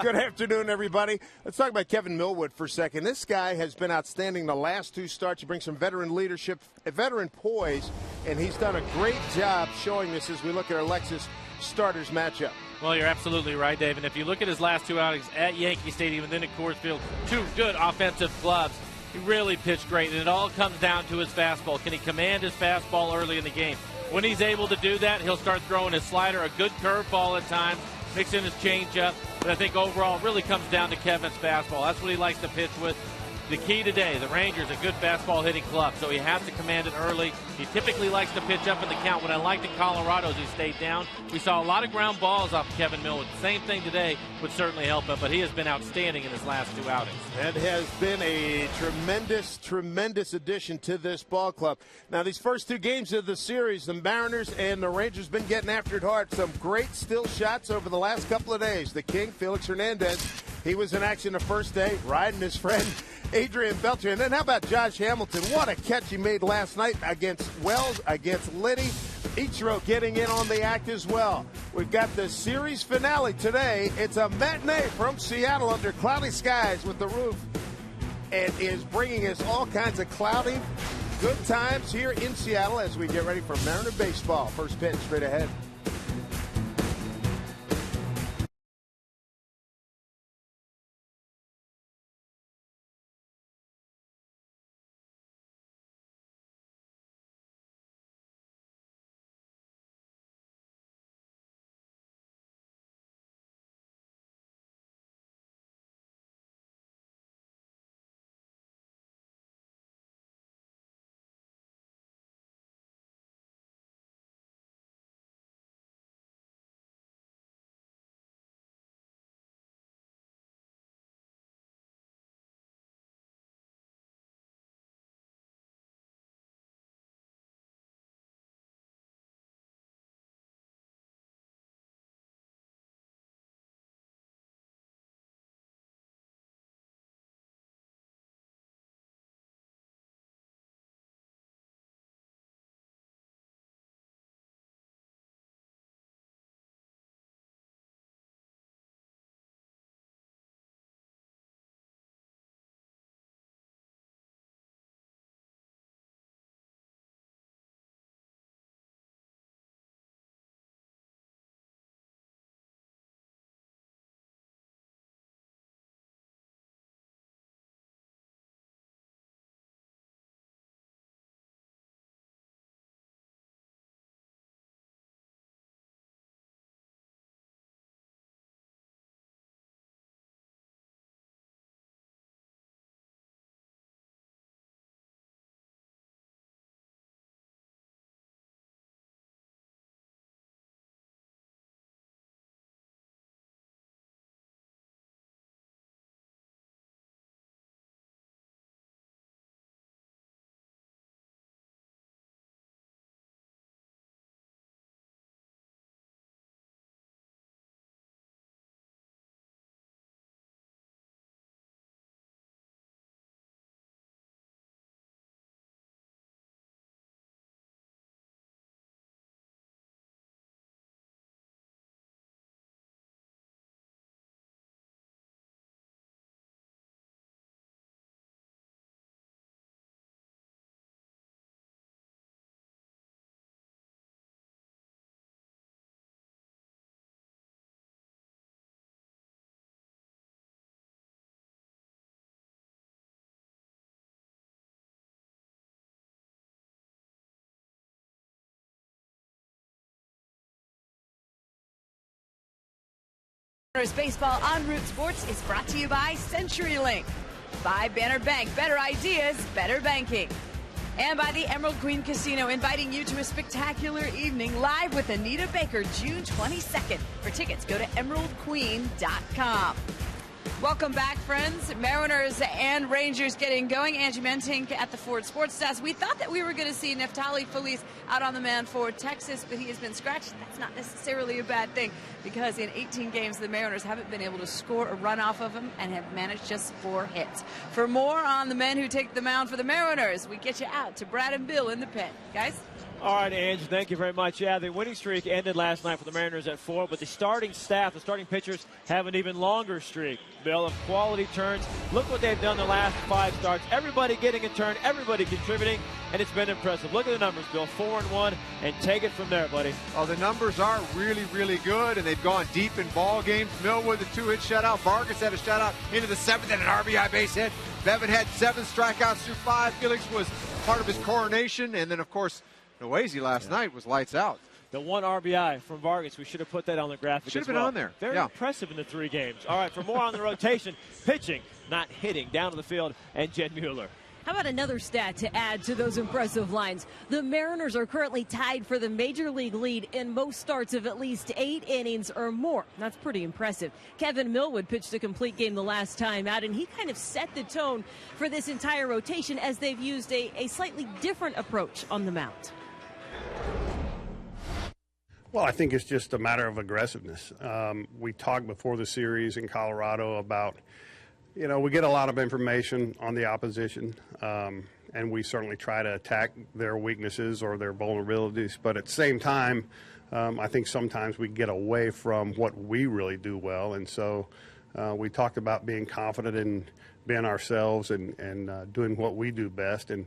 Good afternoon, everybody. Let's talk about Kevin Millwood for a second. This guy has been outstanding the last two starts. He brings some veteran leadership, a veteran poise, and he's done a great job showing this as we look at our Lexus starters matchup. Well, you're absolutely right, Dave. And if you look at his last two outings at Yankee Stadium and then at Coors Field, two good offensive clubs. He really pitched great, and it all comes down to his fastball. Can he command his fastball early in the game? When he's able to do that, he'll start throwing his slider, a good curveball at times, mix in his changeup. But I think overall it really comes down to Kevin's fastball. That's what he likes to pitch with. The key today, the Rangers, a good fastball hitting club, so he has to command it early. He typically likes to pitch up in the count. What I liked in Colorado is he stayed down. We saw a lot of ground balls off Kevin Millwood. Same thing today would certainly help him, but he has been outstanding in his last two outings. That has been a tremendous, tremendous addition to this ball club. Now, these first two games of the series, the Mariners and the Rangers been getting after it hard. Some great still shots over the last couple of days. The King, Felix Hernandez, he was in action the first day, riding his friend Adrian Beltre. And then how about Josh Hamilton? What a catch he made last night against Wells, against Liddy. Ichiro getting in on the act as well. We've got the series finale today. It's a matinee from Seattle under cloudy skies with the roof. And is bringing us all kinds of cloudy, good times here in Seattle as we get ready for Mariner baseball. First pitch straight ahead. Baseball on Root Sports is brought to you by CenturyLink, by Banner Bank, better ideas, better banking, and by the Emerald Queen Casino, inviting you to a spectacular evening live with Anita Baker, June 22nd. For tickets, go to emeraldqueen.com. Welcome back, friends. Mariners and Rangers getting going. Angie Mentink at the Ford Sports Desk. We thought that we were going to see Neftali Feliz out on the mound for Texas, but he has been scratched. That's not necessarily a bad thing because in 18 games, the Mariners haven't been able to score a run off of him and have managed just 4 hits. For more on the men who take the mound for the Mariners, we get you out to Brad and Bill in the pen. Guys? All right, Ange, thank you very much. Yeah, the winning streak ended last night for the Mariners at 4, but the starting staff, the starting pitchers, have an even longer streak, Bill, of quality turns. Look what they've done the last 5 starts. Everybody getting a turn, everybody contributing, and it's been impressive. Look at the numbers, Bill, 4-1, and take it from there, buddy. Oh, the numbers are really, really good, and they've gone deep in ball games. Millwood, the 2-hit shutout. Vargas had a shutout into the 7th and an RBI base hit. Bevan had 7 strikeouts through 5. Felix was part of his coronation, and then, of course, Noisy last night was lights out. The 1 RBI from Vargas, we should have put that on the graphic. Should have been well. on there. Very impressive in the 3 games. All right, for more on the rotation, pitching, not hitting, down to the field, and Jen Mueller. How about another stat to add to those impressive lines? The Mariners are currently tied for the major league lead in most starts of at least 8 innings or more. That's pretty impressive. Kevin Millwood pitched a complete game the last time out, and he kind of set the tone for this entire rotation as they've used a slightly different approach on the mound. Well, I think it's just a matter of aggressiveness. We talked before the series in Colorado about, we get a lot of information on the opposition, and we certainly try to attack their weaknesses or their vulnerabilities. But at the same time, I think sometimes we get away from what we really do well. And so we talked about being confident in being ourselves and doing what we do best. And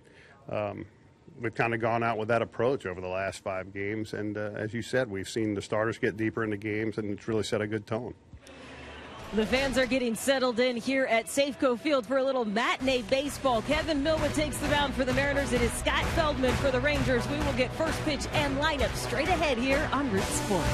we've kind of gone out with that approach over the last 5 games. And as you said, we've seen the starters get deeper into games, and it's really set a good tone. The fans are getting settled in here at Safeco Field for a little matinee baseball. Kevin Millwood takes the mound for the Mariners. It is Scott Feldman for the Rangers. We will get first pitch and lineup straight ahead here on Root Sports.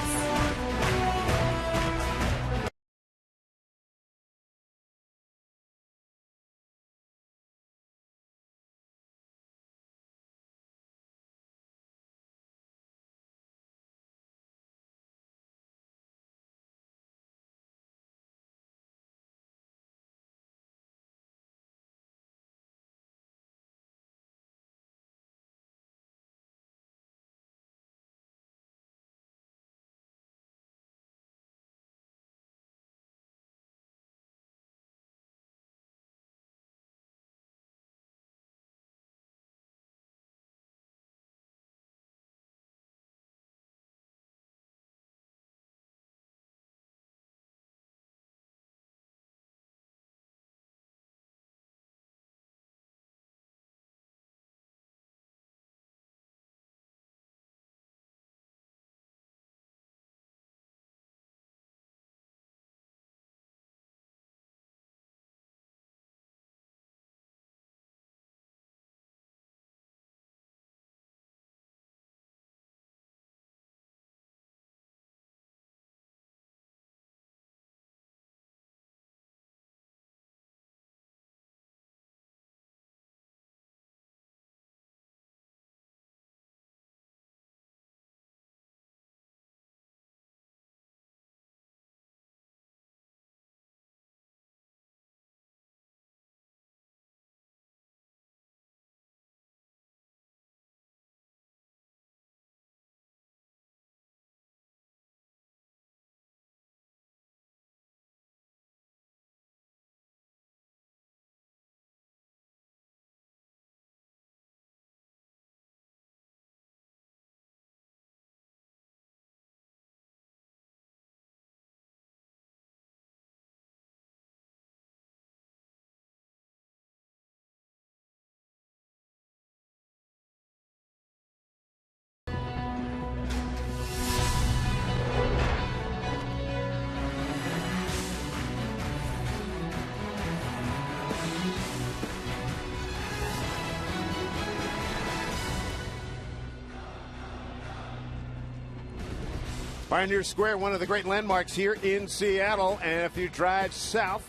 Pioneer Square, one of the great landmarks here in Seattle. And if you drive south,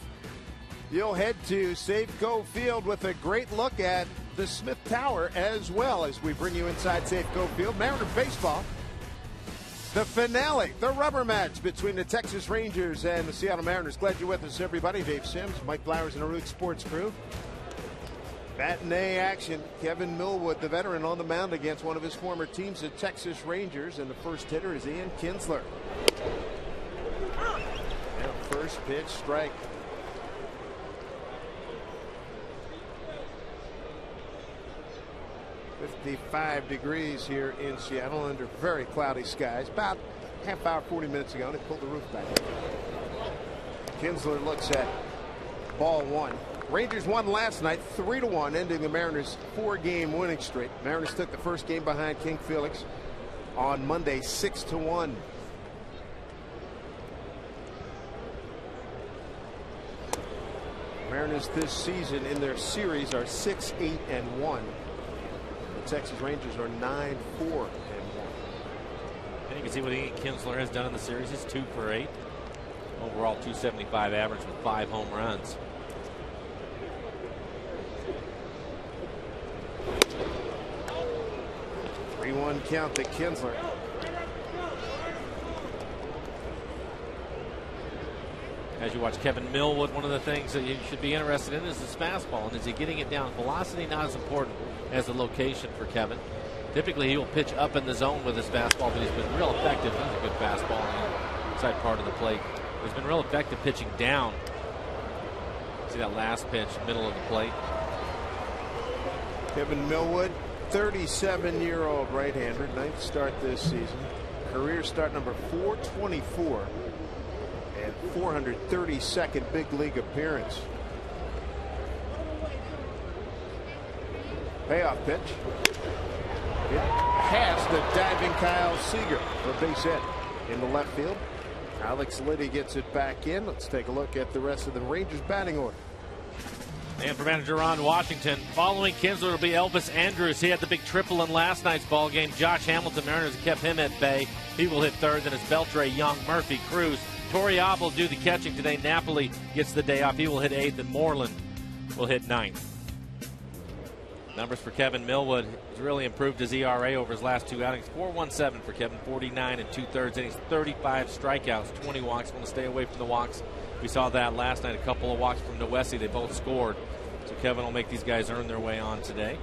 you'll head to Safeco Field with a great look at the Smith Tower as well as we bring you inside Safeco Field. Mariner baseball, the finale, the rubber match between the Texas Rangers and the Seattle Mariners. Glad you're with us, everybody. Dave Sims, Mike Flowers, and the Root Sports crew. Matinee action. Kevin Millwood, the veteran, on the mound against one of his former teams, the Texas Rangers, and the first hitter is Ian Kinsler. Now, first pitch, strike. 55 degrees here in Seattle under very cloudy skies. About half hour, 40 minutes ago, they pulled the roof back. Kinsler looks at ball one. Rangers won last night 3-1, ending the Mariners' 4-game winning streak. Mariners took the first game behind King Felix on Monday 6-1. Mariners this season in their series are 6-8-1. The Texas Rangers are 9-4-1. And you can see what Ian Kinsler has done in the series. He's 2 for 8. Overall 275 average with 5 home runs. One count to Kinsler. As you watch Kevin Millwood, one of the things that you should be interested in is his fastball. And is he getting it down? Velocity not as important as the location for Kevin. Typically he will pitch up in the zone with his fastball, but he's been real effective. That's a good fastball on the inside part of the plate. He's been real effective pitching down. See that last pitch, middle of the plate. Kevin Millwood, 37-year-old right-hander, 9th start this season. Career start number 424 and 432nd big league appearance. Payoff pitch. It past the diving Kyle Seager for a base hit in the left field. Alex Liddy gets it back in. Let's take a look at the rest of the Rangers batting order. And for manager Ron Washington, following Kinsler will be Elvis Andrus. He had the big triple in last night's ball game. Josh Hamilton, Mariners kept him at bay. He will hit third. Then it's Beltre, Young, Murphy, Cruz. Toriab will do the catching today. Napoli gets the day off. He will hit 8th, and Moreland will hit 9th. Numbers for Kevin Millwood. He's really improved his ERA over his last 2 outings. 4.17 for Kevin, 49 2/3 innings, 35 strikeouts, 20 walks. Want to stay away from the walks. We saw that last night. A couple of walks from Noesi. They both scored. So Kevin will make these guys earn their way on today.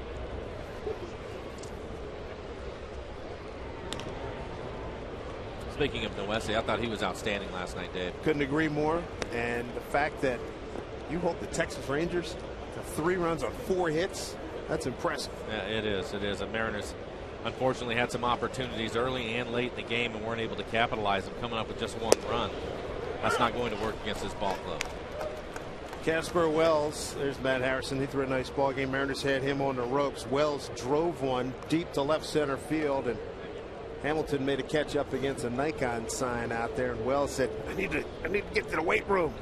Speaking of Noesi, I thought he was outstanding last night, Dave. Couldn't agree more. And the fact that you hold the Texas Rangers to 3 runs on 4 hits, that's impressive. Yeah, it is. It is. The Mariners unfortunately had some opportunities early and late in the game and weren't able to capitalize them, coming up with just 1 run. That's not going to work against this ball club. Casper Wells, there's Matt Harrison. He threw a nice ball game. Mariners had him on the ropes. Wells drove one deep to left center field, and Hamilton made a catch up against a Nikon sign out there. And Wells said, I need to get to the weight room.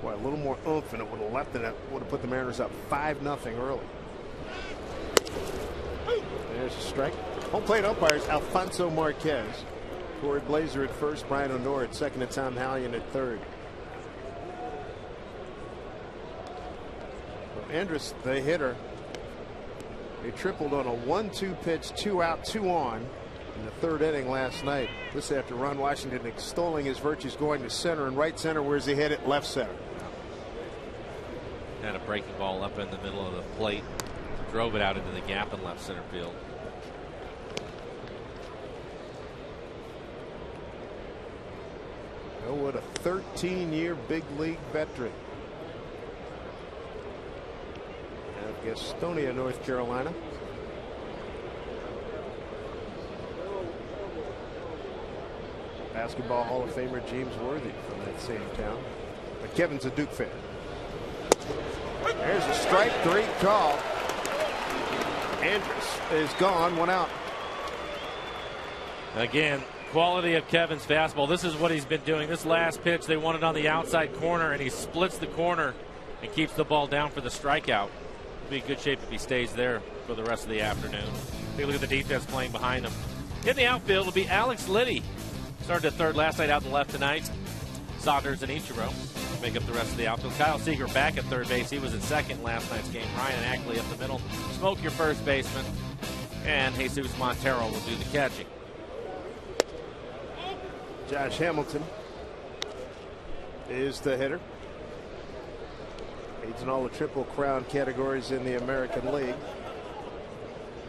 Boy, a little more oomph, and it would have left it. Would have put the Mariners up 5-0 early. There's a strike. Home plate umpires Alfonso Marquez. Corey Blazer at first, Brian Honor at second, and Tom Hallion at third. So Andrus, the hitter, he tripled on a 1-2 pitch, 2 out, 2 on in the 3rd inning last night. This after Ron Washington extolling his virtues, going to center and right center. Where's he hit it? Left center. Had a breaking ball up in the middle of the plate, drove it out into the gap in left center field. Oh, what a 13-year big league veteran. Out of Gastonia, North Carolina. Basketball Hall of Famer James Worthy from that same town. But Kevin's a Duke fan. There's a strike 3 call. Andrus is gone, 1 out. Again, quality of Kevin's fastball. This is what he's been doing. This last pitch, they want it on the outside corner, and he splits the corner and keeps the ball down for the strikeout. He'll be in good shape if he stays there for the rest of the afternoon. Take a look at the defense playing behind him. In the outfield will be Alex Liddy. Started at third last night, out in the left tonight. Saunders and Ichiro make up the rest of the outfield. Kyle Seager back at third base. He was at second last night's game. Ryan Ackley up the middle. Smoke, your first baseman. And Jesus Montero will do the catching. Josh Hamilton is the hitter. He's in all the Triple Crown categories in the American League.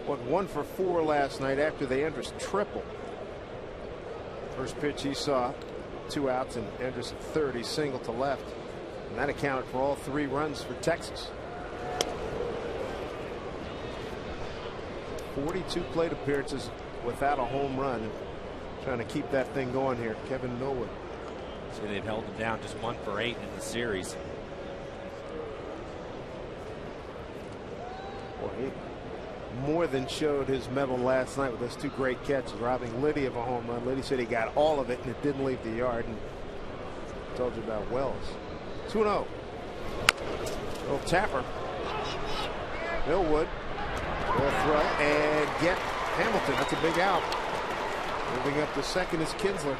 Went 1 for 4 last night after the Andrus triple. First pitch he saw, 2 outs, and Andrus at third. He singled to left, and that accounted for all 3 runs for Texas. 42 plate appearances without a home run. Trying to keep that thing going here. Kevin Millwood. See, they've held him down just 1 for 8 in the series. Boy, he more than showed his mettle last night with those 2 great catches, robbing Liddy of a home run. Liddy said he got all of it and it didn't leave the yard. And I told you about Wells. 2-0. Little tapper. Millwood will throw and get Hamilton. That's a big out. Moving up to second is Kinsler.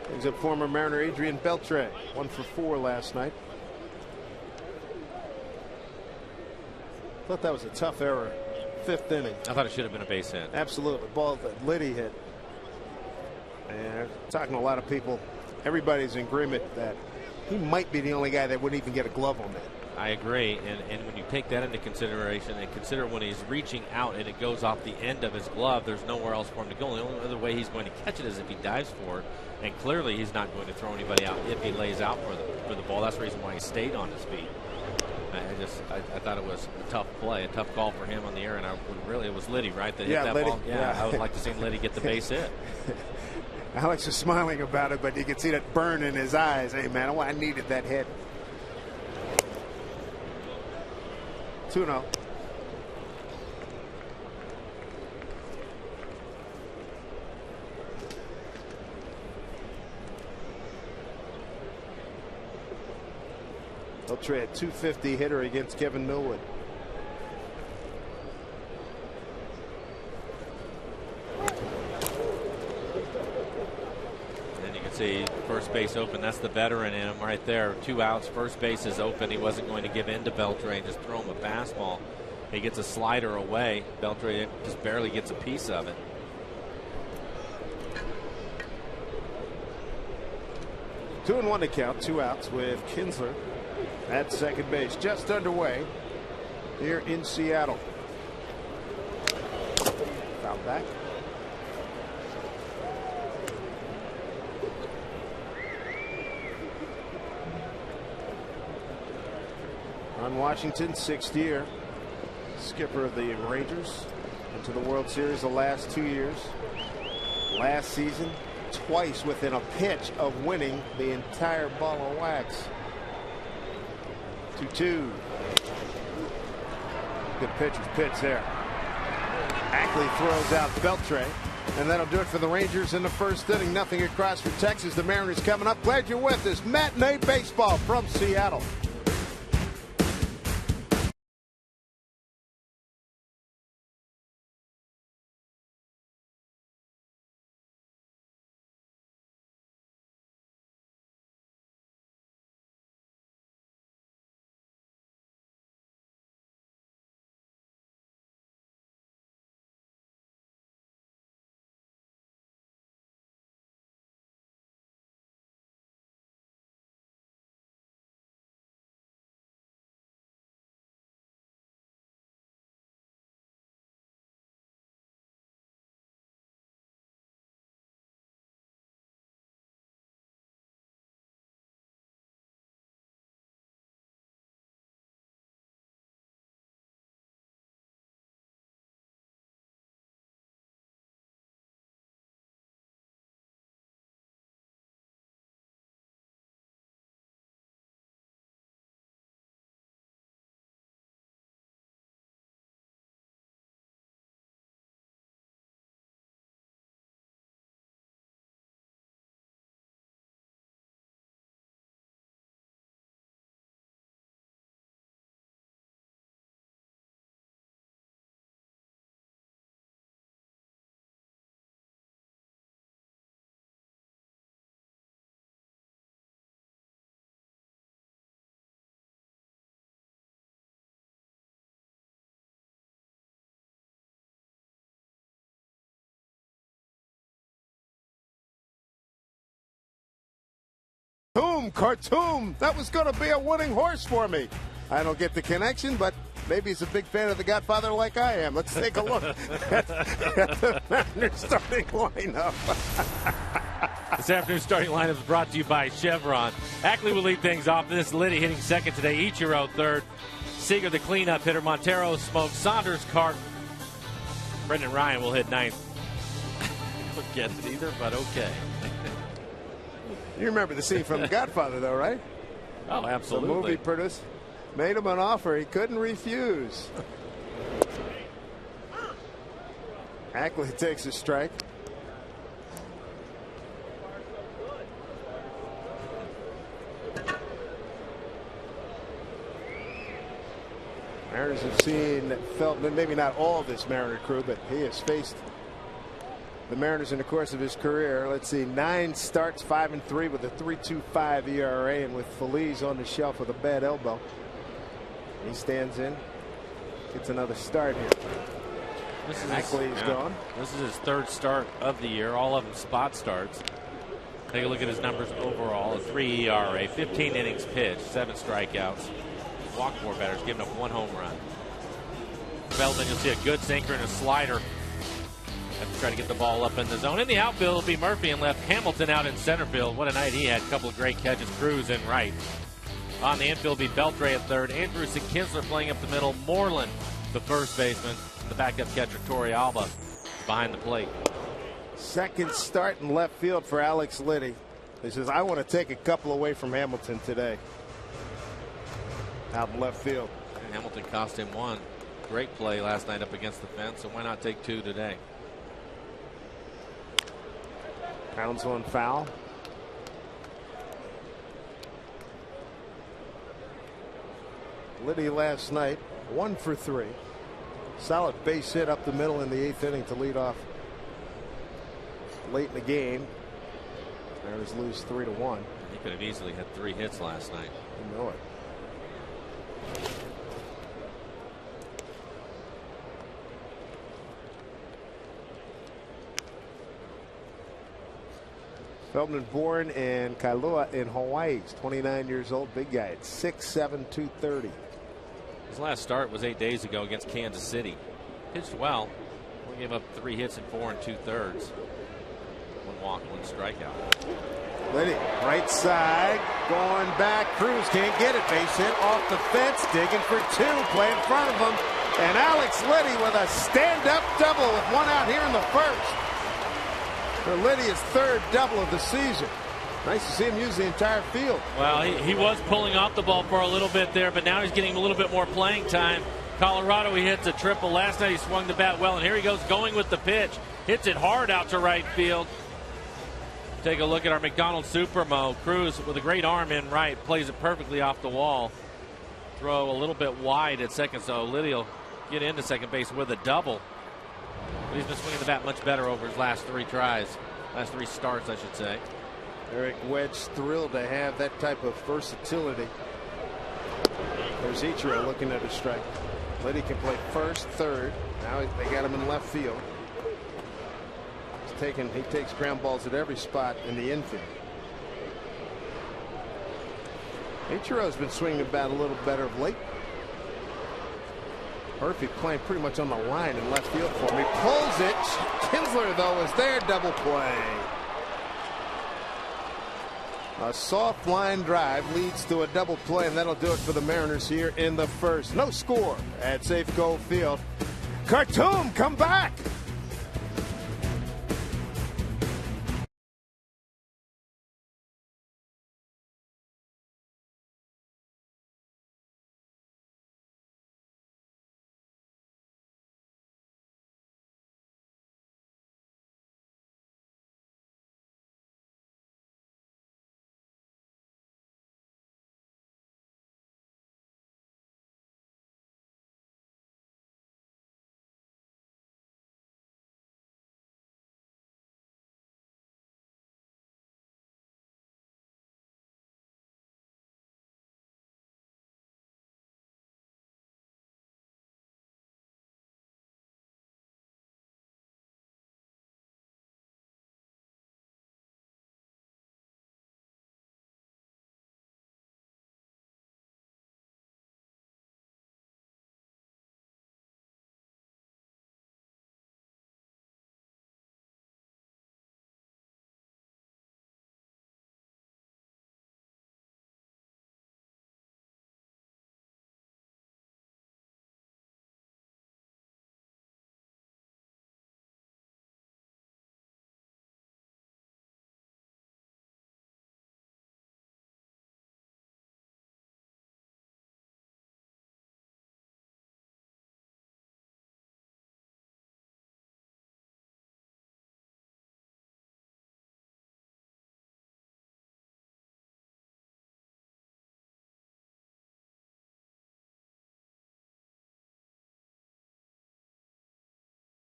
Brings up former Mariner Adrian Beltre. 1 for 4 last night. Thought that was a tough error. 5th inning. I thought it should have been a base hit. Absolutely. Ball that Liddy hit. And talking to a lot of people, everybody's in agreement that he might be the only guy that wouldn't even get a glove on that. I agree, and when you take that into consideration and consider when he's reaching out and it goes off the end of his glove, there's nowhere else for him to go. The only other way he's going to catch it is if he dives for it, and clearly he's not going to throw anybody out if he lays out for the ball. That's the reason why he stayed on his feet. I thought it was a tough play, a tough call for him on the air, and it was Liddy, right, that hit that Liddy, ball? Yeah, I would like to see Liddy get the base hit. Alex is smiling about it, but you can see that burn in his eyes. Hey, man, I needed that hit. 2-0. They'll trade a 250 hitter against Kevin Millwood. And you can see first base open. That's the veteran in him right there. 2 outs. First base is open. He wasn't going to give in to Beltre and just throw him a fastball. He gets a slider away. Beltre just barely gets a piece of it. Two and 1 to count. 2 outs with Kinsler at second base. Just underway here in Seattle. Foul back. Ron Washington, 6th year. Skipper of the Rangers into the World Series the last 2 years. Last season, twice within a pitch of winning the entire ball of wax. 2-2. Good pitcher's pitch there. Ackley throws out Beltre, and that'll do it for the Rangers in the first inning. Nothing across for Texas. The Mariners coming up. Glad you're with us. Matinee Baseball from Seattle. Khartoum. That was going to be a winning horse for me. I don't get the connection, but maybe he's a big fan of The Godfather like I am. Let's take a look at the Mariners starting lineup. This afternoon's starting lineup is brought to you by Chevron. Ackley will lead things off. This is Liddy hitting second today. Ichiro third. Seager the cleanup hitter. Montero Smoke. Saunders Cart. Brendan Ryan will hit ninth. Don't get it either, but okay. You remember the scene from The Godfather, though, right? Oh, absolutely. The movie produced made him an offer he couldn't refuse. Ackley takes a strike. Mariners have seen Feldman, maybe not all of this Mariner crew, but he has faced the Mariners in the course of his career. Let's see, 9 starts, 5-3 with a 3.25 ERA, and with Feliz on the shelf with a bad elbow. He stands in, gets another start here. Ackley's gone. This is his third start of the year, all of them spot starts. Take a look at his numbers overall. A 3 ERA, 15 innings pitched, 7 strikeouts. Walked 4 batters, giving up 1 home run. Feldman, you'll see a good sinker and a slider. Have to try to get the ball up in the zone. In the outfield will be Murphy and left. Hamilton out in center field. What a night he had. A couple of great catches. Cruz in right. On the infield will be Beltre at third. Andrews and Kinsler playing up the middle. Moreland, the first baseman. The backup catcher, Torrey Alba, behind the plate. Second start in left field for Alex Liddy. He says, I want to take a couple away from Hamilton today. Out in left field. And Hamilton cost him 1. Great play last night up against the fence, so why not take 2 today? Pounds on foul. Liddy last night, 1 for 3. Solid base hit up the middle in the 8th inning to lead off late in the game. Mariners lose 3-1. He could have easily had 3 hits last night. You know it. Feldman born in Kailua in Hawaii. He's 29 years old. Big guy at 6'7", 230. His last start was 8 days ago against Kansas City. Pitched well. Only gave up 3 hits in 4 2/3. 1 walk, 1 strikeout. Liddy, right side, going back. Cruz can't get it. Base hit off the fence, digging for 2. Play in front of him. And Alex Liddy with a stand-up double with 1 out here in the first. For Liddy, his 3rd double of the season. Nice to see him use the entire field. Well, he was pulling off the ball for a little bit there, but now he's getting a little bit more playing time. Colorado, he hits a triple. Last night he swung the bat well, and here he goes going with the pitch. Hits it hard out to right field. Take a look at our McDonald's Supermo. Cruz with a great arm in right. Plays it perfectly off the wall. Throw a little bit wide at second, so Liddy will get into second base with a double. But he's been swinging the bat much better over his last 3 tries. Last 3 starts, I should say. Eric Wedge thrilled to have that type of versatility. There's Ichiro looking at a strike. Liddy can play first, third. Now they got him in left field. He takes ground balls at every spot in the infield. Ichiro's been swinging the bat a little better of late. Murphy playing pretty much on the line in left field for him. He pulls it. Kinsler, though, is there. Double play. A soft line drive leads to a double play, and that'll do it for the Mariners here in the first. No score at Safeco Field. Khartoum, come back.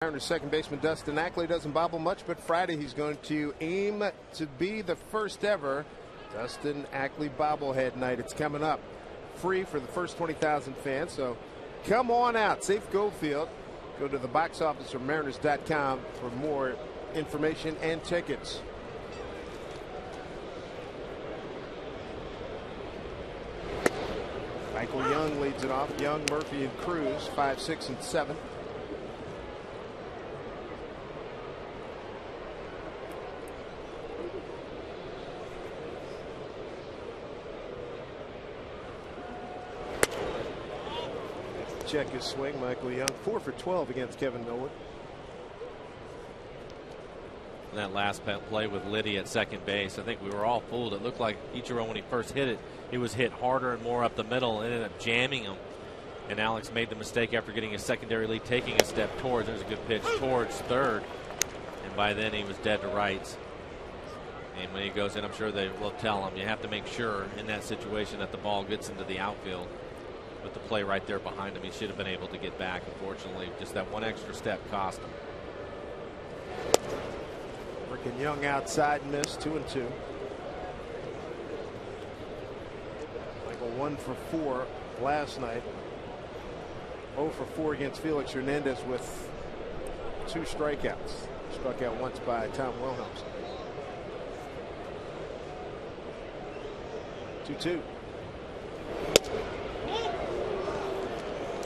Mariners second baseman Dustin Ackley doesn't bobble much, but Friday he's going to aim to be the first ever Dustin Ackley bobblehead night. It's coming up free for the first 20,000 fans, so come on out. Safe Go Field. Go to the box office or mariners.com for more information and tickets. Michael Young leads it off. Young, Murphy, and Cruz 5, 6, and 7. Check his swing. Michael Young 4 for 12 against Kevin Millwood. And that last play with Liddy at second base, I think we were all fooled. It looked like Ichiro, when he first hit it, he was hit harder and more up the middle and ended up jamming him. And Alex made the mistake after getting his secondary lead, taking a step towards. There's a good pitch towards third. And by then he was dead to rights. And when he goes in, I'm sure they will tell him, you have to make sure in that situation that the ball gets into the outfield. With the play right there behind him, he should have been able to get back. Unfortunately, just that one extra step cost him. Working Young outside, missed 2 and 2. Michael 1 for 4 last night. 0 for 4 against Felix Hernandez with 2 strikeouts. Struck out once by Tom Wilhelms. 2-2.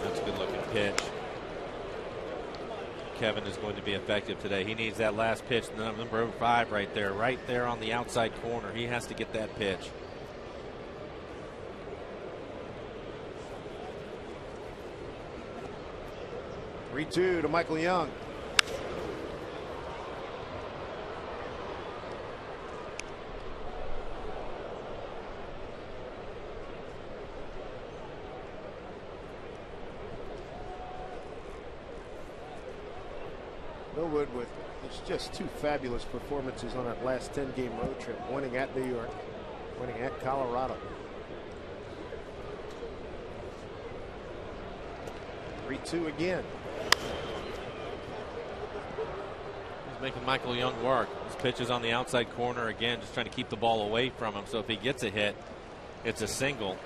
That's a good looking pitch. Kevin is going to be effective today. He needs that last pitch, number 5 right there on the outside corner. He has to get that pitch. 3-2 to Michael Young. Millwood with just 2 fabulous performances on that last 10-game road trip, winning at New York, winning at Colorado. 3-2 again. He's making Michael Young work. His pitch is on the outside corner again, just trying to keep the ball away from him. So if he gets a hit, it's a single.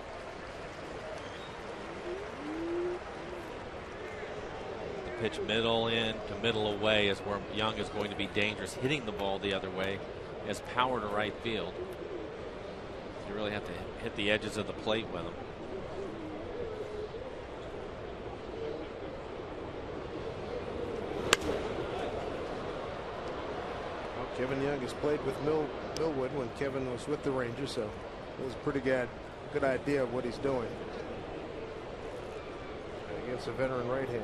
Pitch middle in to middle away is where Young is going to be dangerous. Hitting the ball the other way, he has power to right field. You really have to hit the edges of the plate with him. Well, Kevin Young has played with Millwood when Kevin was with the Rangers, so it was a pretty good idea of what he's doing against a veteran right hand.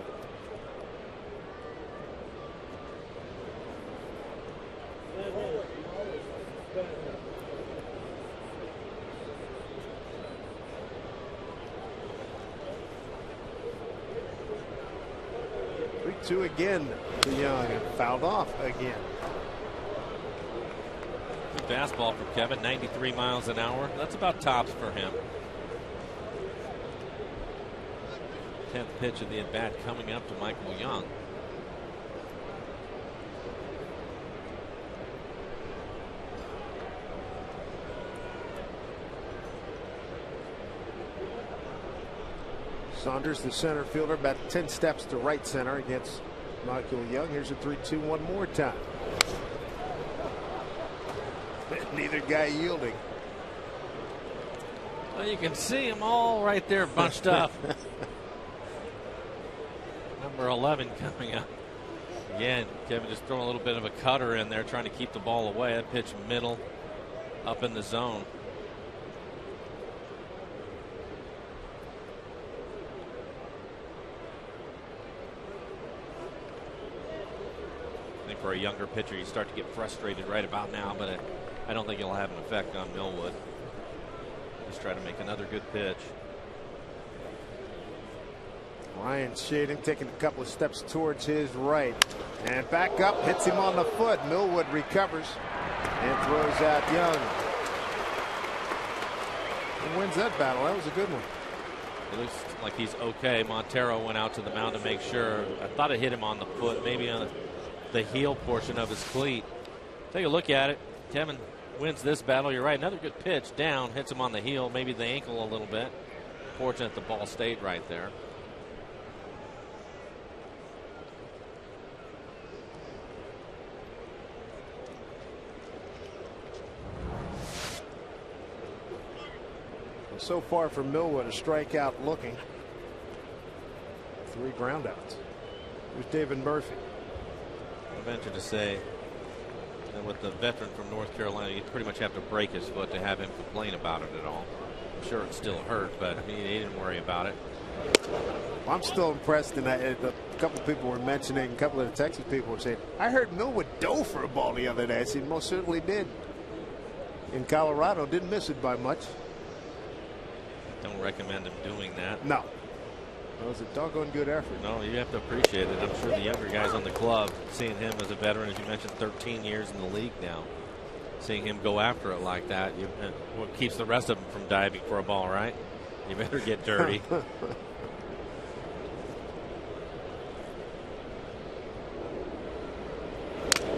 Two again to Young, and fouled off again. Good fastball from Kevin, 93 miles an hour. That's about tops for him. 10th pitch of the at bat coming up to Michael Young. Saunders, the center fielder, about 10 steps to right center against Michael Young. Here's a 3-2 one more time. Neither guy yielding. Well, you can see them all right there bunched up. Number 11 coming up. Again, Kevin just throwing a little bit of a cutter in there, trying to keep the ball away. That pitch middle up in the zone. I think for a younger pitcher, you start to get frustrated right about now, but I don't think it'll have an effect on Millwood. Just try to make another good pitch. Ryan shading, taking a couple of steps towards his right, and back up, hits him on the foot. Millwood recovers and throws out Young. And wins that battle. That was a good one. It looks like he's okay. Montero went out to the mound to make sure. I thought it hit him on the foot, maybe on the heel portion of his cleat. Take a look at it. Kevin wins this battle. You're right. Another good pitch down. Hits him on the heel, maybe the ankle a little bit. Fortunate the ball stayed right there. So far for Millwood, a strikeout looking. 3 groundouts. Here's David Murphy. I venture to say that with the veteran from North Carolina, you pretty much have to break his foot to have him complain about it at all. I'm sure it still hurt, but he didn't worry about it. Well, I'm still impressed, and a couple of people were mentioning, a couple of the Texas people were saying, I heard Millwood dove for a ball the other day. I said, most certainly did. In Colorado, didn't miss it by much. Don't recommend him doing that. No. That was a doggone good effort. No, you have to appreciate it. I'm sure the younger guys on the club, seeing him as a veteran, as you mentioned, 13 years in the league now, seeing him go after it like that, what keeps the rest of them from diving for a ball, right? You better get dirty.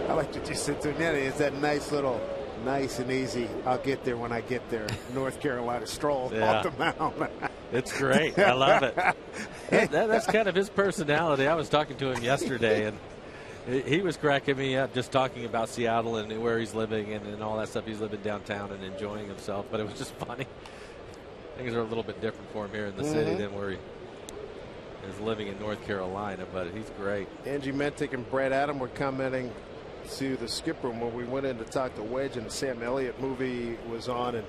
I like what you said to Nettie. It's that nice little, nice and easy, I'll get there when I get there, North Carolina stroll off the mound. It's great. I love it. That's kind of his personality. I was talking to him yesterday, and he was cracking me up just talking about Seattle and where he's living and all that stuff. He's living downtown and enjoying himself, but it was just funny. Things are a little bit different for him here in the city than where he is living in North Carolina, but he's great. Angie Mentick and Brad Adam were commenting to the skip room when we went in to talk to Wedge, and the Sam Elliott movie was on, and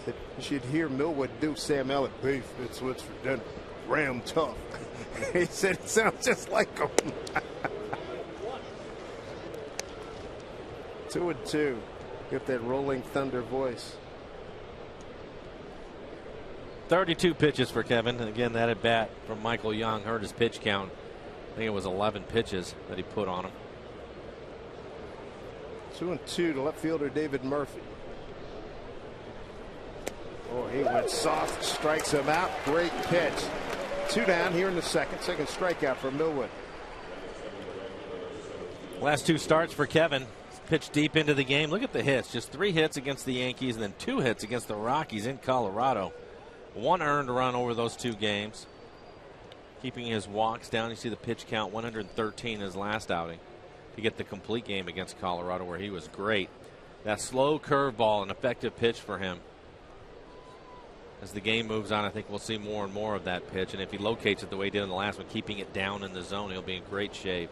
said you should hear Millwood do Sam Elliott. Beef, it's what's for dinner. Ram tough. He said it sounds just like him. 2-2. Get that rolling thunder voice. 32 pitches for Kevin. Again, that at bat from Michael Young hurt his pitch count. I think it was 11 pitches that he put on him. 2-2 to left fielder David Murphy. Oh, he went soft, strikes him out. Great pitch. 2 down here in the second. Second strikeout for Millwood. Last 2 starts for Kevin. Pitched deep into the game. Look at the hits. Just 3 hits against the Yankees and then 2 hits against the Rockies in Colorado. 1 earned run over those 2 games. Keeping his walks down. You see the pitch count 113 his last outing. To get the complete game against Colorado where he was great. That slow curveball, an effective pitch for him. As the game moves on, I think we'll see more and more of that pitch. And if he locates it the way he did in the last one, keeping it down in the zone, he'll be in great shape.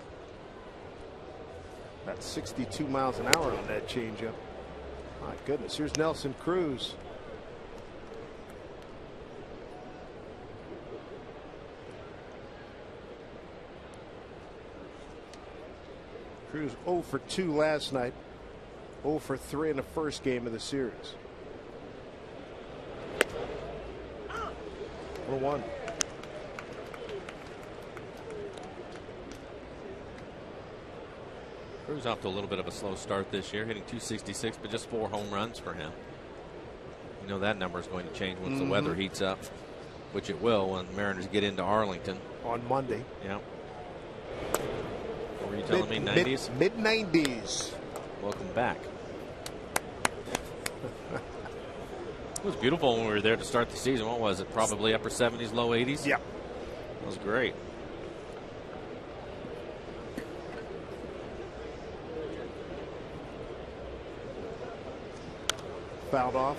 That's 62 miles an hour on that changeup. My goodness. Here's Nelson Cruz. Cruz 0 for 2 last night. 0 for 3 in the first game of the series. 1. Cruz off to a little bit of a slow start this year, hitting .266, but just 4 home runs for him. You know that number is going to change once the weather heats up, which it will when the Mariners get into Arlington. On Monday. Yeah. What were you telling me, 90s? Mid-90s. Welcome back. It was beautiful when we were there to start the season. What was it? Probably upper 70s, low 80s? Yeah. It was great. Fouled off.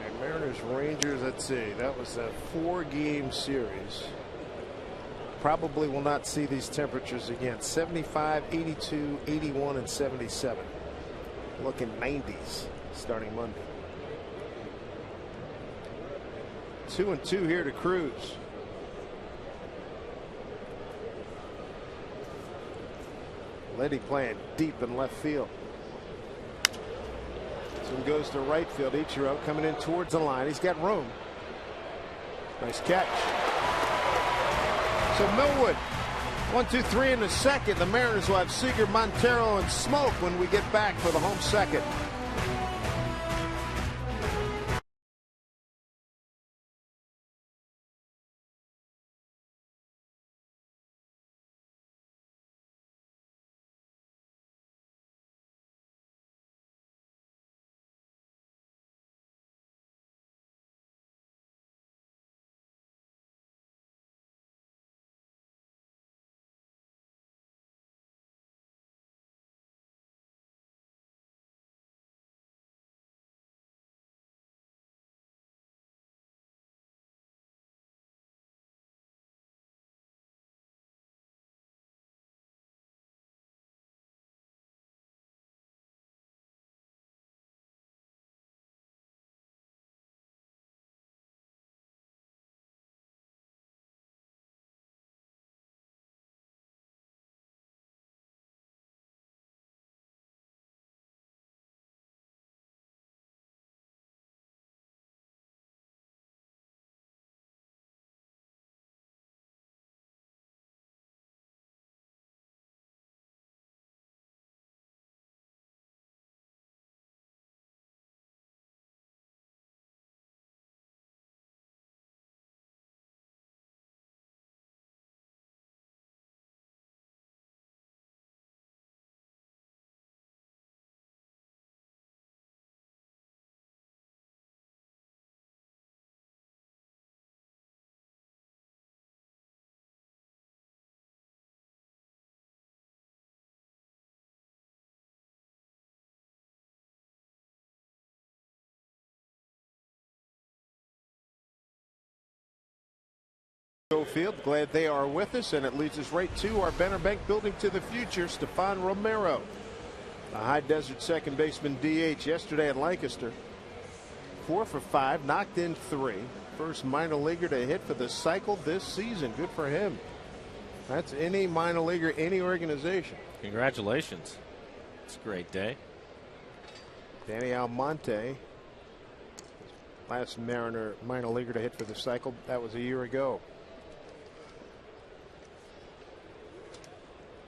And Mariners Rangers, let's see. That was a 4-game series. Probably will not see these temperatures again. 75, 82, 81, and 77. Looking 90s starting Monday. 2-2 here to Cruz. Letty playing deep in left field. So he goes to right field. Ichiro coming in towards the line. He's got room. Nice catch. So Millwood 1-2-3 in the second. The Mariners will have Seager, Montero, and Smoke when we get back for the home second. Field. Glad they are with us, and it leads us right to our Banner Bank Building to the Future. Stefan Romero, the High Desert second baseman DH yesterday at Lancaster. 4 for 5, knocked in 3. First minor leaguer to hit for the cycle this season. Good for him. That's any minor leaguer, any organization. Congratulations. It's a great day. Danny Almonte, last Mariner minor leaguer to hit for the cycle. That was a year ago.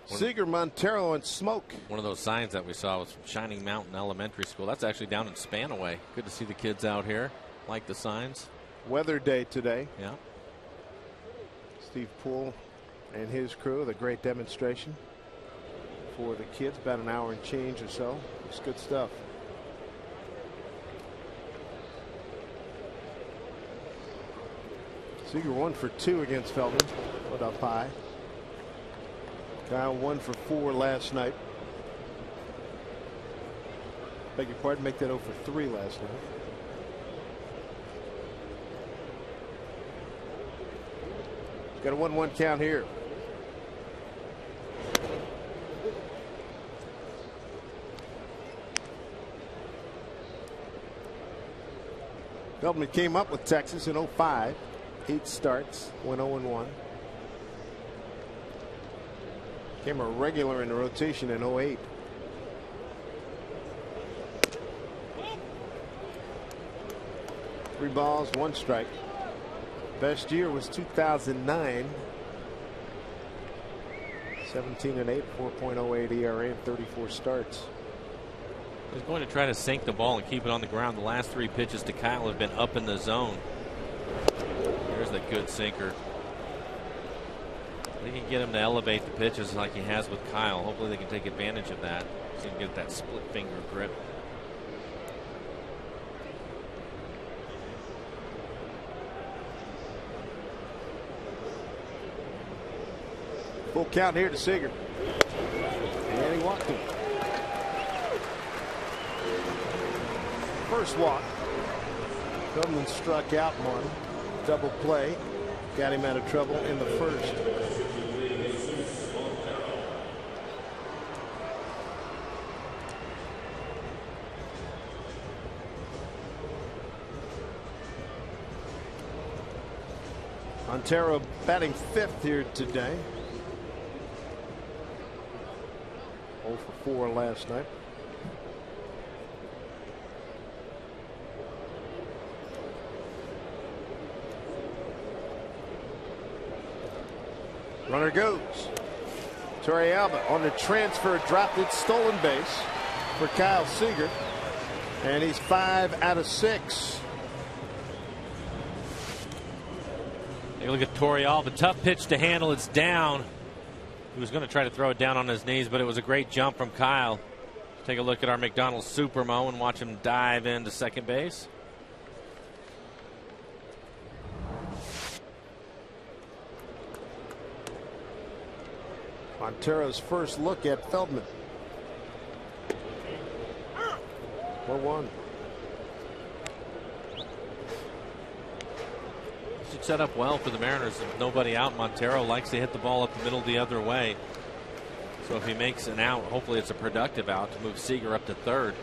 Seager, Montero, and smoke. One of those signs that we saw was from Shining Mountain Elementary School. That's actually down in Spanaway. Good to see the kids out here. Like the signs. Weather day today. Yeah. Steve Poole and his crew, the great demonstration for the kids. About an hour and change or so. It's good stuff. Seager 1 for 2 against Feldman. Put up high. Kyle 1 for 4 last night. Beg your pardon, make that 0 for 3 last night. Got a 1-1 count here. Feldman came up with Texas in 05. 8 starts, went 0-1. Became a regular in the rotation in 08. Three balls, 1 strike. Best year was 2009. 17-8, 4.08 ERA, and 34 starts. He's going to try to sink the ball and keep it on the ground. The last 3 pitches to Kyle have been up in the zone. There's the good sinker. They can get him to elevate the pitches like he has with Kyle. Hopefully they can take advantage of that. So he can get that split finger grip. Full count here to Seager. And he walked him. First walk. Feldman struck out 1. Double play. Got him out of trouble in the first. Montero batting 5th here today. 0 for 4 last night. Runner goes. Torrealba on the transfer, dropped it, stolen base for Kyle Seager. And he's 5 out of 6. Take a look at Torrealba. Tough pitch to handle. It's down. He was going to try to throw it down on his knees, but it was a great jump from Kyle. Take a look at our McDonald's Supermo and watch him dive into second base. Montero's first look at Feldman. 1-1. Should set up well for the Mariners. If nobody out, Montero likes to hit the ball up the middle the other way. So if he makes an out, hopefully it's a productive out to move Seager up to third.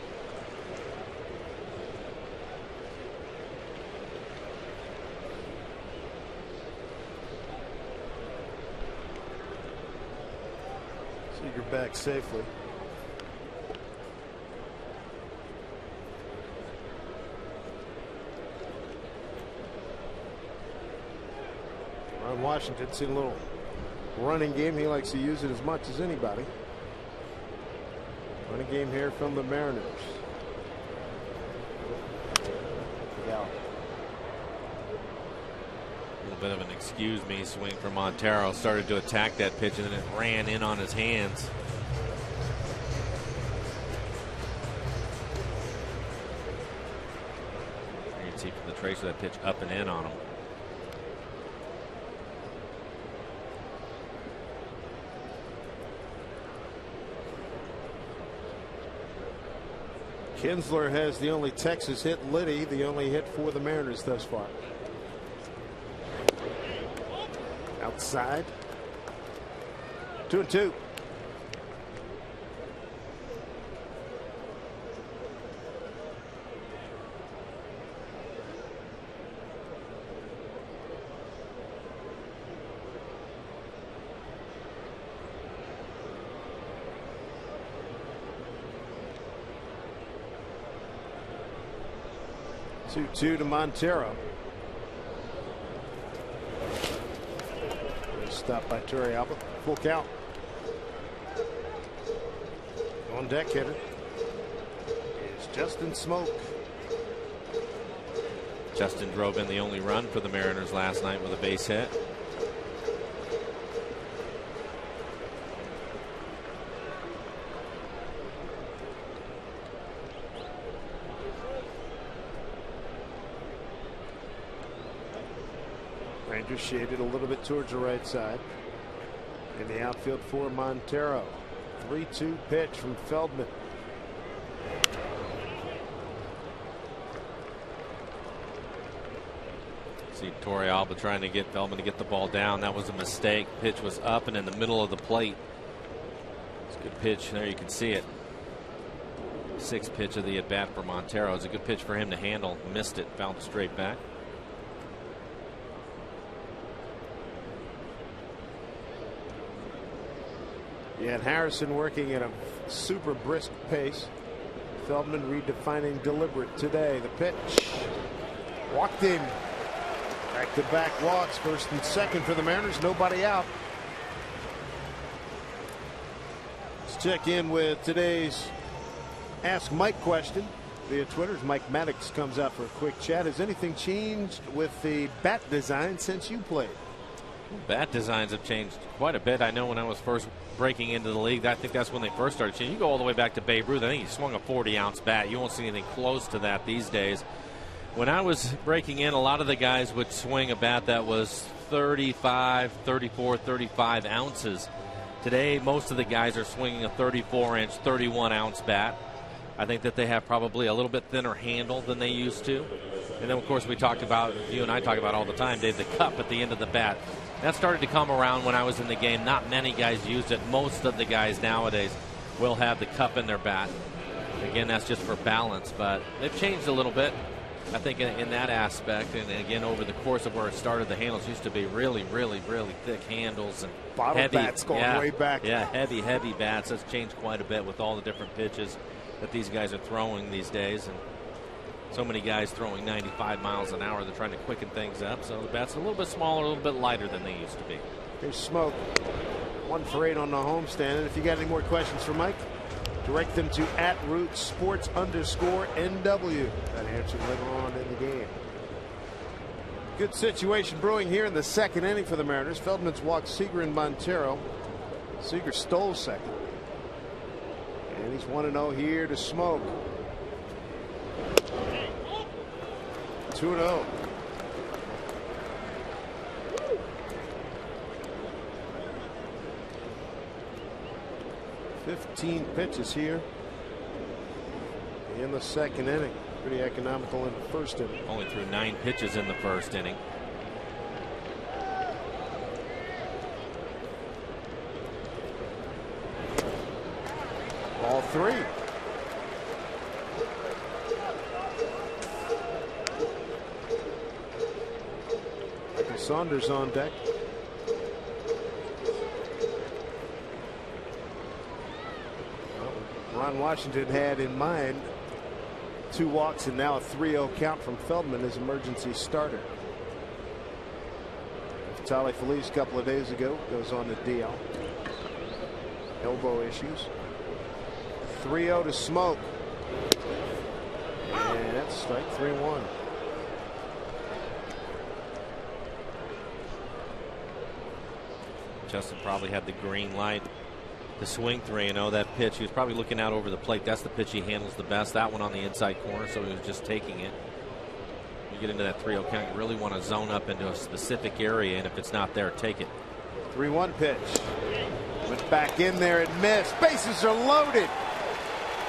Seager back safely. Ron Washington seen a little running game. He likes to use it as much as anybody. Running game here from the Mariners. Yeah. A little bit of an excuse me swing from Montero. Started to attack that pitch and then it ran in on his hands. You can see from the trace of that pitch up and in on him. Kinsler has the only Texas hit. Liddy the only hit for the Mariners thus far. Outside. 2-2. Two to Montero. Stopped by Torrealba. Full count. On deck hitter is Justin Smoke. Justin drove in the only run for the Mariners last night with a base hit. Rangers shaded a little bit towards the right side. In the outfield for Montero. 3-2 pitch from Feldman. See Torrealba trying to get Feldman to get the ball down. That was a mistake. Pitch was up and in the middle of the plate. It's a good pitch. There you can see it. Sixth pitch of the at bat for Montero. It's a good pitch for him to handle. Missed it. Bounced straight back. Yeah, and Harrison working at a super brisk pace. Feldman redefining deliberate today. The pitch. Walked him. Back-to-back walks, first and second for the Mariners. Nobody out. Let's check in with today's Ask Mike question via Twitter. Mike Maddox comes out for a quick chat. Has anything changed with the bat design since you played? Bat designs have changed quite a bit. I know when I was first breaking into the league, I think that's when they first started changing. You go all the way back to Babe Ruth. I think he swung a 40-ounce bat. You won't see anything close to that these days. When I was breaking in, a lot of the guys would swing a bat that was 35, 34, 35 ounces. Today, most of the guys are swinging a 34-inch, 31-ounce bat. I think that they have probably a little bit thinner handle than they used to. And then, of course, we talked about, you and I talk about all the time, Dave, the cup at the end of the bat. That started to come around when I was in the game. Not many guys used it. Most of the guys nowadays will have the cup in their bat. Again, that's just for balance, but they've changed a little bit, I think, in that aspect. And again, over the course of where it started, the handles used to be really, really, really thick handles. And bottle heavy bats going way back. Yeah, heavy bats. That's changed quite a bit with all the different pitches that these guys are throwing these days. And so many guys throwing 95 miles an hour. They're trying to quicken things up. So the bat's a little bit smaller, a little bit lighter than they used to be. Here's Smoke. 1 for 8 on the homestand. And if you got any more questions for Mike, direct them to @RootsSports_NW. That answer later on in the game. Good situation brewing here in the second inning for the Mariners. Feldman's walked Seager and Montero. Seager stole second. And he's 1-0 here to Smoke. 2-0. Fifteen pitches here in the second inning. Pretty economical in the first inning. Only threw 9 pitches in the first inning. Ball 3. Saunders on deck. Ron Washington had in mind 2 walks and now a 3-0 count from Feldman, his emergency starter. Vitali Feliz a couple of days ago goes on the DL. Elbow issues. 3-0 to Smoke. And that's strike 3-1. Justin probably had the green light to swing 3-0. That pitch, he was probably looking out over the plate. That's the pitch he handles the best. That one on the inside corner, so he was just taking it. You get into that 3-0 count, you really want to zone up into a specific area, and if it's not there, take it. 3-1 pitch. Went back in there and missed. Bases are loaded.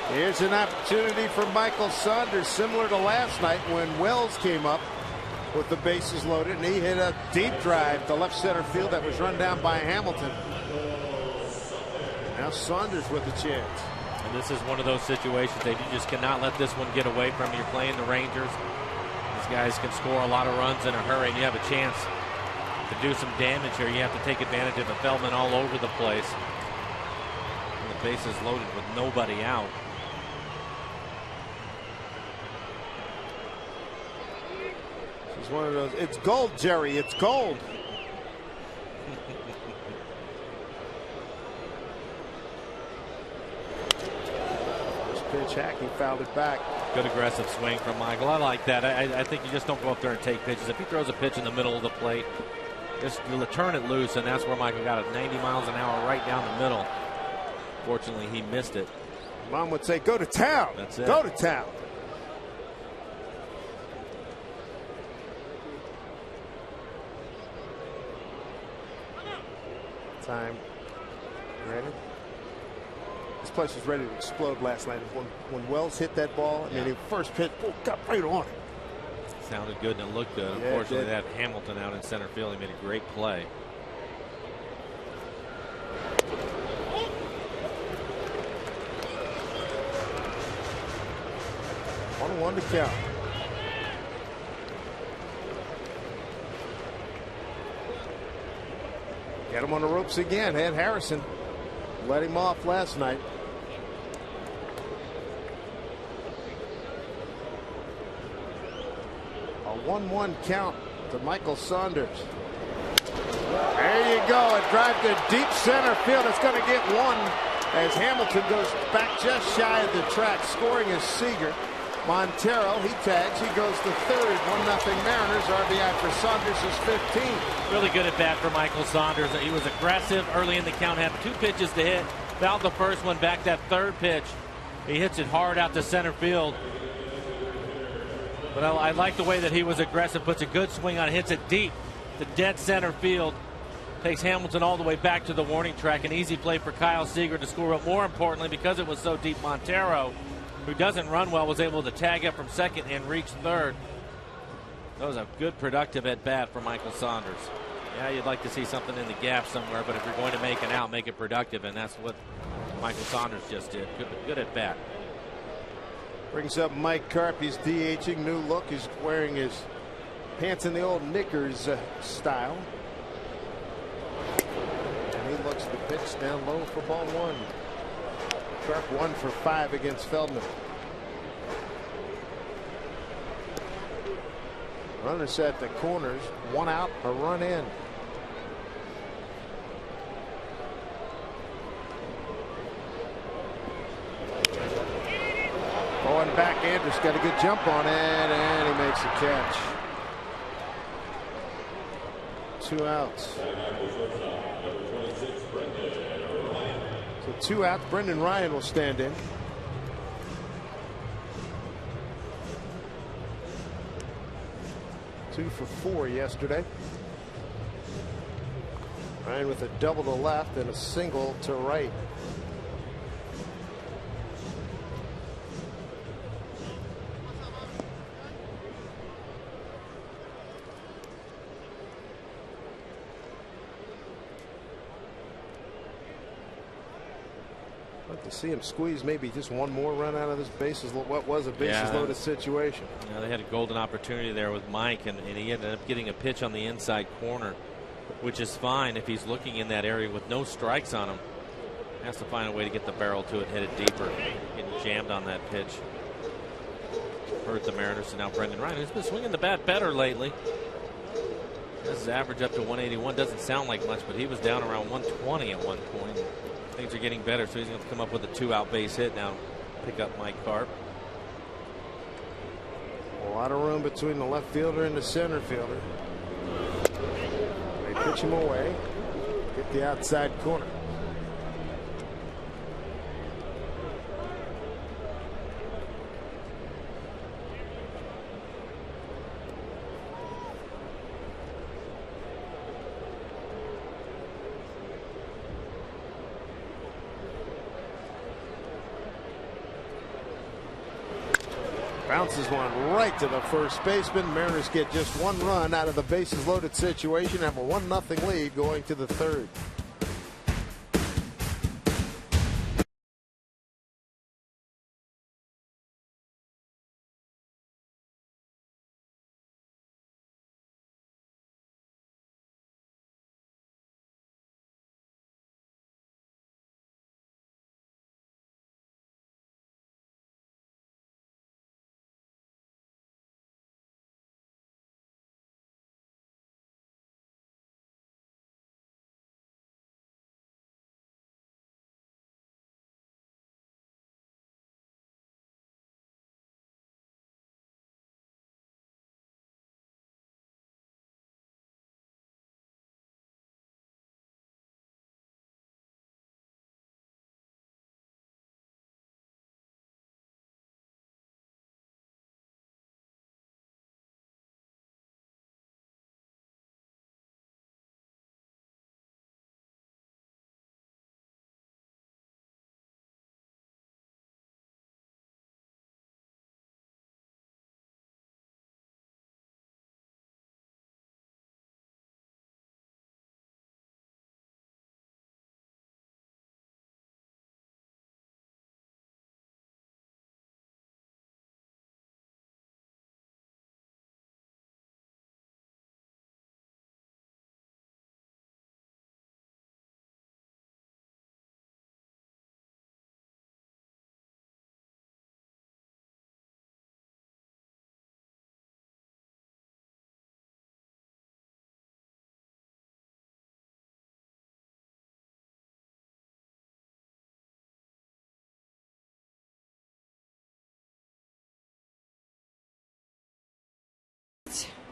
Here's an opportunity for Michael Saunders, similar to last night when Wells came up with the bases loaded, and he hit a deep drive to left center field that was run down by Hamilton. Now Saunders with a chance. And this is one of those situations that you just cannot let this one get away from you. You're playing the Rangers. These guys can score a lot of runs in a hurry, and you have a chance to do some damage here. You have to take advantage of the Feldman all over the place. And the bases loaded with nobody out. It's one of those. It's gold, Jerry. It's gold. First pitch, Hackney fouled it back. Good aggressive swing from Michael. I like that. I think you just don't go up there and take pitches. If he throws a pitch in the middle of the plate, just turn it loose, and that's where Michael got it. 90 miles an hour right down the middle. Fortunately, he missed it. Mom would say, go to town. That's it. Go to town. Time. Ready? This place was ready to explode last night. When Wells hit that ball, I mean, the first pitch, got right on it. Sounded good and it looked good. Yeah, Unfortunately, they had Hamilton out in center field. He made a great play. One to count. Get him on the ropes again. Had Harrison let him off last night. A 1-1 count to Michael Saunders. There you go. A drive to deep center field. It's going to get one as Hamilton goes back just shy of the track. Scoring is Seager. Montero, he tags. He goes to third. 1-0 Mariners. RBI for Saunders is 15. Really good at bat for Michael Saunders. He was aggressive early in the count. Had 2 pitches to hit. Fouled the first one back. That third pitch, he hits it hard out to center field. But I like the way that he was aggressive. Puts a good swing on it. Hits it deep to dead center field. Takes Hamilton all the way back to the warning track. An easy play for Kyle Seager to score. But more importantly, because it was so deep, Montero, who doesn't run well, was able to tag up from second and reach third. That was a good productive at bat for Michael Saunders. Yeah, you'd like to see something in the gap somewhere, but if you're going to make an out, make it productive, and that's what Michael Saunders just did. Good at bat. Brings up Mike Carp. He's DHing. New look. He's wearing his pants in the old knickers style. And he looks the pitch down low for ball 1. Carp 1 for 5 against Feldman. Runners at the corners. 1 out, a run in. Going back, Andrus got a good jump on it, and he makes a catch. 2 outs. So 2 outs. Brendan Ryan will stand in. Two for 4 yesterday. Ryan with a double to left and a single to right. To see him squeeze maybe just one more run out of this bases. What was a bases loaded situation? You know, they had a golden opportunity there with Mike, and he ended up getting a pitch on the inside corner, which is fine if he's looking in that area with no strikes on him. Has to find a way to get the barrel to it, hit it deeper. Getting jammed on that pitch hurt the Mariners. And now Brendan Ryan, who's been swinging the bat better lately. This is average up to 181. Doesn't sound like much, but he was down around 120 at one point. Things are getting better, so he's going to come up with a 2-out base hit now. Pick up Mike Carp. A lot of room between the left fielder and the center fielder. They pitch him away. Get the outside corner. Bounces one right to the first baseman. Mariners get just one run out of the bases loaded situation. Have a 1-0 lead going to the third.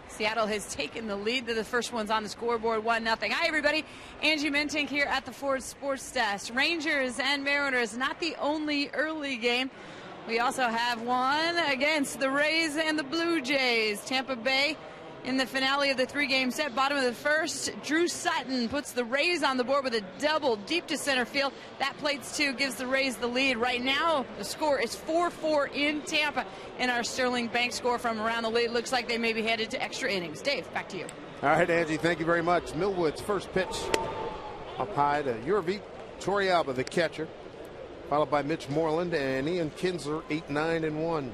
Seattle has taken the lead. The first one's on the scoreboard, 1-0. Hi, everybody. Angie Mentink here at the Ford Sports Desk. Rangers and Mariners, not the only early game. We also have one against the Rays and the Blue Jays. Tampa Bay in the finale of the three-game set. Bottom of the first, Drew Sutton puts the Rays on the board with a double deep to center field. That plates two, gives the Rays the lead. Right now, the score is 4-4 in Tampa. And our Sterling Bank score from around the lead looks like they may be headed to extra innings. Dave, back to you. All right, Angie, thank you very much. Millwood's first pitch up high to Yurvi Torrealba, the catcher, followed by Mitch Moreland and Ian Kinsler, 8-9-1.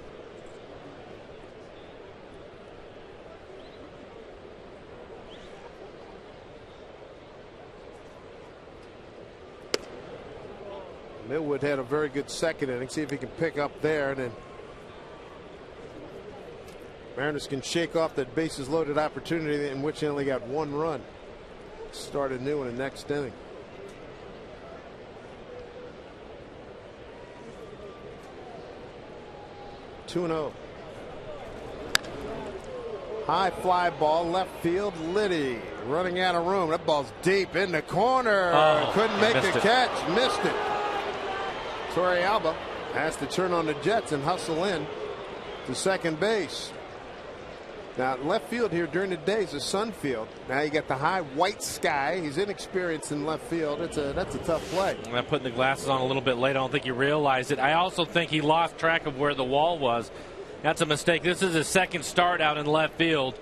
Millwood had a very good second inning. See if he can pick up there, and then Mariners can shake off that bases loaded opportunity in which they only got one run. Start anew in the next inning. Two 2-0. High fly ball, left field. Liddy running out of room. That ball's deep in the corner. Couldn't make the catch. Missed it. Torrealba has to turn on the Jets and hustle in to second base. Now, left field here during the day is a sun field. Now you got the high white sky. He's inexperienced in left field. That's a tough play. I'm putting the glasses on a little bit late. I don't think he realized it. I also think he lost track of where the wall was. That's a mistake. This is his second start out in left field.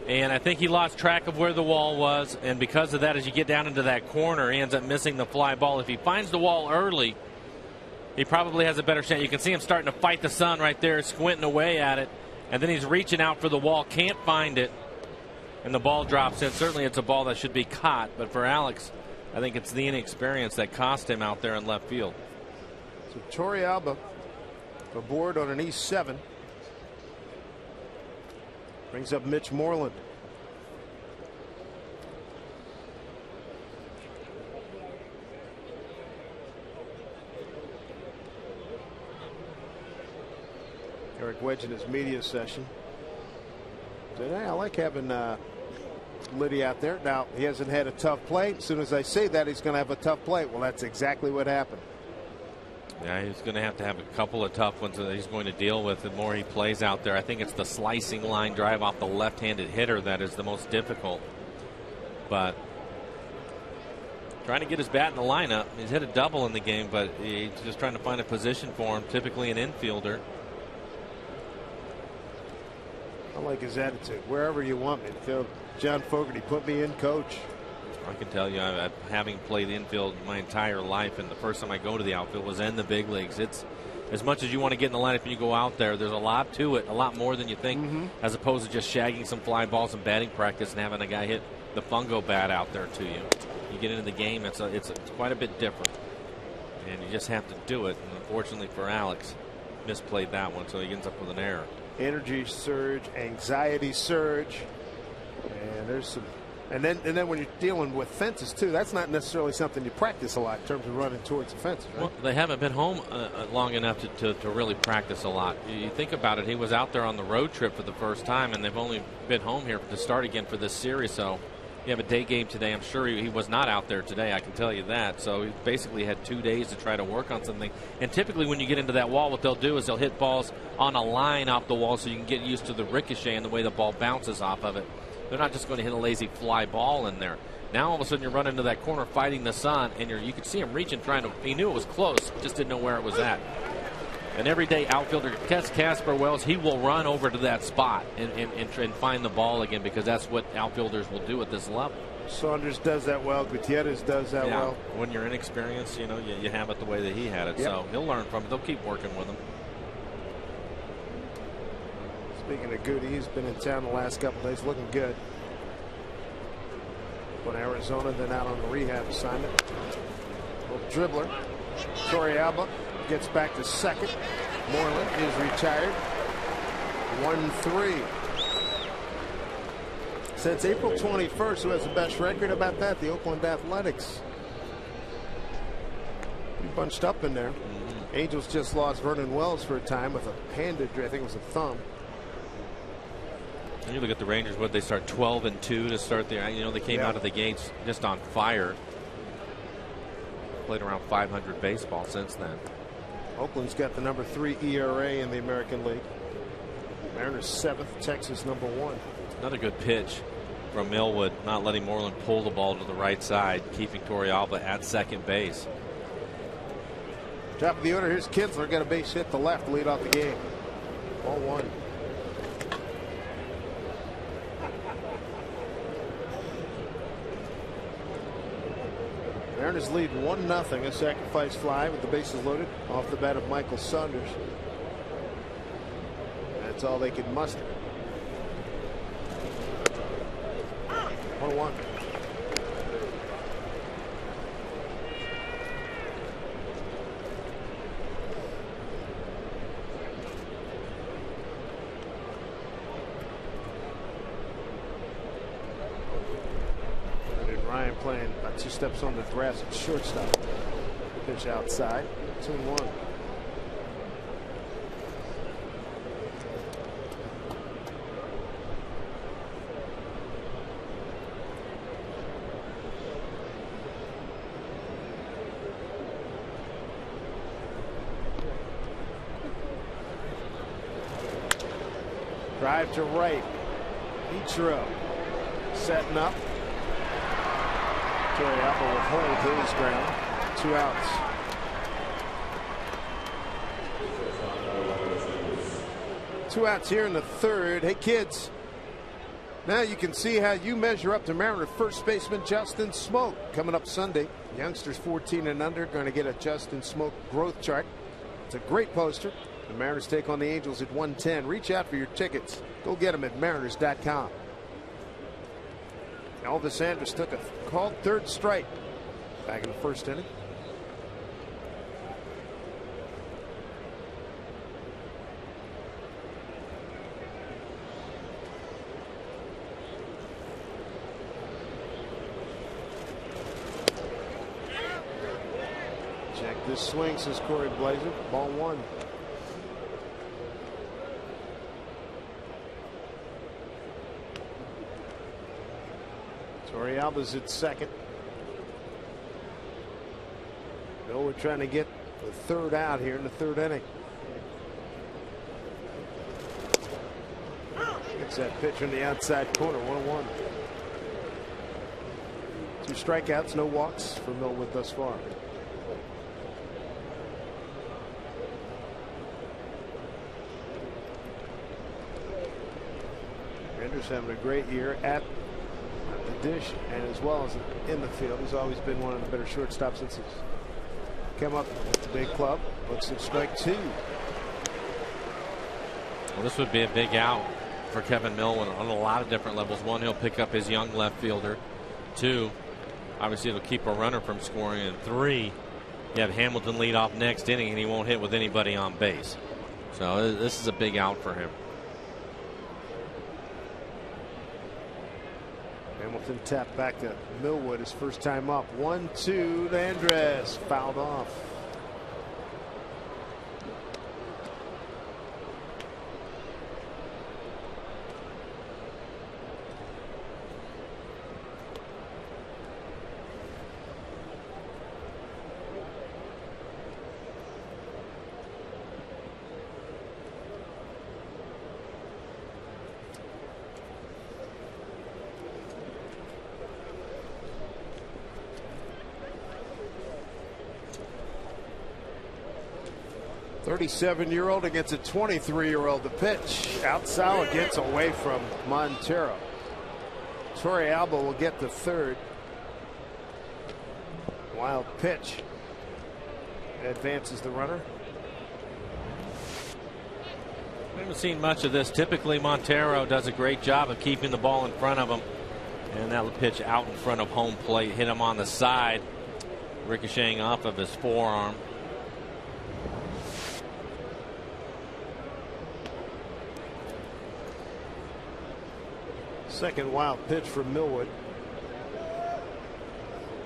And I think he lost track of where the wall was. And because of that, as you get down into that corner, he ends up missing the fly ball. If he finds the wall early, he probably has a better chance. You can see him starting to fight the sun right there, squinting away at it. And then he's reaching out for the wall, can't find it, and the ball drops in. Certainly it's a ball that should be caught, but for Alex, I think it's the inexperience that cost him out there in left field. So Torrealba aboard on an E7. Brings up Mitch Moreland. Eric Wedge in his media session said, hey, I like having Liddy out there. Now, he hasn't had a tough play. As soon as I say that, he's going to have a tough play. Well, that's exactly what happened. Yeah, he's going to have a couple of tough ones that he's going to deal with the more he plays out there. I think it's the slicing line drive off the left-handed hitter that is the most difficult. But trying to get his bat in the lineup. He's hit a double in the game, but he's just trying to find a position for him, typically an infielder. I like his attitude. Wherever you want me. Tell John Fogerty, put me in, coach. I can tell you, having played infield my entire life, and the first time I go to the outfield was in the big leagues. It's as much as you want to get in the lineup and you go out there, there's a lot to it, a lot more than you think, as opposed to just shagging some fly balls in batting practice and having a guy hit the fungo bat out there to you. You get into the game, it's quite a bit different, and you just have to do it. And unfortunately for Alex, misplayed that one, so he ends up with an error. Energy surge, anxiety surge, and there's some. And then when you're dealing with fences too, that's not necessarily something you practice a lot in terms of running towards the fences, right? Well, they haven't been home long enough to really practice a lot. You think about it, he was out there on the road trip for the first time, and they've only been home here to start again for this series. So you have a day game today. I'm sure he was not out there today, I can tell you that. So he basically had 2 days to try to work on something. And typically when you get into that wall, what they'll do is they'll hit balls on a line off the wall so you can get used to the ricochet and the way the ball bounces off of it. They're not just going to hit a lazy fly ball in there. Now all of a sudden you're running into that corner fighting the sun, and you could see him reaching, trying to. He knew it was close, just didn't know where it was at. An everyday outfielder, Casper Wells, he will run over to that spot and find the ball again, because that's what outfielders will do at this level. Saunders does that well. Gutierrez does that well. When you're inexperienced, you have it the way that he had it. Yep. So he'll learn from it. They'll keep working with him. Speaking of Goody, he's been in town the last couple days, looking good. Went Arizona, then out on the rehab assignment. Little dribbler. Torrealba gets back to second. Moreland is retired. 1-3. Since April 21st, who has the best record about that? The Oakland Athletics. Pretty bunched up in there. Angels just lost Vernon Wells for a time with a hand injury. I think it was a thumb. And you look at the Rangers, what they start 12-2 to start there. They came out of the gates just on fire. Played around 500 baseball since then. Oakland's got the number 3 ERA in the American League. Mariners 7th, Texas number 1. Another good pitch from Millwood, not letting Moreland pull the ball to the right side, keeping Torrealba at second base. Top of the order, here's Kinsler, got a base hit to left, lead off the game. Ball 1. Mariners lead 1-0. A sacrifice fly with the bases loaded off the bat of Michael Saunders. That's all they could muster. 1-1. Ryan playing about 2 steps on the grass at shortstop. Pitch outside. 2-1. Drive to right. Ichiro setting up. Torrealba will hold his ground. 2 outs. Two outs here in the third. Hey kids, now you can see how you measure up to Mariner first baseman Justin Smoke coming up Sunday. Youngsters 14 and under going to get a Justin Smoke growth chart. It's a great poster. The Mariners take on the Angels at 1:10. Reach out for your tickets. Go get them at mariners.com. Elvis Andrus took a called third strike back in the first inning. Check this swing, says Corey Blazer. Ball 1. Torrealba's at second. Bill, we're trying to get the third out here in the third inning. Gets that pitch on the outside corner. 1-1. 2 strikeouts, no walks for Millwood thus far. course, having a great year at the dish and as well as in the field. He's always been one of the better shortstops since he's come up with the big club. Looks at strike 2. Well, this would be a big out for Kevin Millwood on a lot of different levels. One, he'll pick up his young left fielder. 2, obviously it'll keep a runner from scoring. And 3, you have Hamilton lead off next inning and he won't hit with anybody on base. So this is a big out for him. Hamilton tapped back to Millwood his first time up. 1-2 to Andres, fouled off. .37-year-old against a 23-year-old. The pitch. Outside gets away from Montero. Torre Alba will get the third. Wild pitch. Advances the runner. We haven't seen much of this. Typically, Montero does a great job of keeping the ball in front of him. And that pitch out in front of home plate hit him on the side, ricocheting off of his forearm. Second wild pitch from Millwood.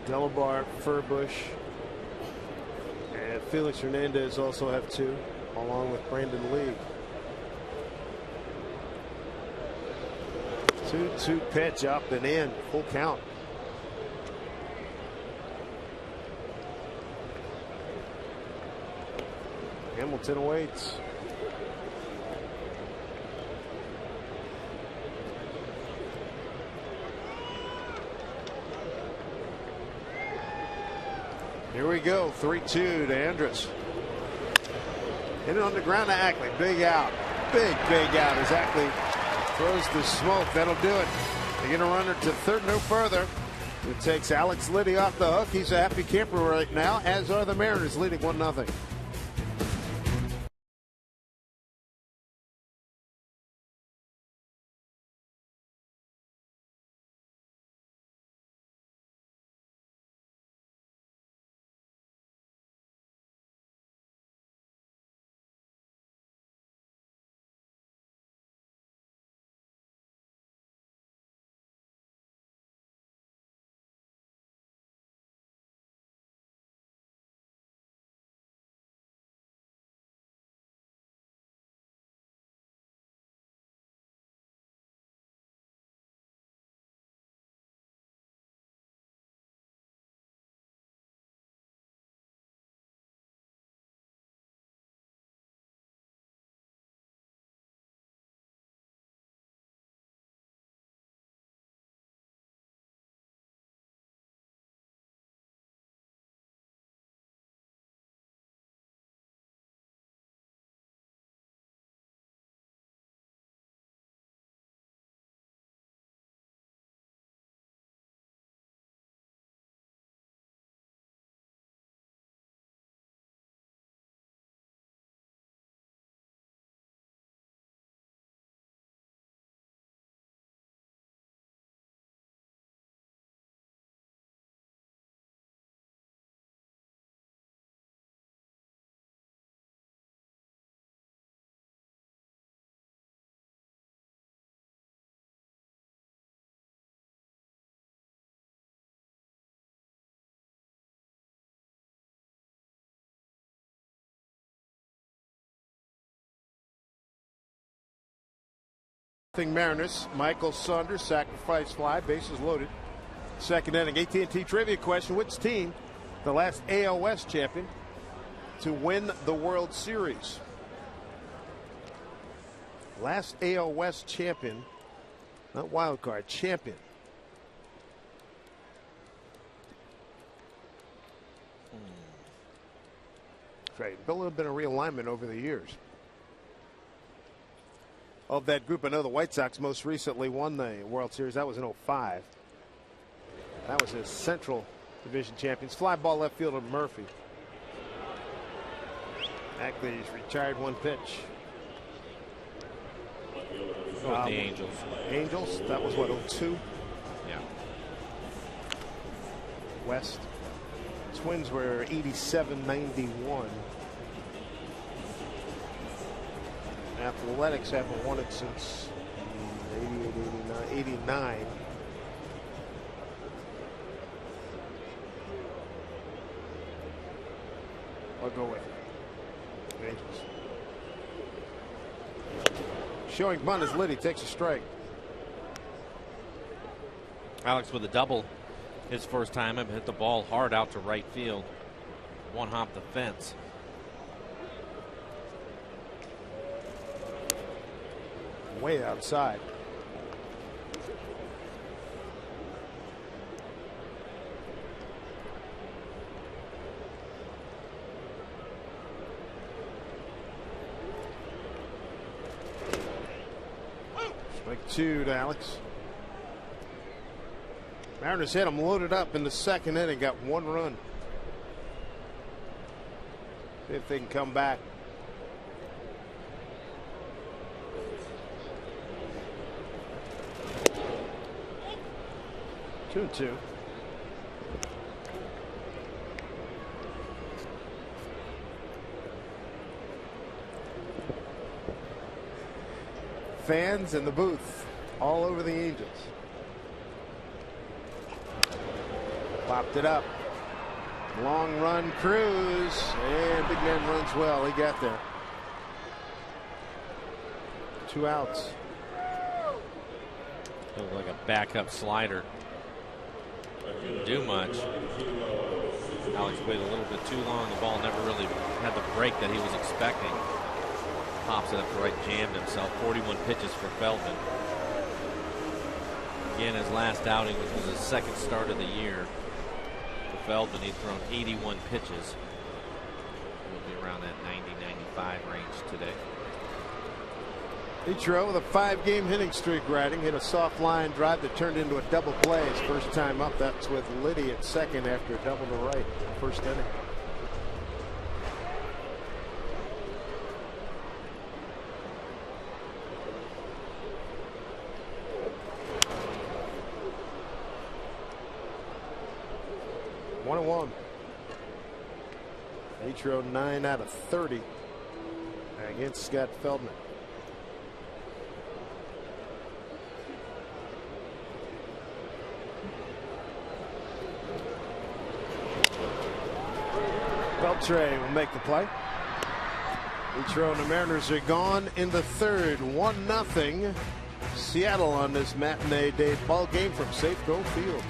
Delabar, Furbush, and Felix Hernandez also have 2, along with Brandon Lee. 2-2 pitch up and in, full count. Hamilton awaits. Here we go. 3-2 to Andrus. Hit it on the ground to Ackley. Big out. Big out as Ackley throws the smoke. That'll do it. They get a runner to third, no further. It takes Alex Liddy off the hook. He's a happy camper right now, as are the Mariners, leading 1-0. Mariners. Michael Saunders, sacrifice fly, bases loaded. Second inning. AT&T trivia question: which team, the last AL West champion, to win the World Series? Last AL West champion, not wild card, champion. That's right. Bill, have been a realignment over the years. of that group. I know the White Sox most recently won the World Series. That was in '05. That was his Central Division champions. Fly ball left fielder Murphy. Actually, he's retired one pitch. Oh, the Angels. Angels, that was what, '02? Yeah. West. Twins were 87-91. Athletics haven't won it since 89. I'll go with it. Angels. Showing bunt as Liddy takes a strike. Alex with a double his first time. Hit the ball hard out to right field. One hop the fence. Way outside. Strike two to Alex. Mariners had him loaded up in the second inning, got one run. See if they can come back. Two and two. Fans in the booth all over the Angels. Popped it up. Long run, Cruz, and big man runs well. He got there. 2 outs. Looked like a backup slider. Didn't do much. Alex waited a little bit too long. The ball never really had the break that he was expecting. Pops it up to right, jammed himself. 41 pitches for Feldman. Again, his last outing, which was his second start of the year. For Feldman, he's thrown 81 pitches. He'll be around that 90-95 range today. Ichiro with a 5-game hitting streak riding, hit a soft line drive that turned into a double play his first time up. That's with Liddy at second after a double to right first inning. One and one. Ichiro 9 out of 30 against Scott Feldman. Beltre will make the play. Ichiro and the Mariners are gone in the third. 1-0 Seattle on this matinee day ball game from Safeco Field.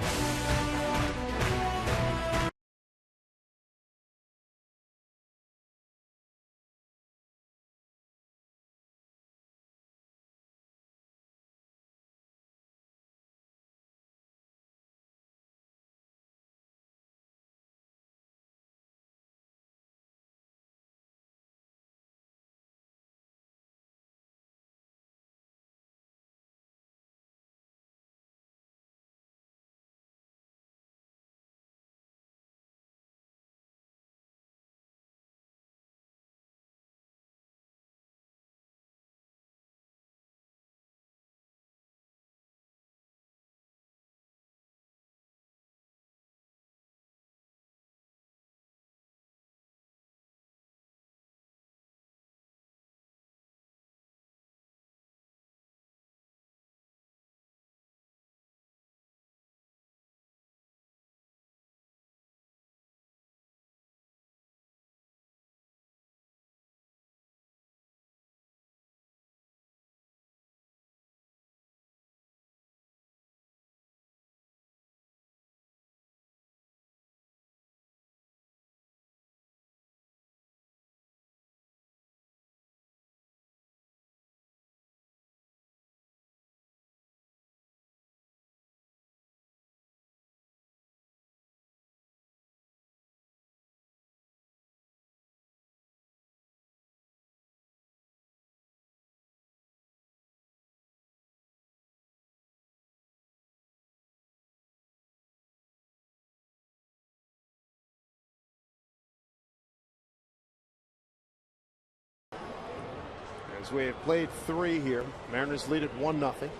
as we have played 3 here. Mariners lead at 1-0.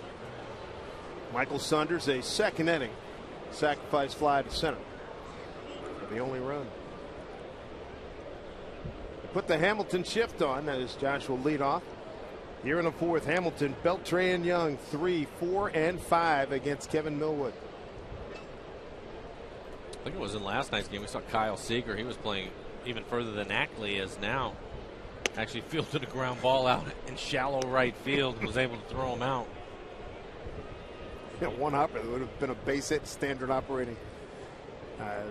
Michael Saunders, a second inning sacrifice fly to center for the only run. They put the Hamilton shift on as Josh will lead off. Here in the 4th, Hamilton, Beltran, Young, 3, 4, and 5 against Kevin Millwood. I think it was in last night's game. We saw Kyle Seager. He was playing even further than Ackley is now. Actually fielded a ground ball out in shallow right field and was able to throw him out. Yeah, one hopper. That would have been a base hit, standard operating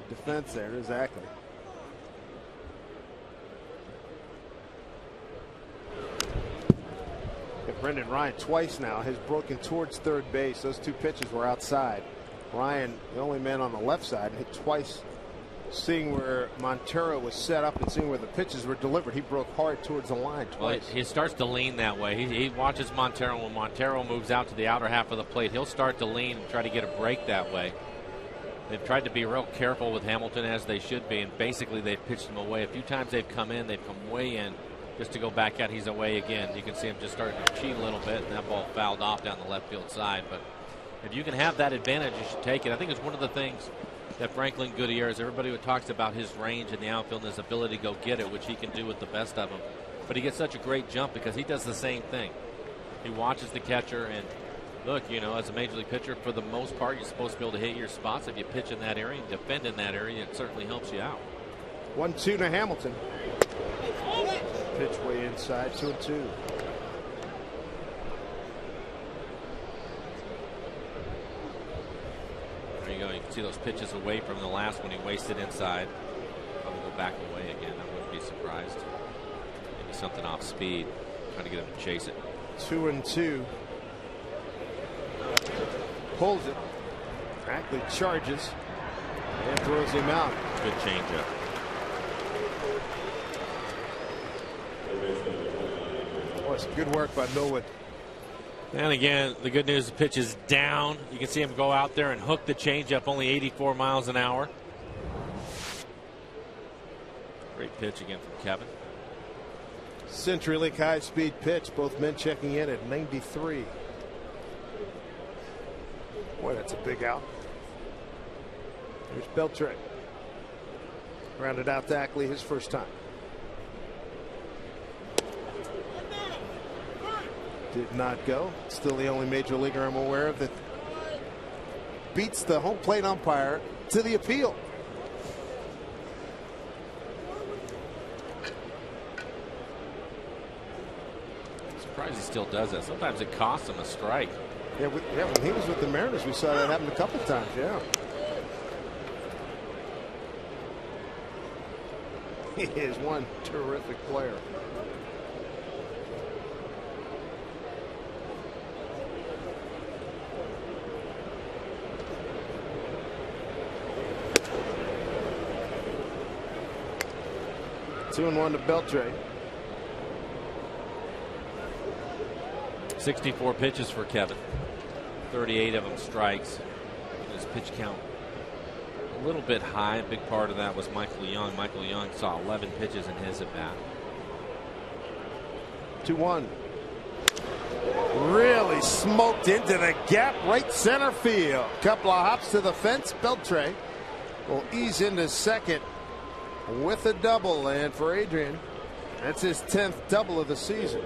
defense there. There's Ackley. Brendan Ryan twice now has broken towards third base. Those 2 pitches were outside. Ryan, the only man on the left side, hit twice, seeing where Montero was set up and seeing where the pitches were delivered. He broke hard towards the line twice. Well, he starts to lean that way. He watches Montero. When Montero moves out to the outer half of the plate, he'll start to lean and try to get a break that way. They've tried to be real careful with Hamilton, as they should be, and basically they've pitched him away. A few times they've come in, they've come way in. Just to go back out, he's away again. You can see him just starting to cheat a little bit, and that ball fouled off down the left field side. But if you can have that advantage, you should take it. I think it's one of the things that Franklin Gutierrez, everybody who talks about his range in the outfield and his ability to go get it, which he can do with the best of them. But he gets such a great jump because he does the same thing. He watches the catcher, and look, you know, as a major league pitcher, for the most part, you're supposed to be able to hit your spots. If you pitch in that area and defend in that area, it certainly helps you out. 1-2 to Hamilton. Pitch way inside, 2-2. There you go. You can see those pitches away from the last one. He wasted inside. Probably go back away again. I wouldn't be surprised. Maybe something off speed. Trying to get him to chase it. 2-2. Pulls it. Ackley charges and throws him out. Good changeup. Good work by Millwood. And again, the good news, the pitch is down. You can see him go out there and hook the changeup, only 84 miles an hour. Great pitch again from Kevin. CenturyLink high-speed pitch. Both men checking in at 93. Boy, that's a big out. Here's Beltran. Rounded out to Ackley his first time. Did not go. Still the only major leaguer I'm aware of that beats the home plate umpire to the appeal. Surprised he still does that. Sometimes it costs him a strike. Yeah, when he was with the Mariners, we saw that happen a couple times. Yeah. He is one terrific player. Two and 1 to Beltran. 64 pitches for Kevin. 38 of them strikes. His pitch count a little bit high. A big part of that was Michael Young. Michael Young saw 11 pitches in his at bat. 2-1. Really smoked into the gap, right center field. Couple of hops to the fence. Beltran will ease into second with a double, and for Adrian, that's his 10th double of the season.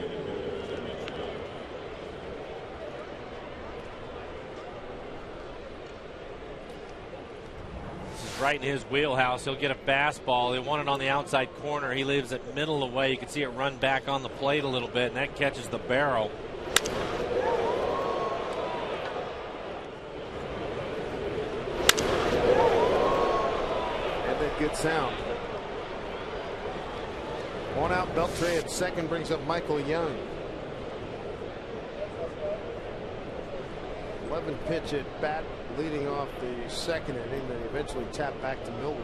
This is right in his wheelhouse. He'll get a fastball. They want it on the outside corner. He leaves it middle away. You can see it run back on the plate a little bit, and that catches the barrel. And that good sound. One out, Beltran at second brings up Michael Young. 11 pitch at bat, leading off the second inning. They eventually tap back to Millwood.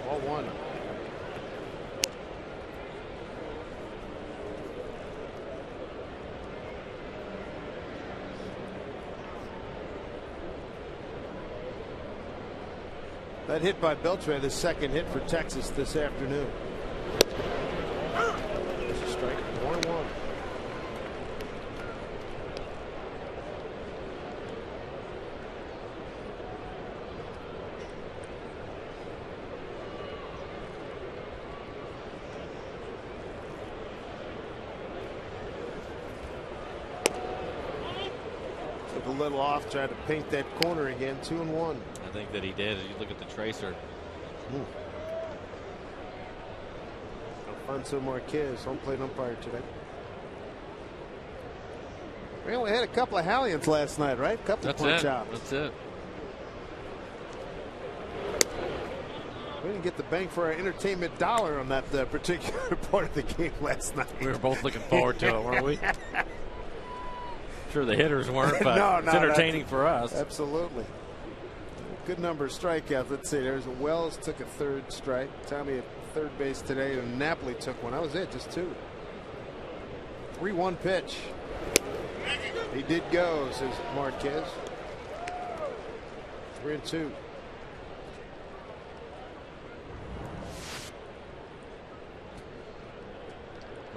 Ball one. That hit by Beltre, the second hit for Texas this afternoon. There's a strike, 1-1. Took a little off, tried to paint that corner again, 2-1. I think that he did. As you look at the tracer. Alfonso Marquez, home plate umpire today. We only had a couple of Hallions last night, right? A couple of punch outs. That's it. We didn't get the bang for our entertainment dollar on that particular part of the game last night. We were both looking forward to it, weren't we? Sure, the hitters weren't, but no, it's entertaining for us. Absolutely. Good number of strikeouts. Let's see. There's a Wells took a third strike. Tommy at third base today, and Napoli took one. That was it, just 2. 3-1 pitch. He did go, says Marquez. 3-2.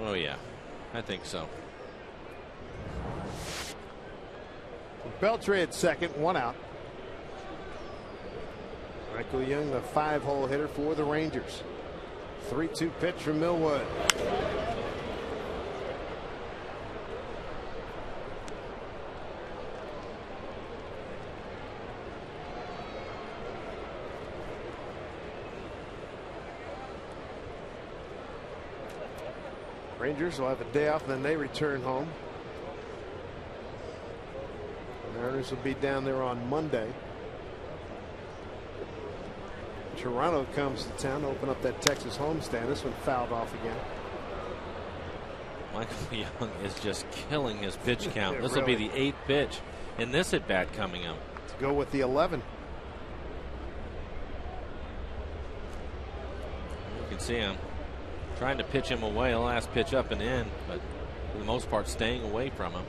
Oh yeah, I think so. Beltre at second, 1 out. Michael Young, the 5-hole hitter for the Rangers. 3-2 pitch from Millwood. Rangers will have a day off, and then they return home. The Mariners will be down there on Monday. Toronto comes to town to open up that Texas homestand. This one fouled off again. Michael Young is just killing his pitch count. This will really be the 8th pitch in this at bat coming up. To go with the 11. You can see him trying to pitch him away. The last pitch up and in, but for the most part staying away from him.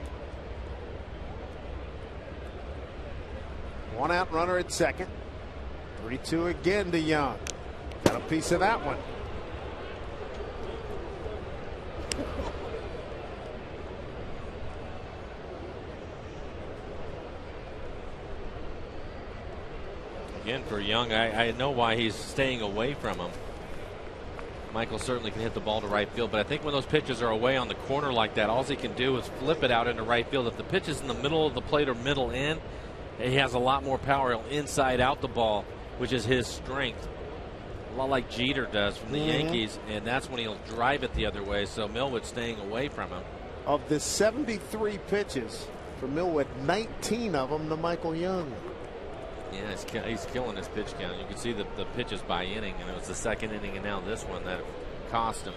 1 out runner at second. 3-2 again to Young. Got a piece of that one. Again, for Young, I know why he's staying away from him. Michael certainly can hit the ball to right field, but I think when those pitches are away on the corner like that, all he can do is flip it out into right field. If the pitch is in the middle of the plate or middle in, he has a lot more power. He'll inside out the ball, which is his strength. A lot like Jeter does from the Yankees, and that's when he'll drive it the other way. So Millwood staying away from him. Of the 73 pitches for Millwood, 19 of them to Michael Young. Yeah, he's killing his pitch count. You can see the pitches by inning, and it was the second inning and now this one that cost him.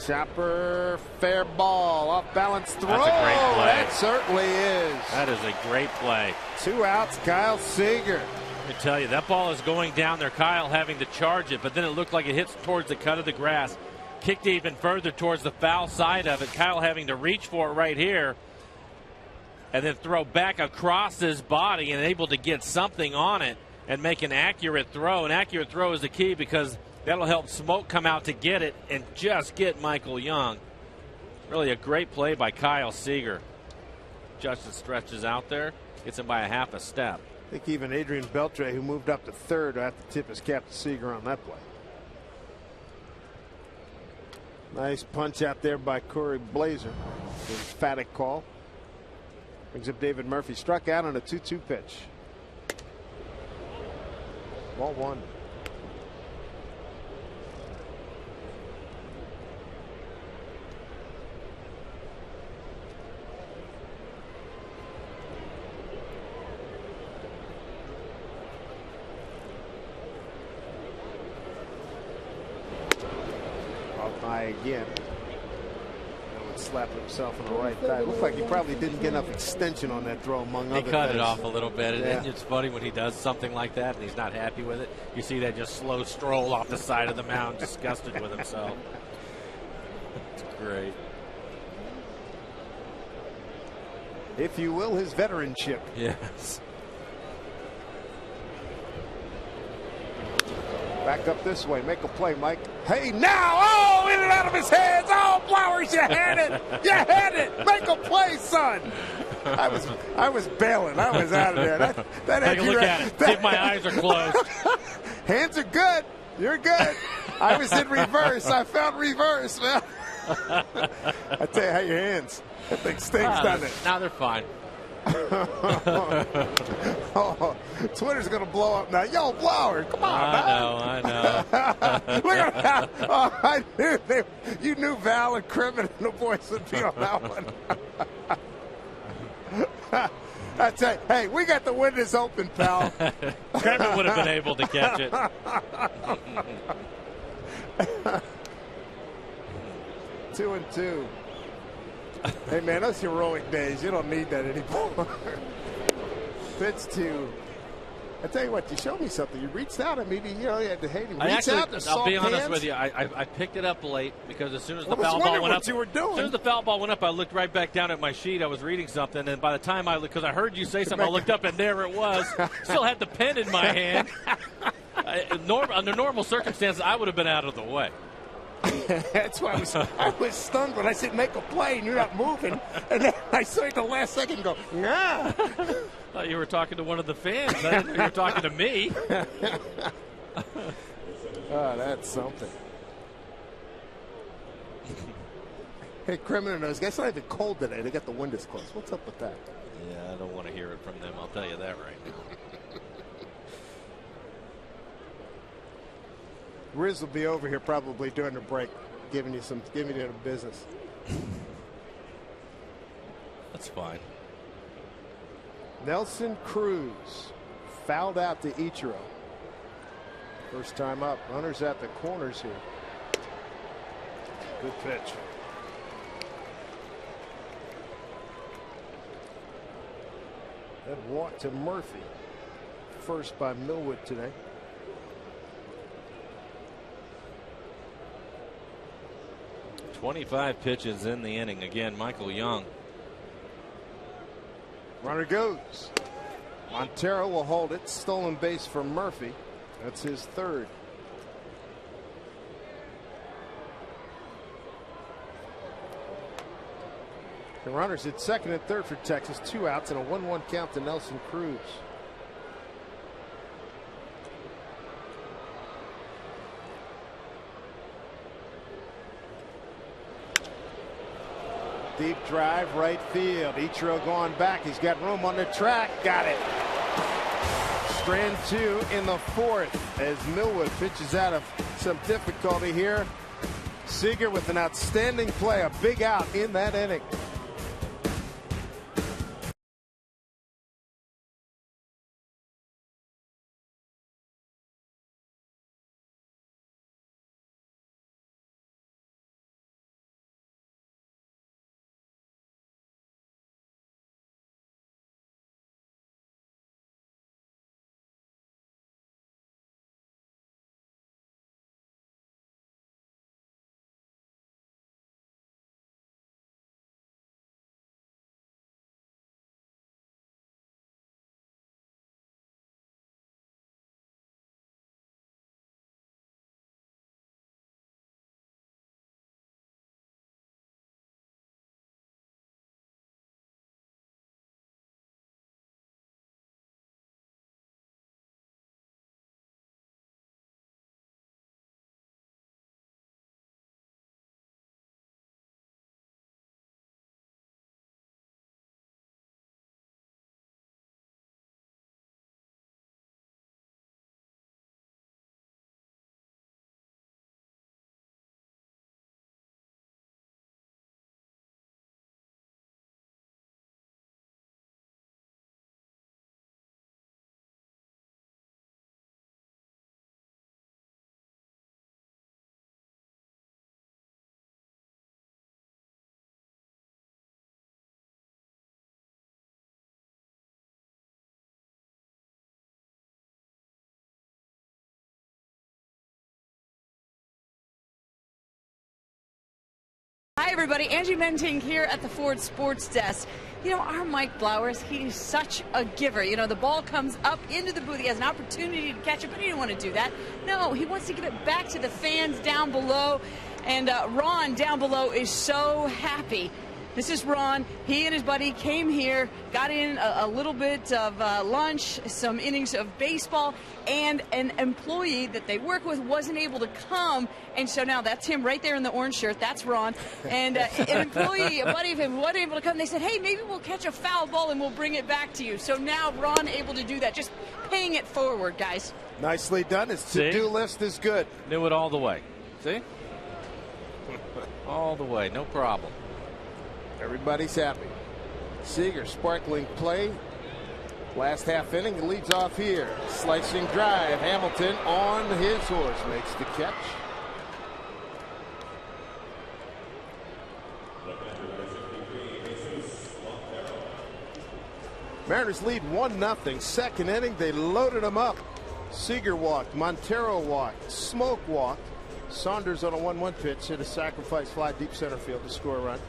Chopper, fair ball, off balance throw. That's a great play. That certainly is. That is a great play. 2 outs, Kyle Seager. Let me tell you, that ball is going down there. Kyle having to charge it, but then it looked like it hits towards the cut of the grass. Kicked even further towards the foul side of it. Kyle having to reach for it right here and then throw back across his body and able to get something on it and make an accurate throw. An accurate throw is the key because that'll help Smoke come out to get it and just get Michael Young. Really a great play by Kyle Seager. Justin stretches out there, gets him by a half a step. I think even Adrian Beltre, who moved up to third, will have to tip his cap to Seager on that play. Nice punch out there by Corey Blazer. Emphatic call. Brings up David Murphy. Struck out on a 2-2 pitch. Ball 1. Off high again. Slapped himself on the right thigh. Looked like he probably didn't get enough extension on that throw, among other things. He cut it off a little bit. Yeah. And it's funny when he does something like that and he's not happy with it. You see that just slow stroll off the side of the mound, disgusted with himself. It's great. If you will, his veteranship. Yes. Back up this way. Make a play, Mike. Hey, now! Oh, in and out of his hands. Oh, Flowers, you had it. You had it. Make a play, son. I was bailing. I was out of there. That Take a look at it. See if my eyes are closed. Hands are good. You're good. I was in reverse. I felt reverse, man. I tell you how your hands. That thing stinks, doesn't it? Now they're fine. Oh, Twitter's going to blow up now. Yo, Flowers, come on, man. I know. Look at that. Oh, I knew you knew Val and Crimin and the boys would be on that one. I tell you, hey, we got the windows open, pal. Crimin would have been able to catch it. 2-2. Hey, man, those heroic days. You don't need that anymore. Pitch to. I tell you what, you showed me something. You reached out at me. You had to hate him. I'll be honest with you. I picked it up late because as soon as the foul ball went up, what you were doing. As soon as the foul ball went up, I looked right back down at my sheet. I was reading something, and by the time because I heard you say something, I looked up and there it was. Still had the pen in my hand. Under normal circumstances, I would have been out of the way. That's why I was stunned when I said make a play and you're not moving. And then I saw it the last second go, nah. Thought you were talking to one of the fans. I didn't know you were talking to me. Oh, that's something. Hey, Crimin and those guys, it's not even cold today. They got the windows closed. What's up with that? Yeah, I don't want to hear it from them. I'll tell you that right now. Riz will be over here probably during the break, giving you the business. That's fine. Nelson Cruz fouled out to Ichiro. First time up. Runners at the corners here. Good pitch. That walk to Murphy. First by Millwood today. .25 pitches in the inning. Again, Michael Young. Runner goes. Montero will hold it. Stolen base for Murphy. That's his third. The runners at second and third for Texas. 2 outs and a 1-1 count to Nelson Cruz. Deep drive, right field. Ichiro going back. He's got room on the track. Got it. Strand 2 in the fourth as Millwood pitches out of some difficulty here. Seager with an outstanding play. A big out in that inning. Hi, everybody. Angie Mentink here at the Ford Sports Desk. You know, our Mike Blowers, he's such a giver. You know, the ball comes up into the booth. He has an opportunity to catch it, but he didn't want to do that. No, he wants to give it back to the fans down below. And Ron down below is so happy. This is Ron. He and his buddy came here, got in a little bit of lunch, some innings of baseball, and an employee that they work with wasn't able to come. And so now that's him right there in the orange shirt. That's Ron. And an employee, a buddy of him, wasn't able to come. They said, hey, maybe we'll catch a foul ball and we'll bring it back to you. So now Ron able to do that, just paying it forward, guys. Nicely done. His to-do list is good. Knew it all the way. See? All the way. No problem. Everybody's happy. Seager, sparkling play. Last half inning, leads off here. Slicing drive. Hamilton on his horse makes the catch. Mariners lead 1-0. Second inning, they loaded them up. Seager walked. Montero walked. Smoke walked. Saunders on a 1-1 pitch hit a sacrifice fly deep center field to score a run.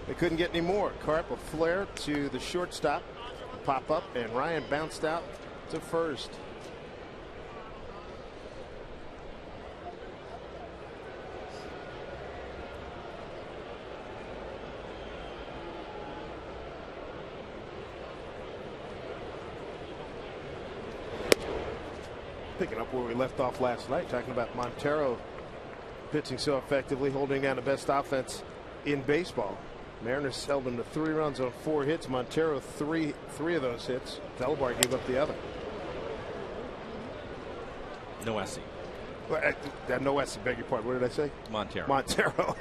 They couldn't get any more. Carp a flare to the shortstop. Pop up, and Ryan bounced out to first. Picking up where we left off last night, talking about Montero pitching so effectively, holding down the best offense in baseball. Mariners held him to 3 runs on 4 hits. Montero three of those hits. Delabar gave up the other. Noesi. Noesi, beg your pardon. What did I say? Montero. Montero.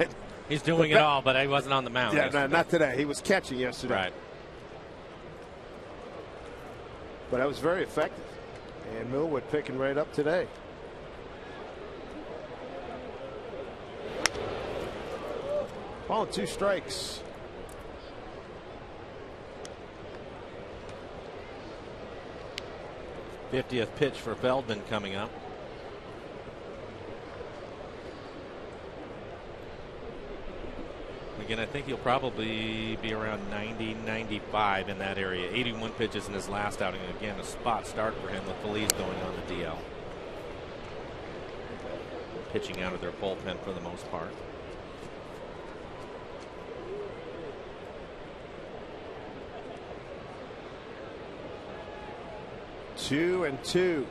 He's doing it all, but he wasn't on the mound. Yeah, no, not today. He was catching yesterday. Right. But that was very effective. And Millwood picking right up today. Ball and 2 strikes. '50th pitch for Feldman coming up. Again, I think he'll probably be around 90, 95 in that area. 81 pitches in his last outing. Again, a spot start for him with Feliz going on the DL. Pitching out of their bullpen for the most part. Two and 2.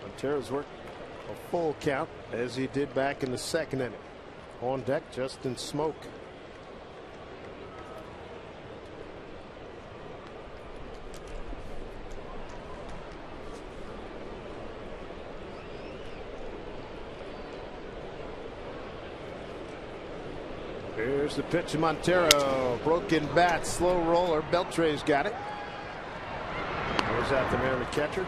Montero's worked a full count as he did back in the second inning. On deck, Justin Smoke. Here's the pitch to Montero. Broken bat, slow roller. Beltre's got it. Goes out the Mariner catcher.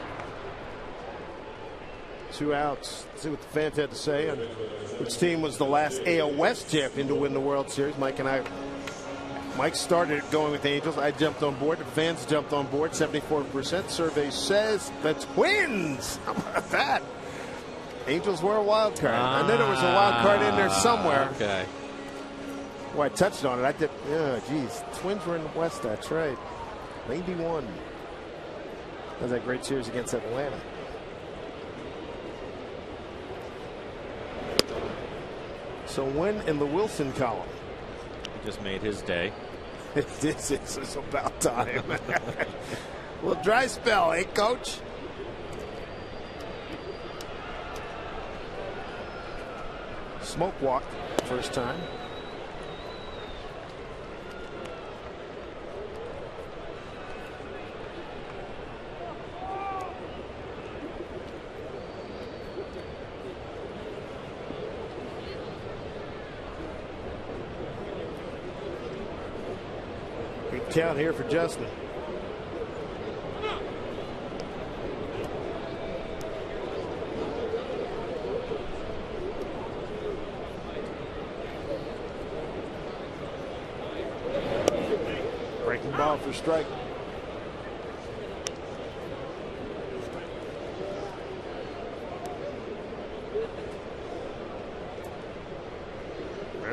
2 outs. Let's see what the fans had to say on which team was the last AL West champion to win the World Series. Mike started going with the Angels. I jumped on board. The fans jumped on board. 74%. Survey says the Twins. How about that? Angels were a wild card. I knew there was a wild card in there somewhere. Okay. Well, I touched on it. I did. Oh, geez. Twins were in the West. That's right. 91. That was that great series against Atlanta. So win in the Wilson column. He just made his day. This is about time. Well, dry spell, eh, Coach? Smoke walked first time. Big count here for Justin. Breaking ball for strike.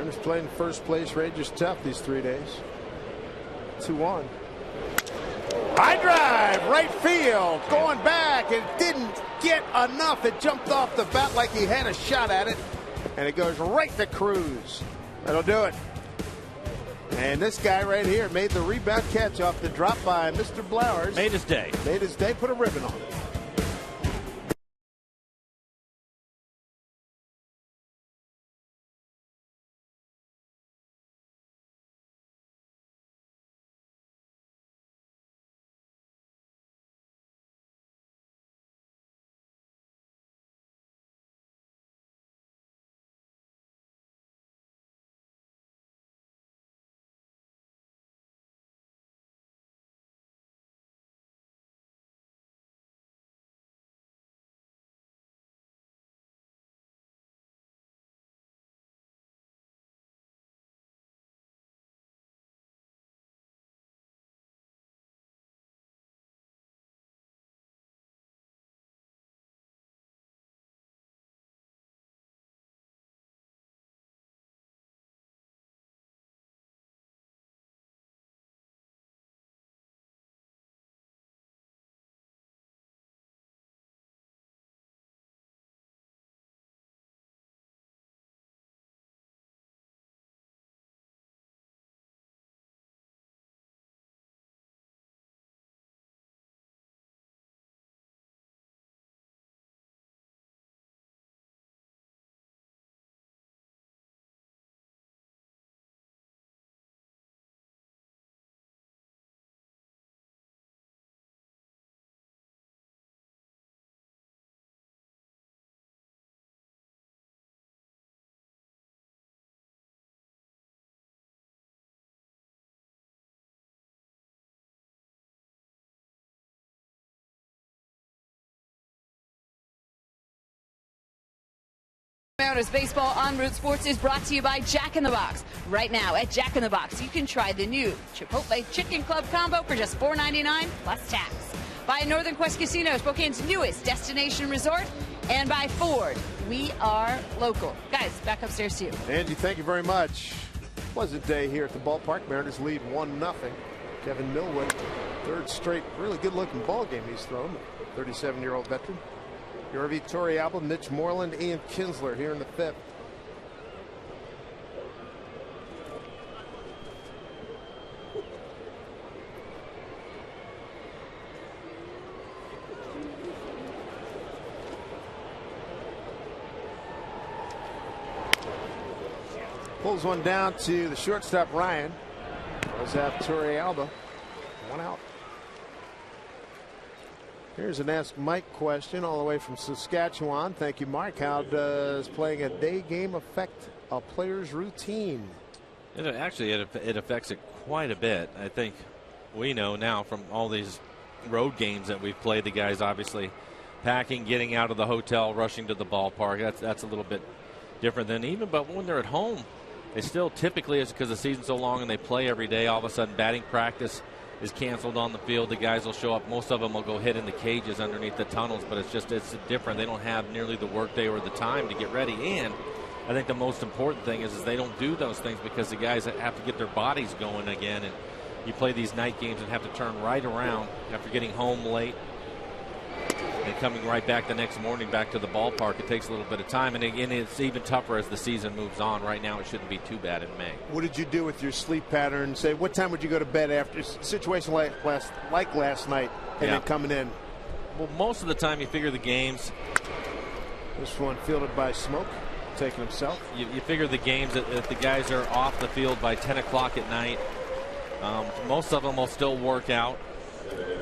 Mariners playing first place. Rangers tough these 3 days. 2-1. High drive, right field, going back. It didn't get enough. It jumped off the bat like he had a shot at it, and it goes right to Cruz. That'll do it. And this guy right here made the rebound catch off the drop by Mr. Blowers. Made his day. Made his day, put a ribbon on it. Mariners baseball on Root Sports is brought to you by Jack in the Box. Right now at Jack in the Box, you can try the new Chipotle Chicken Club Combo for just $4.99 plus tax. By Northern Quest Casino, Spokane's newest destination resort. And by Ford, we are local. Guys, back upstairs to you. Angie, thank you very much. Pleasant day here at the ballpark. Mariners lead 1-0. Kevin Millwood, third straight, really good-looking ball game he's thrown. 37-year-old veteran. Yorvi Torrealba, Mitch Moreland, Ian Kinsler here in the fifth. Pulls one down to the shortstop, Ryan. Throws out Torrealba. One out. Here's an Ask Mike question all the way from Saskatchewan. Thank you, Mark. How does playing a day game affect a player's routine? It affects it quite a bit. I think we know now from all these road games that we've played, the guys obviously packing, getting out of the hotel, rushing to the ballpark. That's a little bit different than even, but when they're at home, they still typically, it's because the season's so long and they play every day, all of a sudden batting practice is canceled on the field. The guys will show up. Most of them will go hit in the cages underneath the tunnels, but it's different. They don't have nearly the workday or the time to get ready. And I think the most important thing is they don't do those things because the guys have to get their bodies going again. And you play these night games and have to turn right around after getting home late and coming right back the next morning back to the ballpark. It takes a little bit of time, and again, it's even tougher as the season moves on. Right now, it shouldn't be too bad in May. What did you do with your sleep pattern? Say, what time would you go to bed after a situation like last night and then coming in? Well, most of the time you figure the games. This one fielded by Smoke, taking himself. You figure the games that the guys are off the field by 10 o'clock at night. Most of them will still work out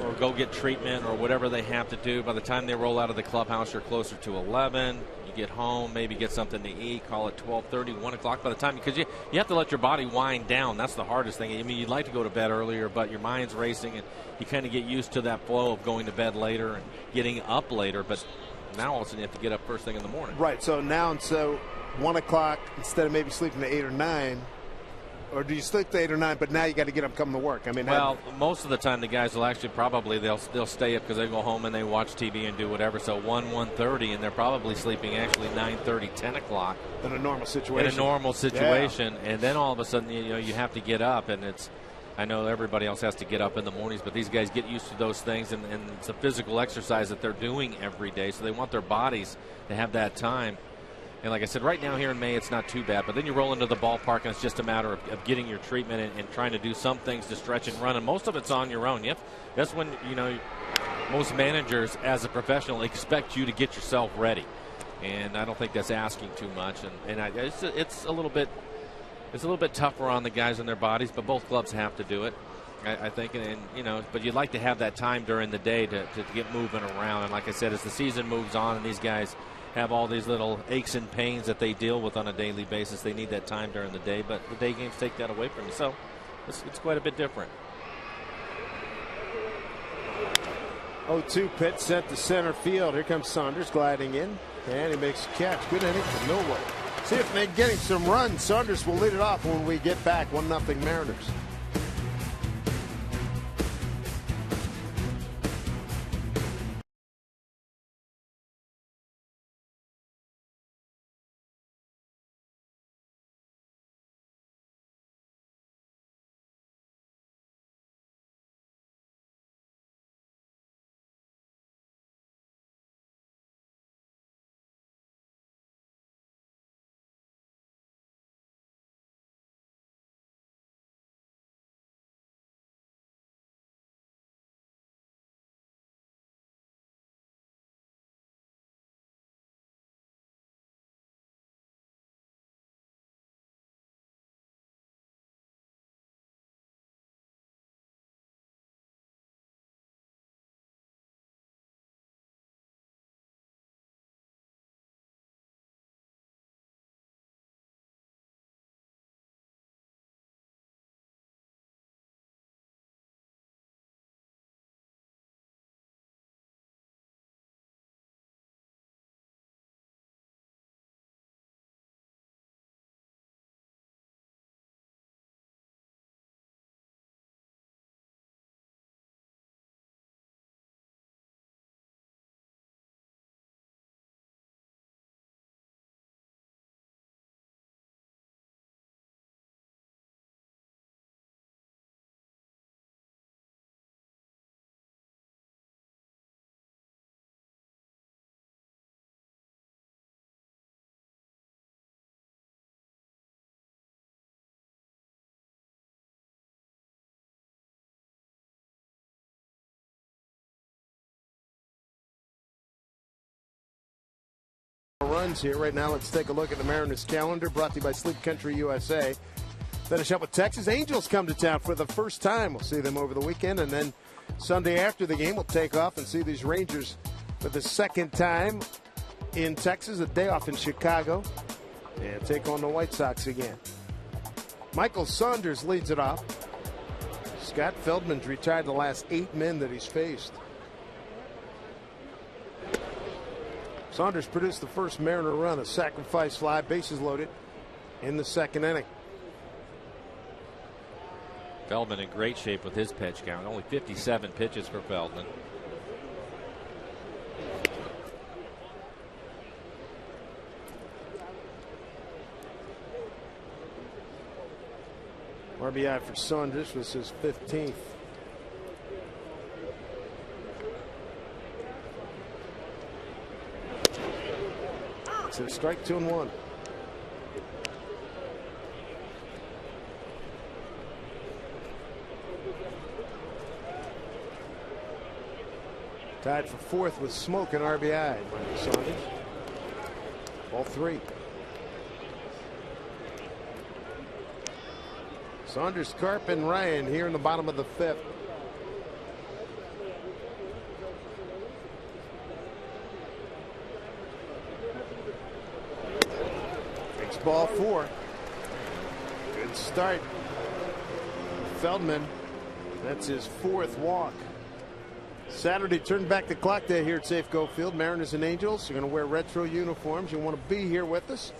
or go get treatment or whatever they have to do. By the time they roll out of the clubhouse, you're closer to 11. You get home, maybe get something to eat, call it 12:30, 1 o'clock by the time, because you have to let your body wind down. That's the hardest thing. I mean, you'd like to go to bed earlier, but your mind's racing, and you kind of get used to that flow of going to bed later and getting up later. But now all of a sudden you have to get up first thing in the morning. Right, so now, 1 o'clock, instead of maybe sleeping at 8 or 9, Or do you sleep to 8 or 9, but now you got to get up, come to work? I mean, well, most of the time the guys will actually they'll stay up because they go home and they watch TV and do whatever. So 1:30, and they're probably sleeping actually 9:30, 10 o'clock. In a normal situation. In a normal situation, yeah. And then all of a sudden, you have to get up, and I know everybody else has to get up in the mornings, but these guys get used to those things, and it's a physical exercise that they're doing every day, so they want their bodies to have that time. And like I said, right now here in May, it's not too bad. But then you roll into the ballpark, and it's just a matter of getting your treatment and trying to do some things to stretch and run. And most of it's on your own. That's when, most managers as a professional expect you to get yourself ready. And I don't think that's asking too much. And it's a little bit tougher on the guys and their bodies, but both clubs have to do it, I think. But you'd like to have that time during the day to get moving around. And like I said, as the season moves on and these guys have all these little aches and pains that they deal with on a daily basis, they need that time during the day, but the day games take that away from you. So it's quite a bit different. 0-2 pitch sent to center field. Here comes Saunders gliding in, and he makes a catch. Good inning for Millwood. See if they're getting some runs. Saunders will lead it off when we get back. 1-0 Mariners. Runs here right now. Let's take a look at the Mariners calendar, brought to you by Sleep Country USA. Finish up with Texas. Angels come to town for the first time. We'll see them over the weekend, and then Sunday after the game we'll take off and see these Rangers for the second time in Texas. A day off in Chicago and take on the White Sox again. Michael Saunders leads it off. Scott Feldman's retired the last 8 men that he's faced. Saunders produced the first Mariner run, a sacrifice fly, bases loaded in the second inning. Feldman in great shape with his pitch count. Only 57 pitches for Feldman. RBI for Saunders was his 15th. So strike 2-1. Tied for fourth with Smoke and RBI. Saunders. Ball 3. Saunders, Carp, and Ryan here in the bottom of the 5th. Ball 4. Good start. Feldman, that's his 4th walk. Saturday, turn back the clock day here at Safeco Field. Mariners and Angels are going to wear retro uniforms. You want to be here with us.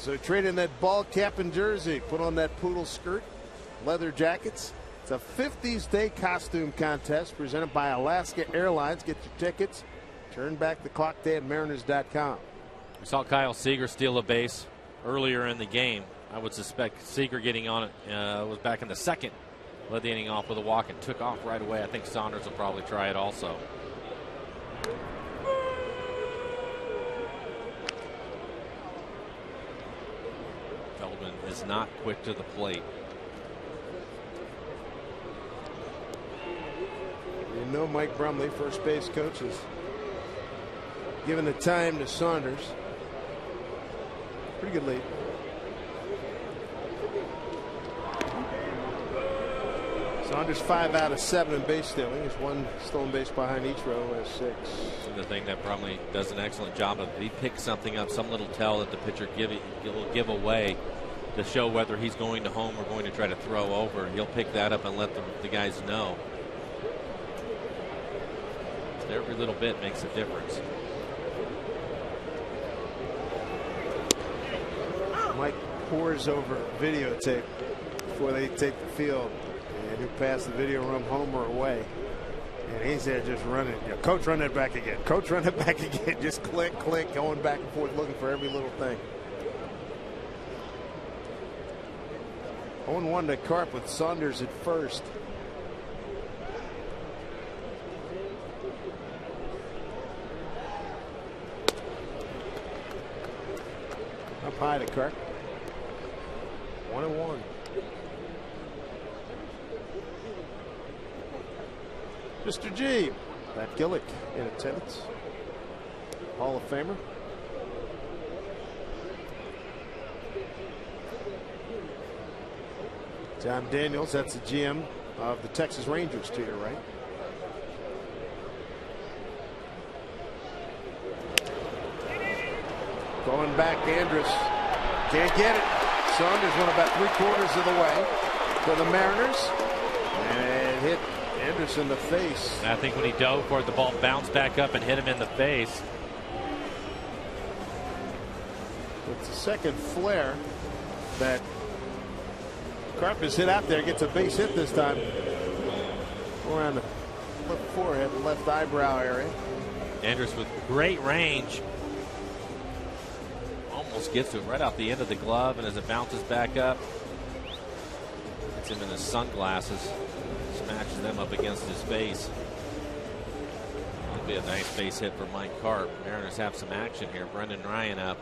So trade in that ball cap and jersey, put on that poodle skirt, leather jackets. It's a 50s Day costume contest presented by Alaska Airlines. Get your tickets. Turn back the clock day at Mariners.com. We saw Kyle Seager steal a base earlier in the game. I would suspect Seager getting on it was back in the second. Led the inning off with a walk and took off right away. I think Saunders will probably try it also. Feldman is not quick to the plate. You know Mike Brumley, first base coach, is giving the time to Saunders. Pretty good lead. Saunders 5 out of 7 in base stealing. He's 1 stolen base behind each row as 6. And the thing that Brumley does an excellent job of, he picks something up, some little tell that the pitcher will give away to show whether he's going to home or going to try to throw over. He'll pick that up and let the guys know. So every little bit makes a difference. Mike pours over videotape before they take the field. And who passed the video room, home or away. And he's there just running. Coach, run it back again. Coach, run it back again. Just click, click, going back and forth, looking for every little thing. 0-1 to Carp with Saunders at first. Up high to Carp. 1-1. Mr. G. Matt Gillick in attendance. Hall of Famer. John Daniels, that's the GM of the Texas Rangers to your right. Going back, Andrus can't get it. Saunders went about 3/4 of the way for the Mariners and hit Andrus in the face. And I think when he dove for it, the ball bounced back up and hit him in the face. It's the second flare that Carp has hit out there. Gets a base hit this time. Around the left forehead, left eyebrow area. Andrus with great range. Almost gets to it right off the end of the glove, and as it bounces back up, hits him in his sunglasses. Smashes them up against his face. That'll be a nice base hit for Mike Carp. Mariners have some action here. Brendan Ryan up.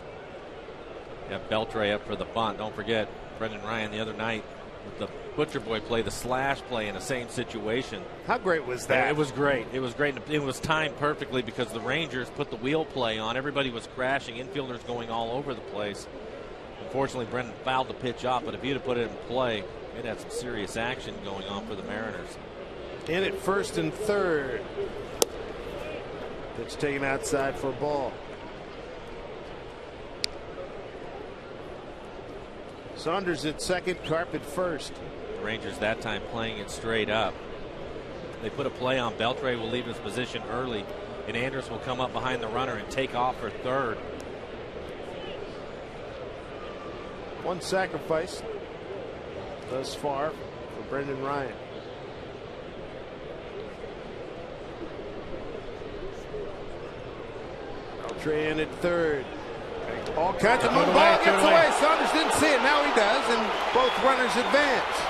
You have Beltre up for the bunt. Don't forget, Brendan Ryan the other night with the Butcher Boy play, the slash play in the same situation. How great was that? It was great. It was great. It was timed perfectly because the Rangers put the wheel play on. Everybody was crashing. Infielders going all over the place. Unfortunately, Brendan fouled the pitch off, but if you'd have put it in play, it had some serious action going on for the Mariners. In at first and third. Pitch taken outside for a ball. Saunders at second, Carp at first. The Rangers that time playing it straight up. They put a play on. Beltre will leave his position early, and Andrus will come up behind the runner and take off for third. One sacrifice thus far for Brendan Ryan. Beltre in at third. All kinds of movement. Ball gets away. Saunders didn't see it. Now he does, and both runners advance.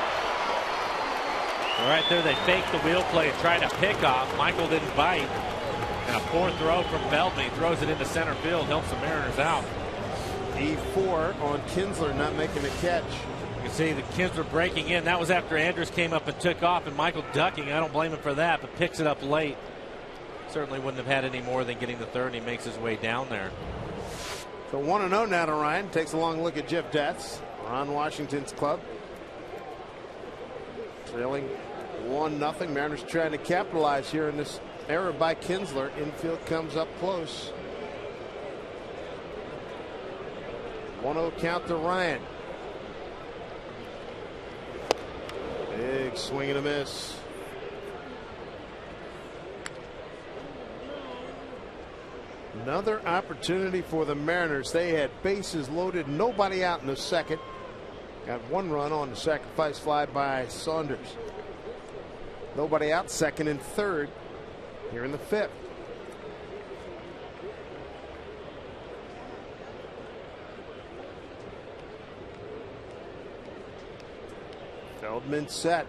Right there, they faked the wheel play and tried to pick off. Michael didn't bite. And a poor throw from Feldman. He throws it into center field, helps the Mariners out. E4 on Kinsler not making a catch. You can see the Kinsler breaking in. That was after Andrus came up and took off, and Michael ducking. I don't blame him for that, but picks it up late. Certainly wouldn't have had any more than getting the third, and he makes his way down there. So 1-0 now to Ryan. Takes a long look at Jeff Datz, Ron Washington's club. Trailing 1-0. Mariners trying to capitalize here in this error by Kinsler. Infield comes up close. 1-0 count to Ryan. Big swing and a miss. Another opportunity for the Mariners. They had bases loaded, nobody out in the second. Got one run on the sacrifice fly by Saunders. Nobody out, second and third here in the fifth. Feldman set.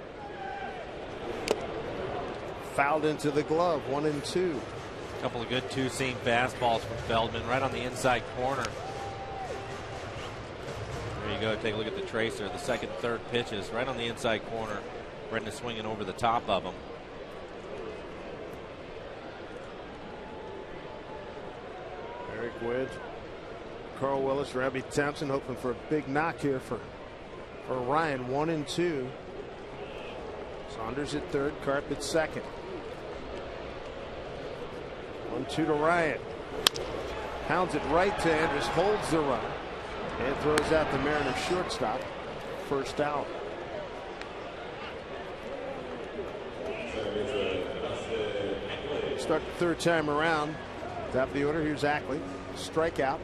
Fouled into the glove, 1-2. A couple of good two-seam fastballs from Feldman right on the inside corner. There you go. Take a look at the tracer. The second, third pitches right on the inside corner. Brendan swinging over the top of him. Eric Wedge, Carl Willis, Robbie Thompson hoping for a big knock here for Ryan. 1-2. Saunders at third, Carp at second. 1-2 to Ryan. Pounds it right to Andrus, holds the run, and throws out the Mariners shortstop. First out. Start the third time around. Top of the order, here's Ackley. Strikeout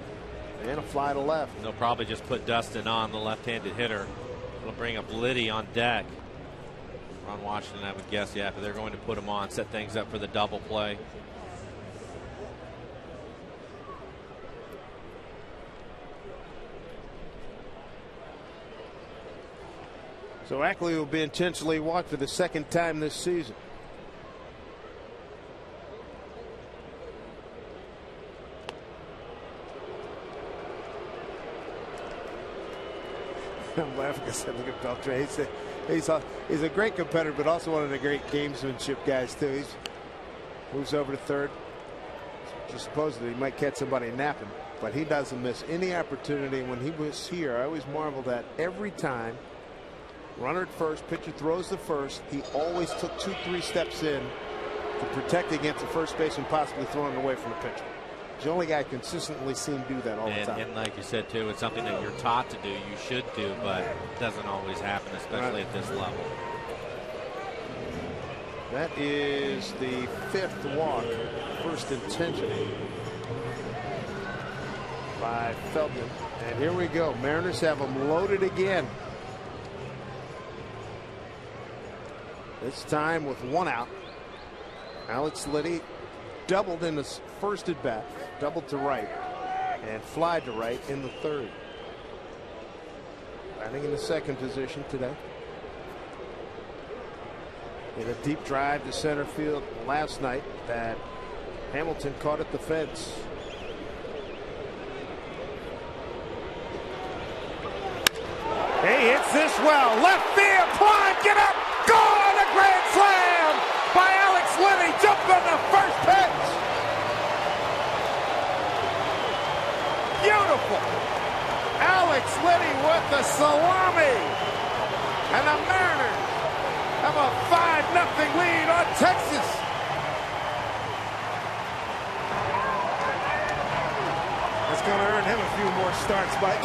and a fly to left. They'll probably just put Dustin on, the left-handed hitter. It'll bring up Liddy on deck. Ron Washington, I would guess, yeah, but they're going to put him on, set things up for the double play. So Ackley will be intentionally walked for the second time this season. I'm laughing because I look at Beltran. He's a great competitor, but also one of the great gamesmanship guys too. He moves over to third. Just supposedly he might catch somebody napping, but he doesn't miss any opportunity. When he was here, I always marveled at every time. Runner at first, pitcher throws the first. He always took 2-3 steps in to protect against the first baseman possibly throwing it away from the pitcher. He's the only guy I've consistently seen do that all the time. And like you said too, it's something that you're taught to do, you should do, but it doesn't always happen, especially at this level. That is the fifth walk, first intention by Feldman. And here we go. Mariners have them loaded again. This time with one out. Alex Liddy doubled in his first at bat, doubled to right, and fly to right in the third. Batting in the second position today. In a deep drive to center field last night that Hamilton caught at the fence. He hits this well. Left field, climb, get up, gone! A grand slam by Alex Liddy, jumping the first pitch. Beautiful. Alex Liddy with the salami. And the Mariners have a 5-0 lead on Texas. That's going to earn him a few more starts, Mike.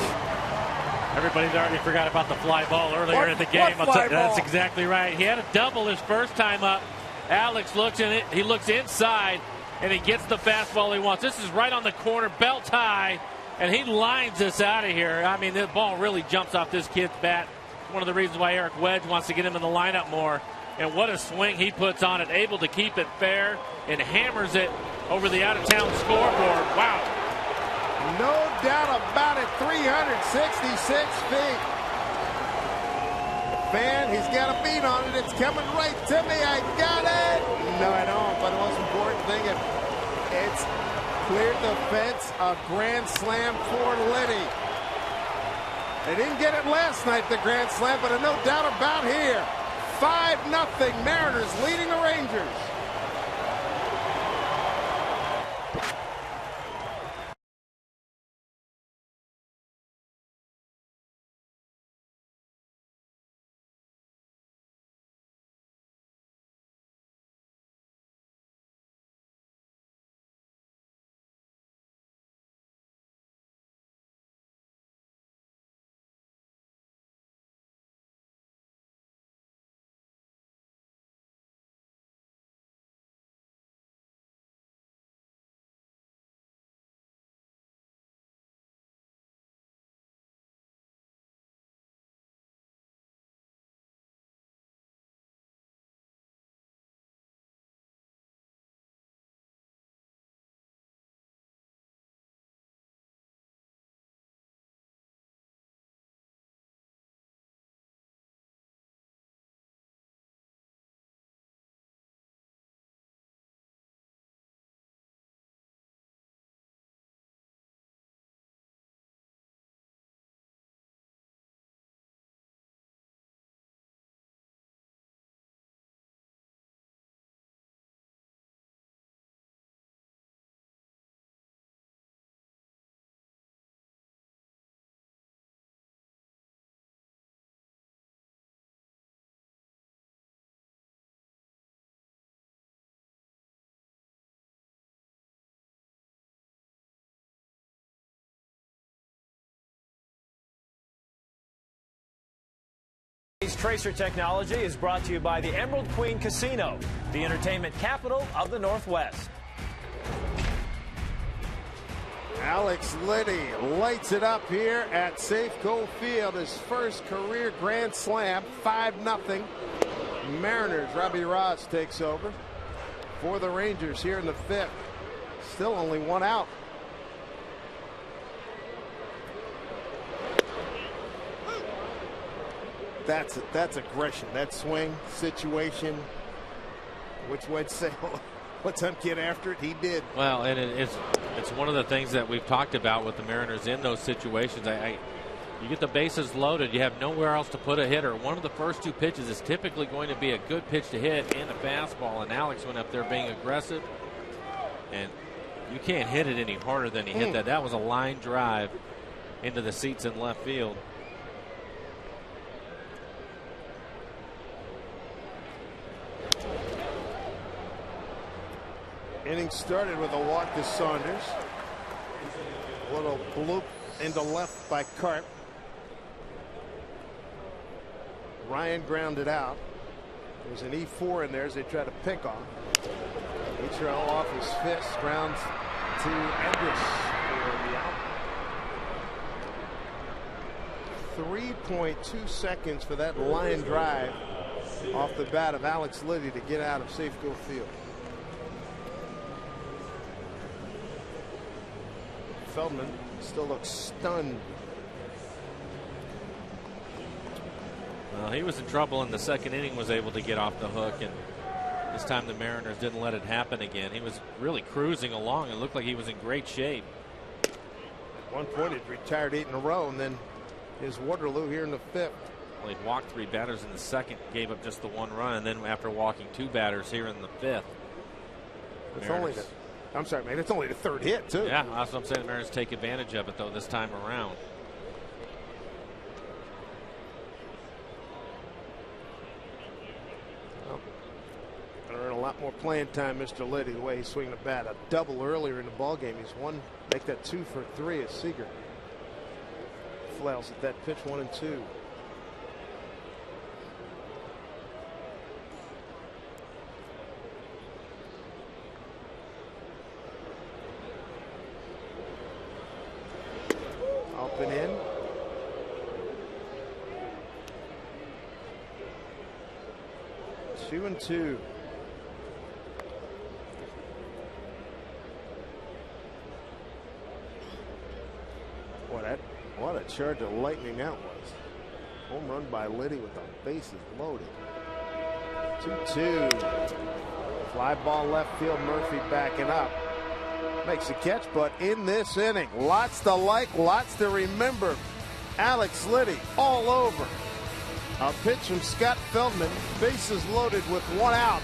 Everybody's already forgot about the fly ball earlier in the game. That's exactly right. He had a double his first time up. Alex looks in it. He looks inside, and he gets the fastball he wants. This is right on the corner, belt high, and he lines this out of here. I mean, the ball really jumps off this kid's bat. One of the reasons why Eric Wedge wants to get him in the lineup more. And what a swing he puts on it, able to keep it fair and hammers it over the out-of-town scoreboard. Wow. No doubt about it, 366 feet. Fan, he's got a beat on it. It's coming right to me. I got it. No, I don't. But the most important thing, it's cleared the fence. A grand slam for Liddy. They didn't get it last night, the grand slam, but no doubt about here. 5-0 Mariners leading the Rangers. Today's Tracer Technology is brought to you by the Emerald Queen Casino, the entertainment capital of the Northwest. Alex Liddy lights it up here at Safeco Field. His first career grand slam, 5-0. Mariners, Robbie Ross takes over for the Rangers here in the 5th. Still only one out. That's aggression. That swing situation. Which way to say, let him get after it? He did. Well, and it's one of the things that we've talked about with the Mariners in those situations. You get the bases loaded, you have nowhere else to put a hitter. One of the first 2 pitches is typically going to be a good pitch to hit and a fastball, and Alex went up there being aggressive, and you can't hit it any harder than he hit that. That was a line drive into the seats in left field. Inning started with a walk to Saunders. A little bloop into left by Karp. Ryan grounded out. There's an E4 in there as they try to pick off. H.R.L. off his fist, grounds to Andrus for the out. 3.2 seconds for that line drive off the bat of Alex Liddy to get out of Safeco Field. Feldman still looks stunned. Well, he was in trouble in the second inning, was able to get off the hook, and this time the Mariners didn't let it happen again. He was really cruising along and looked like he was in great shape. At one point, he'd retired 8 in a row, and then his Waterloo here in the 5th. Well, he'd walked 3 batters in the second, gave up just the 1 run, and then after walking 2 batters here in the 5th. I'm sorry, man. It's only the 3rd hit, too. Yeah, that's what I'm saying. The Mariners take advantage of it, though, this time around. Well, gonna earn a lot more playing time, Mr. Liddy, the way he's swinging the bat. A double earlier in the ballgame. He's make that 2 for 3 as Seager flails at that pitch, 1-2. Up and in. Two and two. What a charge of lightning that was. Home run by Liddy with the bases loaded. 2-2. Fly ball left field. Murphy backing up. Makes a catch, but in this inning, lots to like, lots to remember. Alex Liddy all over. A pitch from Scott Feldman, bases loaded with 1 out,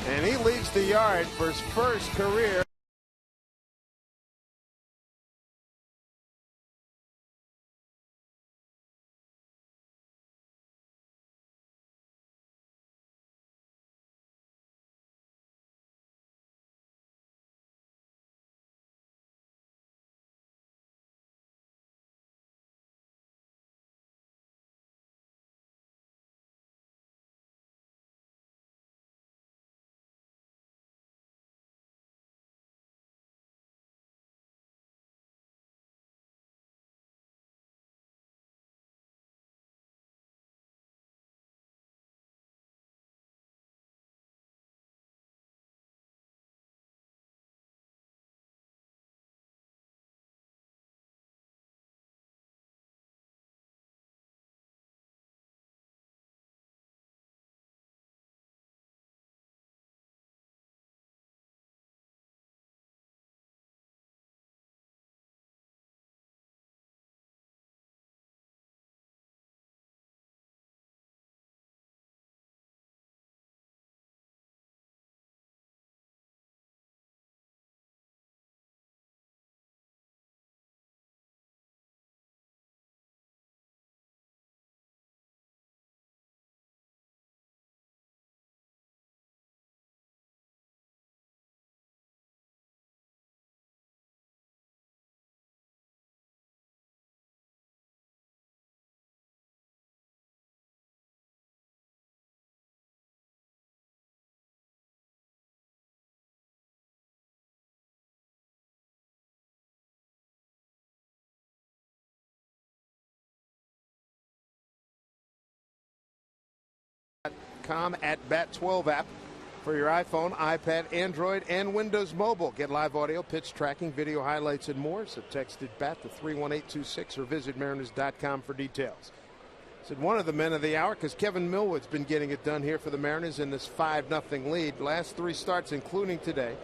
and he leaves the yard for his first career TexASEA.com at Bat12 app for your iPhone, iPad, Android, and Windows Mobile. Get live audio, pitch tracking, video highlights, and more. So text it BAT to 31826 or visit Mariners.com for details. Said one of the men of the hour because Kevin Millwood's been getting it done here for the Mariners in this 5-0 lead. Last 3 starts, including today.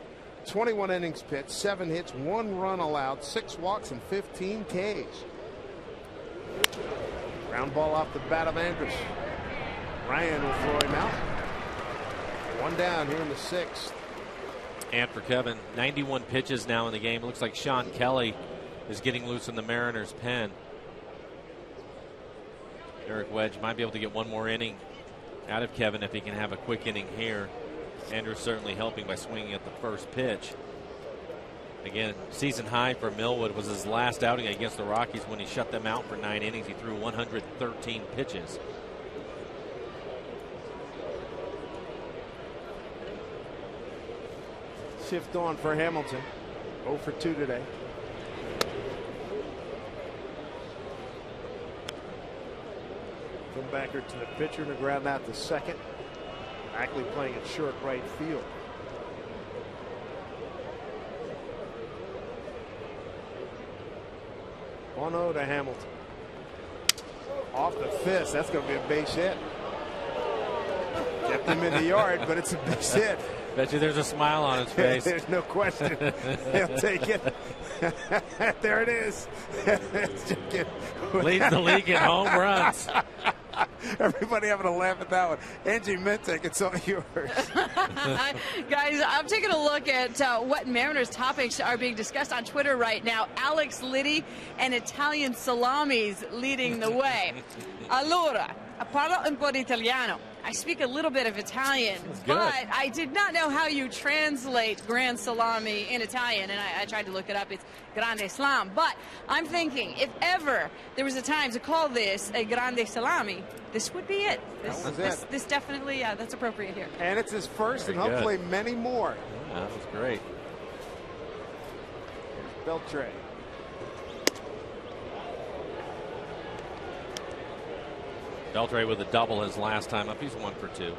21 innings pitched, 7 hits, 1 run allowed, 6 walks, and 15 Ks. Ground ball off the bat of Andrus. Ryan will throw him out. 1 down here in the 6th. And for Kevin, 91 pitches now in the game. It looks like Sean Kelly is getting loose in the Mariners' pen. Eric Wedge might be able to get 1 more inning out of Kevin if he can have a quick inning here. Andrews certainly helping by swinging at the first pitch. Again, season high for Millwood was his last outing against the Rockies when he shut them out for 9 innings. He threw 113 pitches. Shift on for Hamilton. 0 for 2 today. Backer to the pitcher and a ground out to second. Ackley playing at short right field. Bono to Hamilton. Off the fist. That's going to be a base hit. Kept him in the yard, but it's a base hit. Bet you there's a smile on his face. There's no question. He'll take it. There it is. Leads the league in home runs. Everybody having a laugh at that one. Angie Mintek, it's all yours. Guys, I'm taking a look at what Mariners topics are being discussed on Twitter right now. Alex Liddy and Italian salamis leading the way. Allora, parlo un po' di italiano. I speak a little bit of Italian, but I did not know how you translate grand salami in Italian, and I tried to look it up. It's grande slam. But I'm thinking, if there was a time to call this a grande salami, this would be it. This definitely, that's appropriate here. And it's his first, and hopefully many more. Yeah, that was great. Beltre. Beltre with a double his last time up. He's 1 for 2.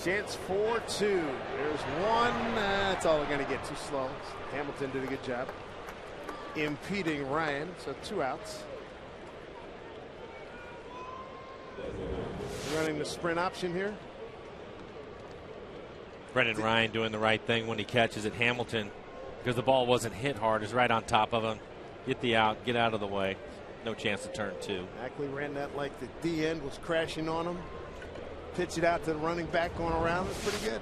Chance 4-2. There's 1. That's all we're going to get. Too slow. Hamilton did a good job impeding Ryan. So 2 outs. Running the sprint option here. Brendan Ryan doing the right thing when he catches it. Hamilton, because the ball wasn't hit hard, is right on top of him. Get the out, get out of the way. No chance to turn 2. Ackley ran that like the D end was crashing on him. Pitch it out to the running back going around. It's pretty good.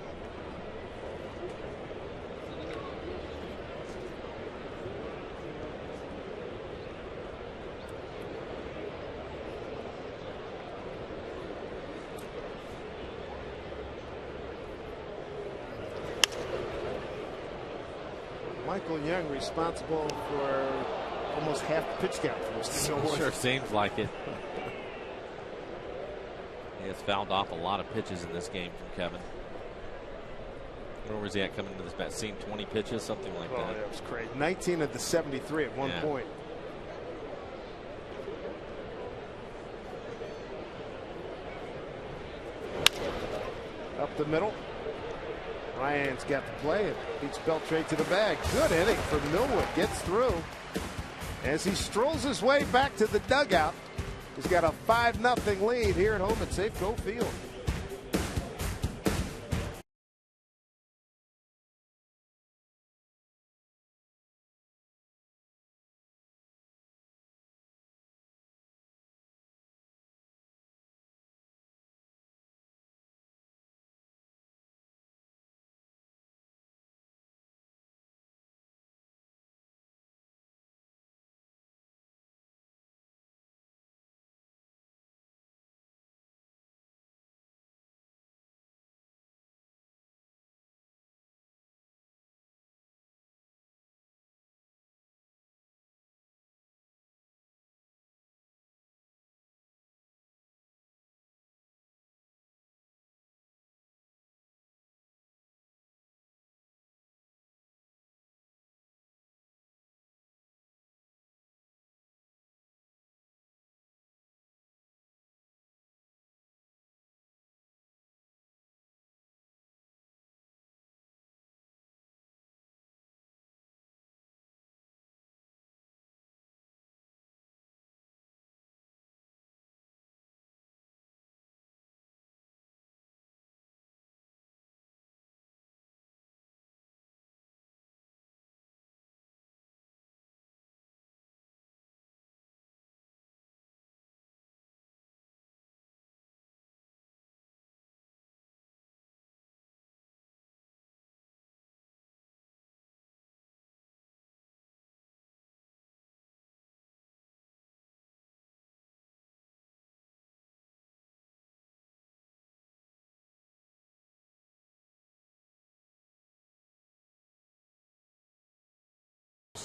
Michael Young responsible for almost half the pitch count for this. Sure seems like it. He has fouled off a lot of pitches in this game from Kevin. Where was he at coming into this bat? Seen 20 pitches, something like that. That was crazy. 19 of the 73 at one point. Up the middle. Ryan's got the play. It beats Beltre to the bag. Good inning for Millwood. Gets through. As he strolls his way back to the dugout. He's got a 5-0 lead here at home at Safeco Field.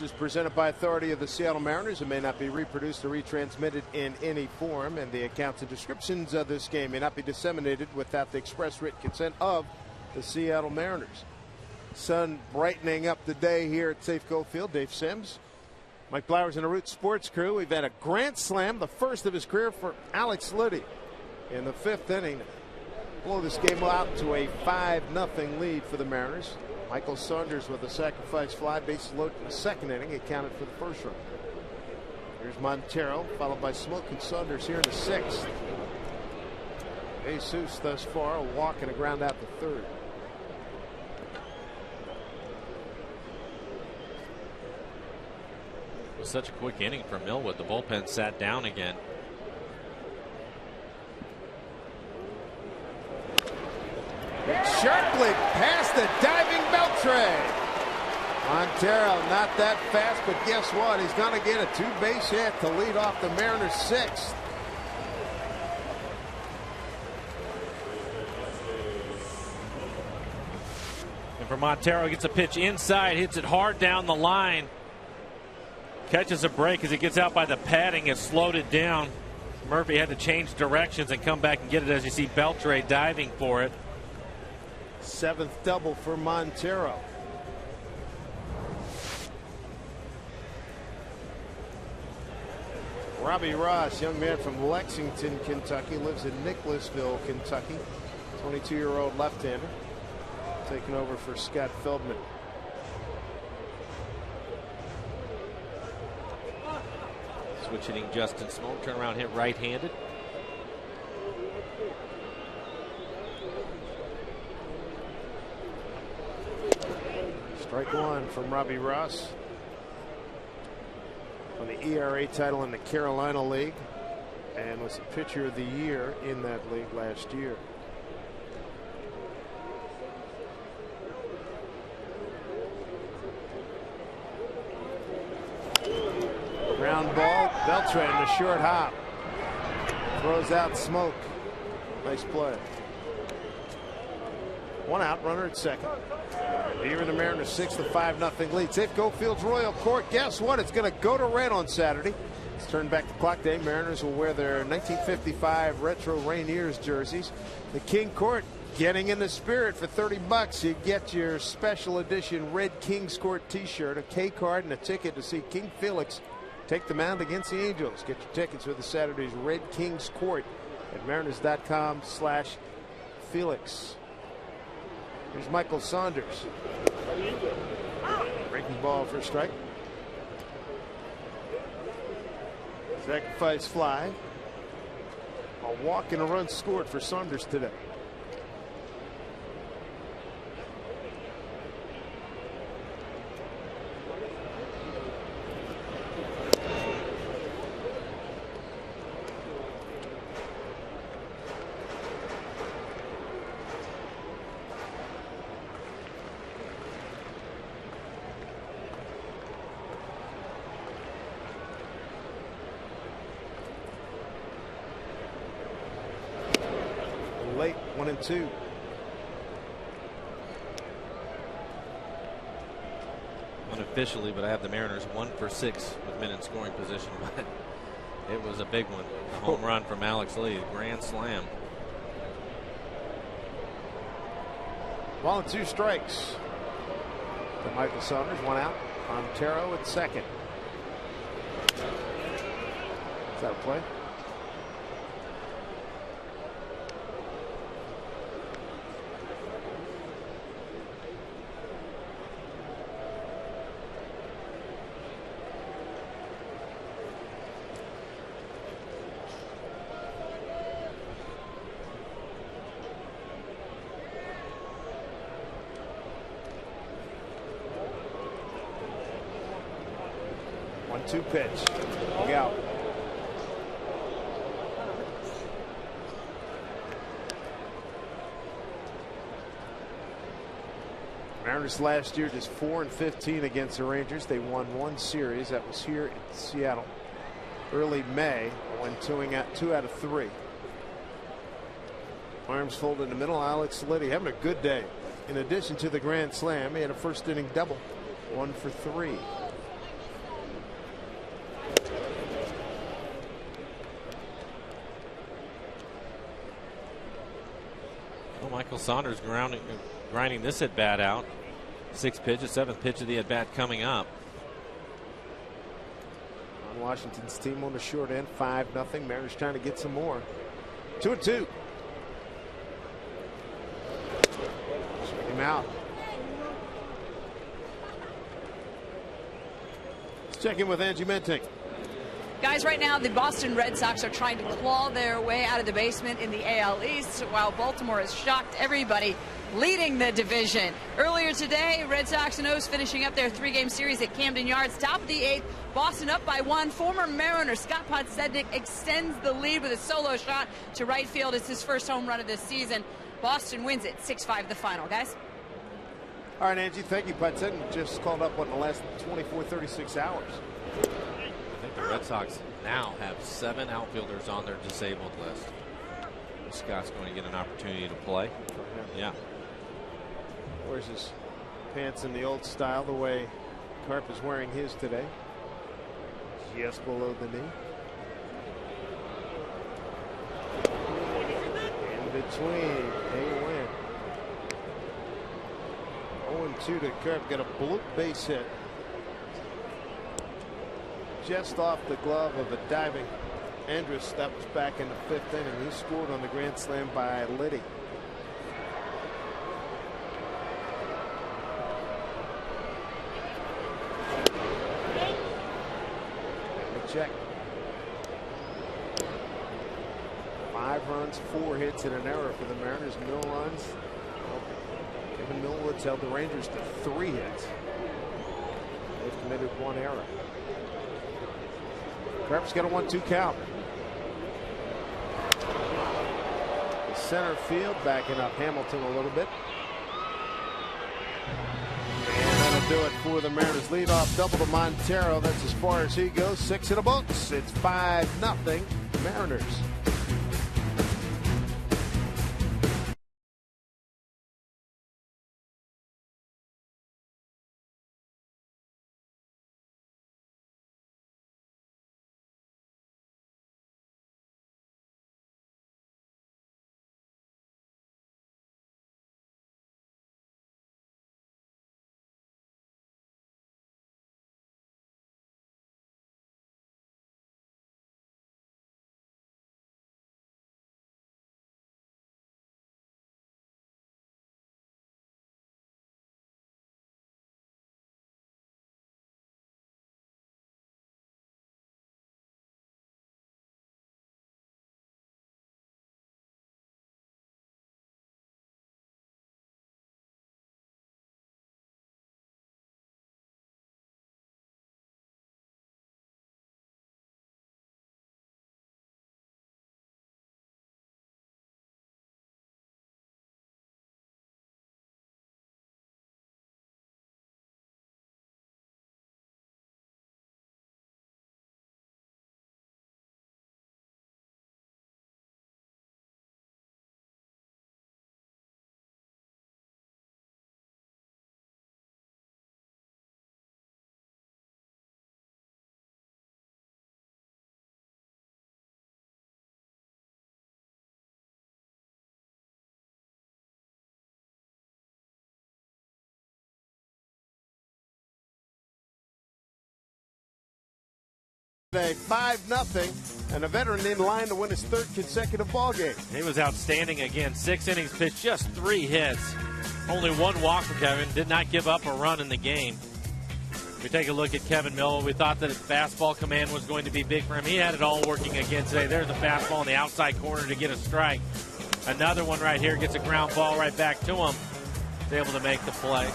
is presented by authority of the Seattle Mariners and may not be reproduced or retransmitted in any form, and the accounts and descriptions of this game may not be disseminated without the express written consent of the Seattle Mariners. Sun brightening up the day here at Safeco Field. Dave Sims, Mike Blowers, and the Root Sports crew. We've had a grand slam, the first of his career for Alex Liddy in the 5th inning. Blow this game out to a 5-0 lead for the Mariners. Michael Saunders with a sacrifice fly, bases loaded in the 2nd inning, accounted for the 1st run. Here's Montero, followed by Smoke and Saunders here in the 6th. Jesus thus far, a walk and a ground out the 3rd. It was such a quick inning for Millwood. The bullpen sat down again. Sharply past the diving Beltre. Montero not that fast, but guess what? He's going to get a 2-base hit to lead off the Mariners' 6th. And for Montero, gets a pitch inside, hits it hard down the line. Catches a break as he gets out by the padding, has slowed it down. Murphy had to change directions and come back and get it as you see Beltre diving for it. 7th double for Montero. Robbie Ross, young man from Lexington, Kentucky, lives in Nicholasville, Kentucky. 22-year-old left-hander, taking over for Scott Feldman. Switch hitting Justin Smoke, turn around, hit right-handed. Strike one from Robbie Ross. On the ERA title in the Carolina League, and was the pitcher of the year in that league last year. Ground ball, Beltre in a short hop. Throws out Smoke. Nice play. 1 out, runner at 2nd. Here in the Mariners' 6th, the 5-0 lead. Safeco Field's Royal Court. Guess what? It's going to go to red on Saturday. Let's turn back to clock day. Mariners will wear their 1955 retro Rainiers jerseys. The King Court getting in the spirit for $30. You get your special edition Red Kings Court t-shirt, a K card, and a ticket to see King Felix take the mound against the Angels. Get your tickets for the Saturday's Red Kings Court at mariners.com/Felix. Here's Michael Saunders. Breaking ball for a strike. Sacrifice fly. A walk and a run scored for Saunders today. Late 1-2. Unofficially, but I have the Mariners 1 for 6 with men in scoring position. But it was a big one. A home run from Alex Lee, grand slam. 1 and 2 strikes for Michael Saunders. 1 out. Montero at 2nd. Is that a play? Two pitch. Look out. Mariners last year just 4-15 against the Rangers. They won 1 series. That was here in Seattle early May, when 2 out of 3. Arms folded in the middle. Alex Liddy having a good day. In addition to the grand slam, he had a first inning double. 1 for 3. Well, Michael Saunders grinding this at bat out. 6th pitch, the 7th pitch of the at bat coming up. On Washington's team on the short end, 5-0. Mariners trying to get some more. 2-2. Strike him out. Let's check in with Angie Menting. Guys, right now the Boston Red Sox are trying to claw their way out of the basement in the AL East, while Baltimore has shocked everybody, leading the division. Earlier today, Red Sox and O's finishing up their 3-game series at Camden Yards. Top of the 8th, Boston up by 1. Former Mariner Scott Podsednik extends the lead with a solo shot to right field. It's his first home run of this season. Boston wins it 6-5 the final, guys. All right, Angie, thank you. Podsednik just called up in the last 24, 36 hours. I think the Red Sox now have 7 outfielders on their disabled list. Scott's going to get an opportunity to play. Yeah. Wears his pants in the old style, the way Carp is wearing his today. Just below the knee. In between, they win. 0-2 to Carp. Got a bloop base hit. Just off the glove of a diving Andrus. That was back in the 5th inning. He scored on the grand slam by Liddy. Check. 5 runs, 4 hits, and an error for the Mariners. Mill runs. Kevin Millwood's held the Rangers to 3 hits. They've committed 1 error. Carp's got a 1-2 count. Center field backing up Hamilton a little bit. And that'll do it for the Mariners. Lead off double to Montero. That's as far as he goes. 6 in the books. It's 5-0 Mariners. A 5-0, and a veteran in line to win his 3rd consecutive ball game. He was outstanding again. 6 innings pitched, just 3 hits. Only 1 walk for Kevin. Did not give up a run in the game. We take a look at Kevin Millwood. We thought that his fastball command was going to be big for him. He had it all working again today. There's a fastball in the outside corner to get a strike. Another one right here gets a ground ball right back to him. He's able to make the play.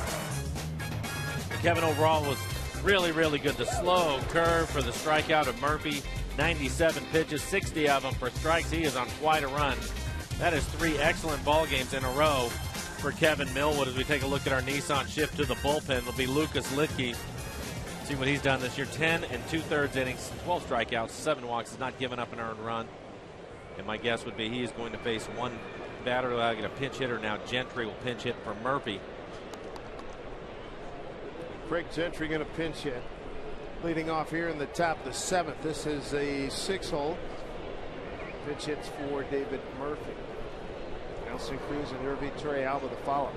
Kevin overall was really, really good. The slow curve for the strikeout of Murphy. 97 pitches, 60 of them for strikes. He is on quite a run. That is 3 excellent ball games in a row for Kevin Millwood. As we take a look at our Nissan shift to the bullpen, it'll be Lucas Litke. See what he's done this year. 10 2/3 innings, 12 strikeouts, 7 walks. Has not given up an earned run. And my guess would be he is going to face one batter. I'll get a pinch hitter now. Gentry will pinch hit for Murphy. Craig Gentry going to pinch hit. Leading off here in the top of the 7th. This is a 6-hole. Pinch hits for David Murphy. Nelson Cruz and Irvi Torrealba the follow.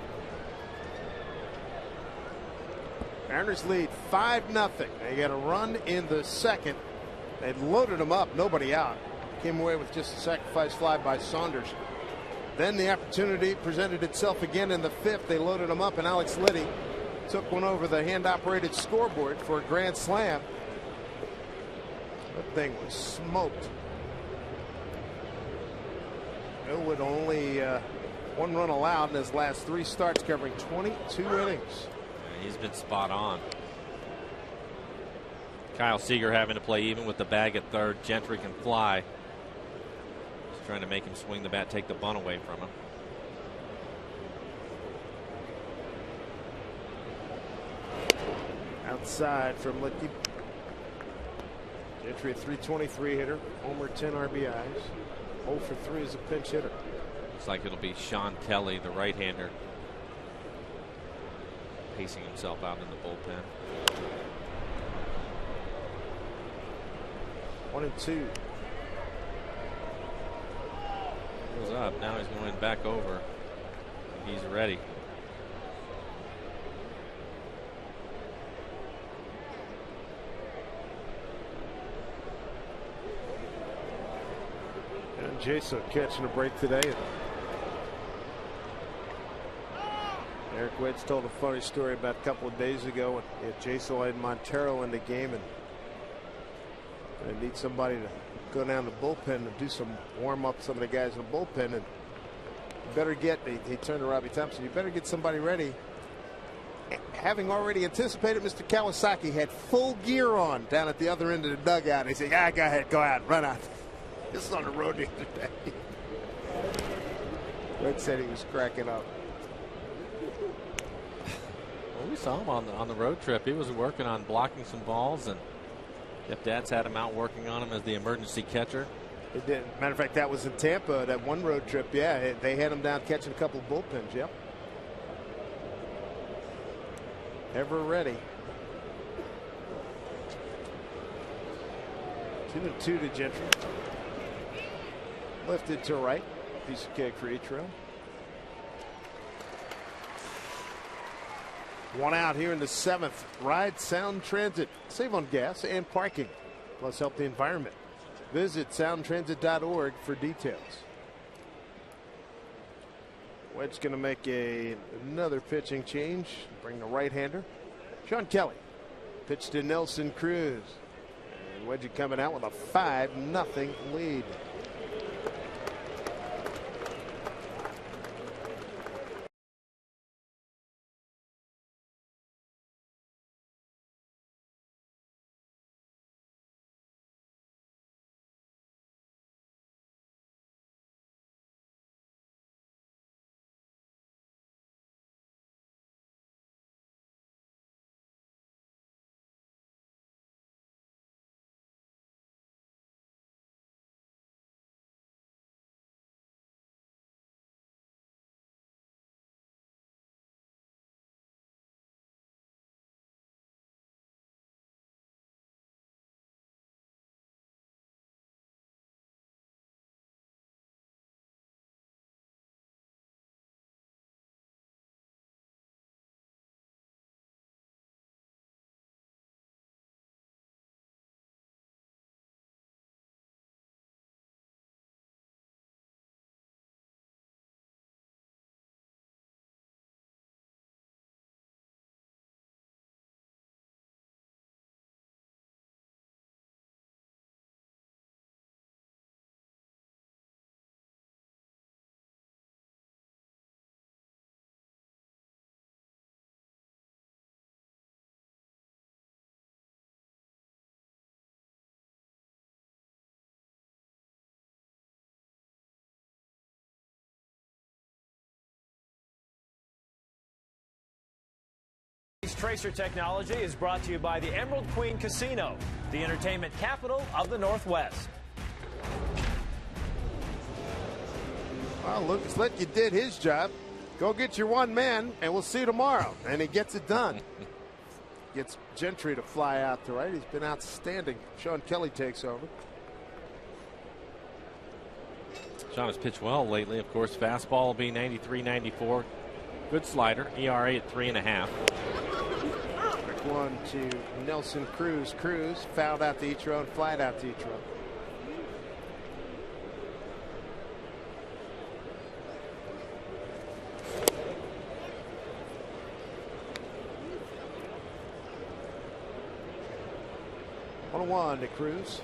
Mariners lead 5-0. They get a run in the second. They loaded them up, nobody out. Came away with just a sacrifice fly by Saunders. Then the opportunity presented itself again in the fifth. They loaded them up, and Alex Liddy took one over the hand-operated scoreboard for a grand slam. That thing was smoked. Millwood only one run allowed in his last 3 starts, covering 22 innings. Yeah, he's been spot on. Kyle Seager having to play even with the bag at third. Gentry can fly. Just trying to make him swing the bat, take the bunt away from him. Outside from Licky. Gentry a .323 hitter. Homer 10 RBIs. 0 for 3 as a pinch hitter. Looks like it'll be Sean Kelly, the right-hander, pacing himself out in the bullpen. 1-2. Goes up. Now he's going back over. He's ready. And Jason catching a break today. Eric Wades told a funny story about a couple of days ago when Jason and Montero in the game, and they need somebody to go down the bullpen and do some warm up, some of the guys in the bullpen, and you better get, he turned to Robbie Thompson, you better get somebody ready. Having already anticipated, Mr. Kawasaki had full gear on down at the other end of the dugout. He said, go ahead, go out, run out. This is on the road the other day. Red said he was cracking up. Well, we saw him on the road trip. He was working on blocking some balls, and Jeff Dad's had him out working on him as the emergency catcher. It did. Matter of fact, that was in Tampa, that one road trip. Yeah, they had him down catching a couple of bullpens. Yep. Ever ready. 2-2 to Gentry. Lifted to right. Piece of cake for Ichiro. 1 out here in the 7th. Ride Sound Transit. Save on gas and parking. Plus help the environment. Visit soundtransit.org for details. Wedge going to make another pitching change. Bring the right-hander. Sean Kelly. Pitch to Nelson Cruz. And Wedge coming out with a 5-0 lead. Tracer technology is brought to you by the Emerald Queen Casino, the entertainment capital of the Northwest. Well, Lucas Litke did his job. Go get your one man, and we'll see you tomorrow. And he gets it done. Gets Gentry to fly out to right. He's been outstanding. Sean Kelly takes over. John has pitched well lately. Of course, fastball will be 93, 94. Good slider. ERA at 3.5. Quick one to Nelson Cruz. Cruz fouled out to each row, flied out to each row. One to Cruz.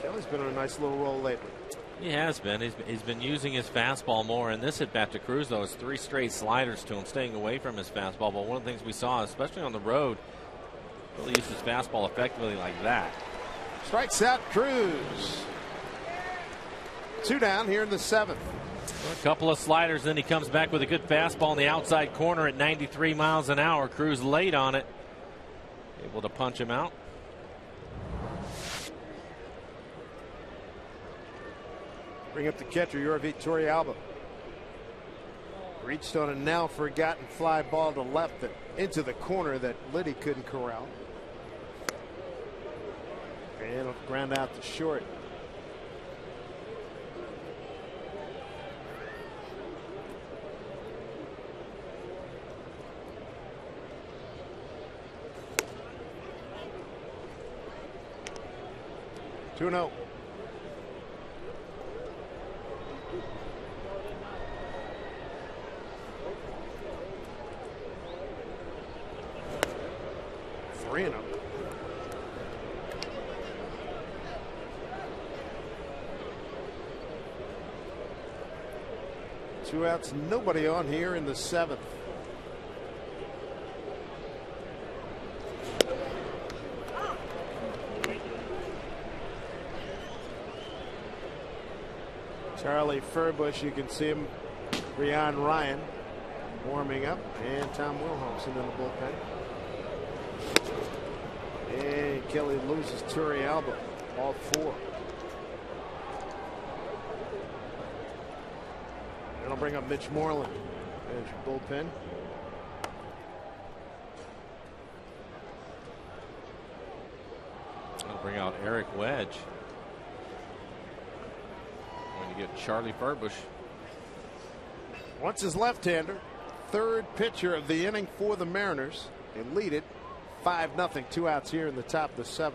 Kelly's been on a nice little roll lately. He has been. He's been using his fastball more. And this at bat to Cruz, though, is 3 straight sliders to him, staying away from his fastball. But one of the things we saw, especially on the road, really used his fastball effectively like that. Strikes out Cruz. 2 down here in the 7th. A couple of sliders, then he comes back with a good fastball in the outside corner at 93 miles an hour. Cruz late on it, able to punch him out. Bring up the catcher, Yorvi Torrealba. Reached on a now forgotten fly ball to left and into the corner that Liddy couldn't corral. And a ground out to short. Two 2-0. Three and 0. Two outs, nobody on here in the 7th. Charlie Furbush, you can see him. Rian Ryan warming up, and Tom Wilhelmsen in the bullpen. And Kelly loses Torrealba, all 4. And I'll bring up Mitch Moreland as your bullpen. I'll bring out Eric Wedge. Going to get Charlie Furbush. Once his left-hander, 3rd pitcher of the inning for the Mariners. They lead it 5-0, 2 outs here in the top of the 7th.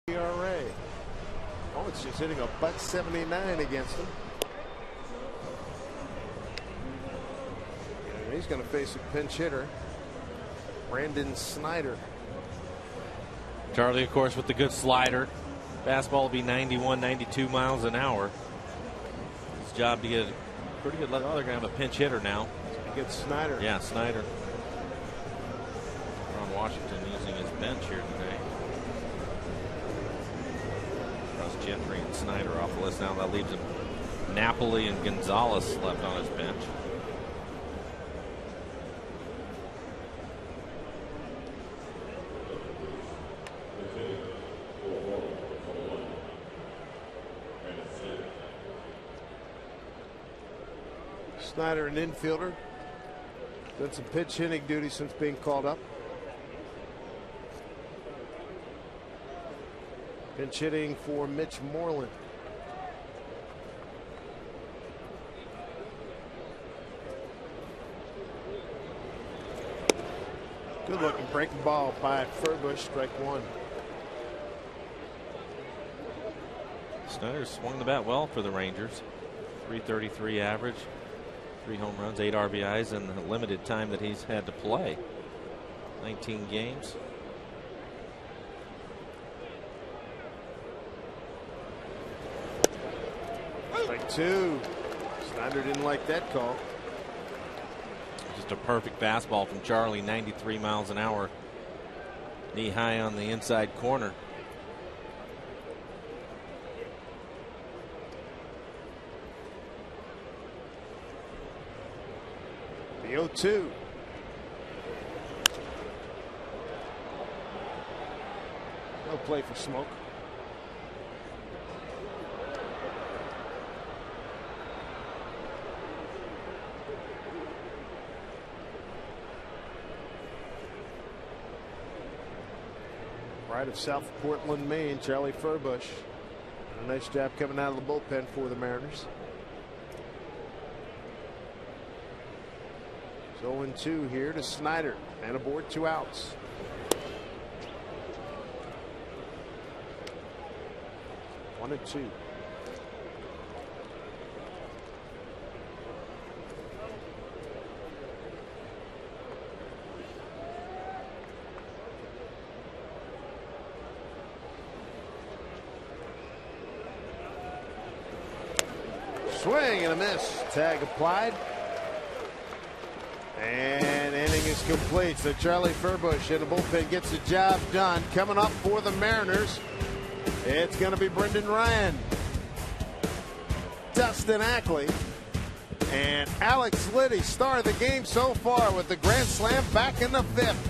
ERA. Oh, it's just hitting a .79 against him. And he's going to face a pinch hitter, Brandon Snyder. Charlie, of course, with the good slider. Fastball will be 91, 92 miles an hour. His job to get a pretty good look. Oh, they're going to have a pinch hitter now. He gets Snyder. Yeah, Snyder. Ron Washington using his bench here today. Cross Gentry and Snyder off the list now. That leaves him Napoli and Gonzalez left on his bench. Snyder, an infielder, done some pitch hitting duty since being called up. Pinch hitting for Mitch Moreland. Good looking breaking ball by Furbush, strike one. Snyder swung the bat well for the Rangers. 333 average, 3 home runs, 8 RBIs in the limited time that he's had to play. 19 games. Strike two. Snyder didn't like that call. Just a perfect fastball from Charlie, 93 miles an hour. Knee high on the inside corner. The 0-2. No play for Smoke. Right of South Portland, Maine, Charlie Furbush. A nice job coming out of the bullpen for the Mariners. 0-2 here to Snyder. Man aboard, 2 outs. One and two. Swing and a miss. Tag applied. And inning is complete. So Charlie Furbush in the bullpen gets the job done. Coming up for the Mariners, it's going to be Brendan Ryan, Dustin Ackley, and Alex Liddy. Star of the game so far with the grand slam back in the 5th.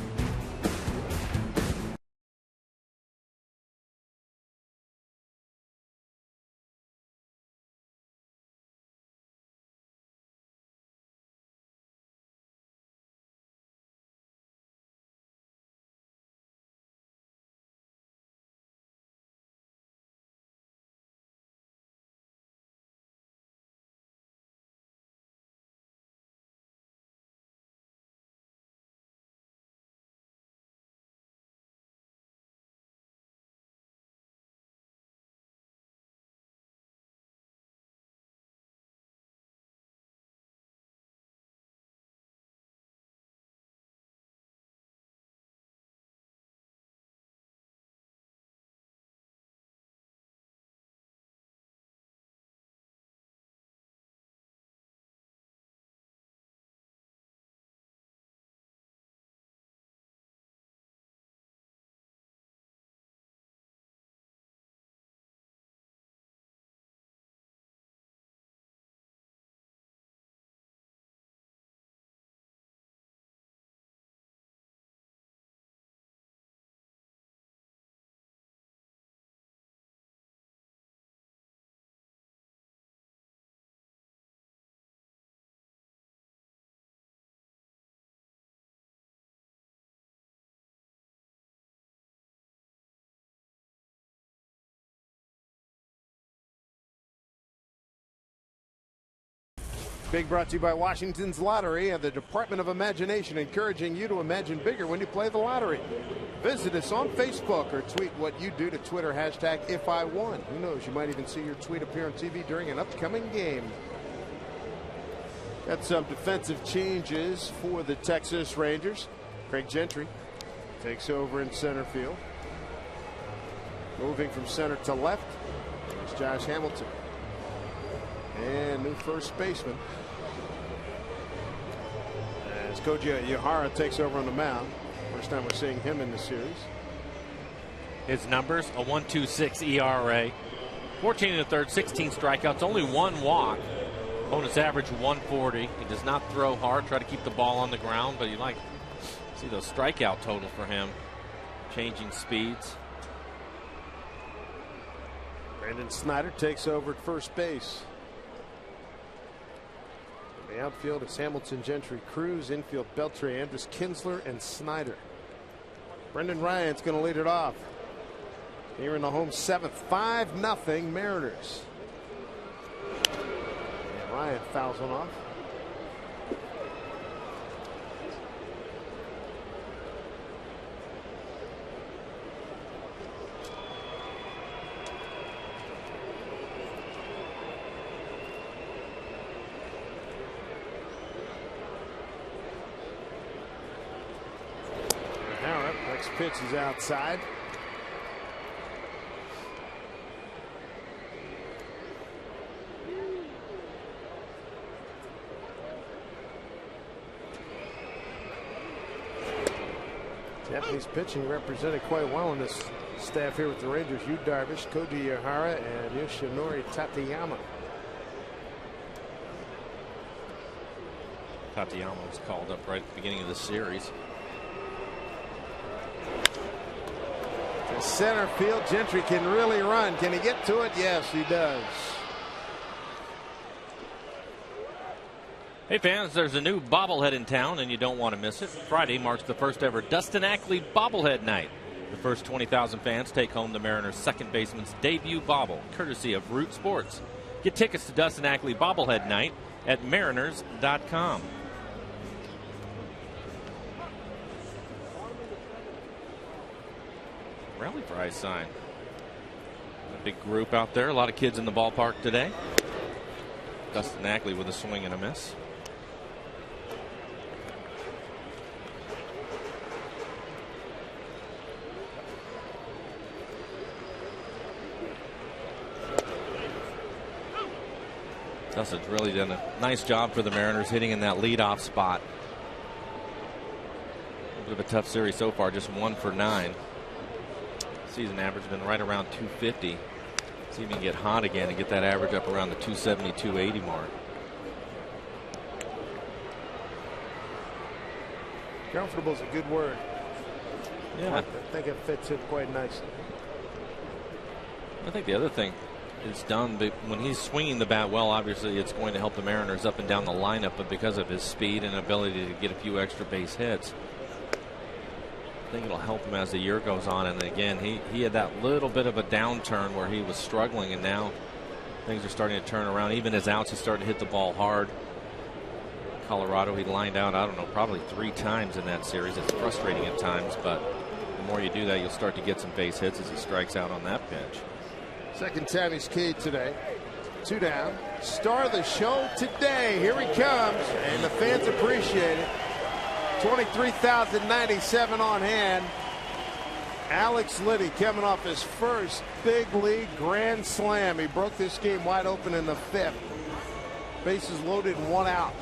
Big brought to you by Washington's Lottery and the Department of Imagination, encouraging you to imagine bigger when you play the lottery. Visit us on Facebook or tweet what you do to Twitter, hashtag #IFWon. Who knows, you might even see your tweet appear on TV during an upcoming game. Got some defensive changes for the Texas Rangers. Craig Gentry takes over in center field. Moving from center to left is Josh Hamilton. And new first baseman as Koji Yahara takes over on the mound. First time we're seeing him in the series. His numbers, a 1.26 ERA, 14 in the third, 16 strikeouts, only 1 walk. Bonus average 140. He does not throw hard, try to keep the ball on the ground, but you like to see those strikeout totals for him. Changing speeds. Brandon Snyder takes over at first base. In the outfield is Hamilton, Gentry, Cruz. Infield, Beltre, Andrus, Kinsler, and Snyder. Brendan Ryan's going to lead it off. Here in the home seventh, 5-0 Mariners. And Ryan fouls one off. Next pitch is outside. Japanese pitching represented quite well in this staff here with the Rangers. Yu Darvish, Koji Ihara, and Yoshinori Tateyama. Tateyama was called up right at the beginning of the series. To center field, Gentry can really run. Can he get to it? Yes, he does. Hey fans, there's a new bobblehead in town and you don't want to miss it. Friday marks the first ever Dustin Ackley bobblehead night. The first 20,000 fans take home the Mariners' second baseman's debut bobble, courtesy of Root Sports. Get tickets to Dustin Ackley bobblehead night at mariners.com. Rally prize sign. A big group out there, a lot of kids in the ballpark today. Dustin Ackley with a swing and a miss. Dustin's really done a nice job for the Mariners hitting in that leadoff spot. A bit of a tough series so far, just 1 for 9. Season average been right around 250. See if he can get hot again and get that average up around the 270, 280 mark. Comfortable is a good word. Yeah. I think it fits in quite nicely. I think the other thing it's done, but when he's swinging the bat well, obviously it's going to help the Mariners up and down the lineup, but because of his speed and ability to get a few extra base hits, I think it'll help him as the year goes on. And again, he had that little bit of a downturn where he was struggling, and now things are starting to turn around. Even his outs, he's starting to hit the ball hard. Colorado, he lined out, I don't know, probably 3 times in that series. It's frustrating at times, but the more you do that, you'll start to get some base hits as he strikes out on that pitch. Second time he's keyed today. 2 down. Star of the show today. Here he comes, and the fans appreciate it. 23,097 on hand. Alex Liddy coming off his first big league grand slam. He broke this game wide open in the 5th. Bases loaded and 1 out.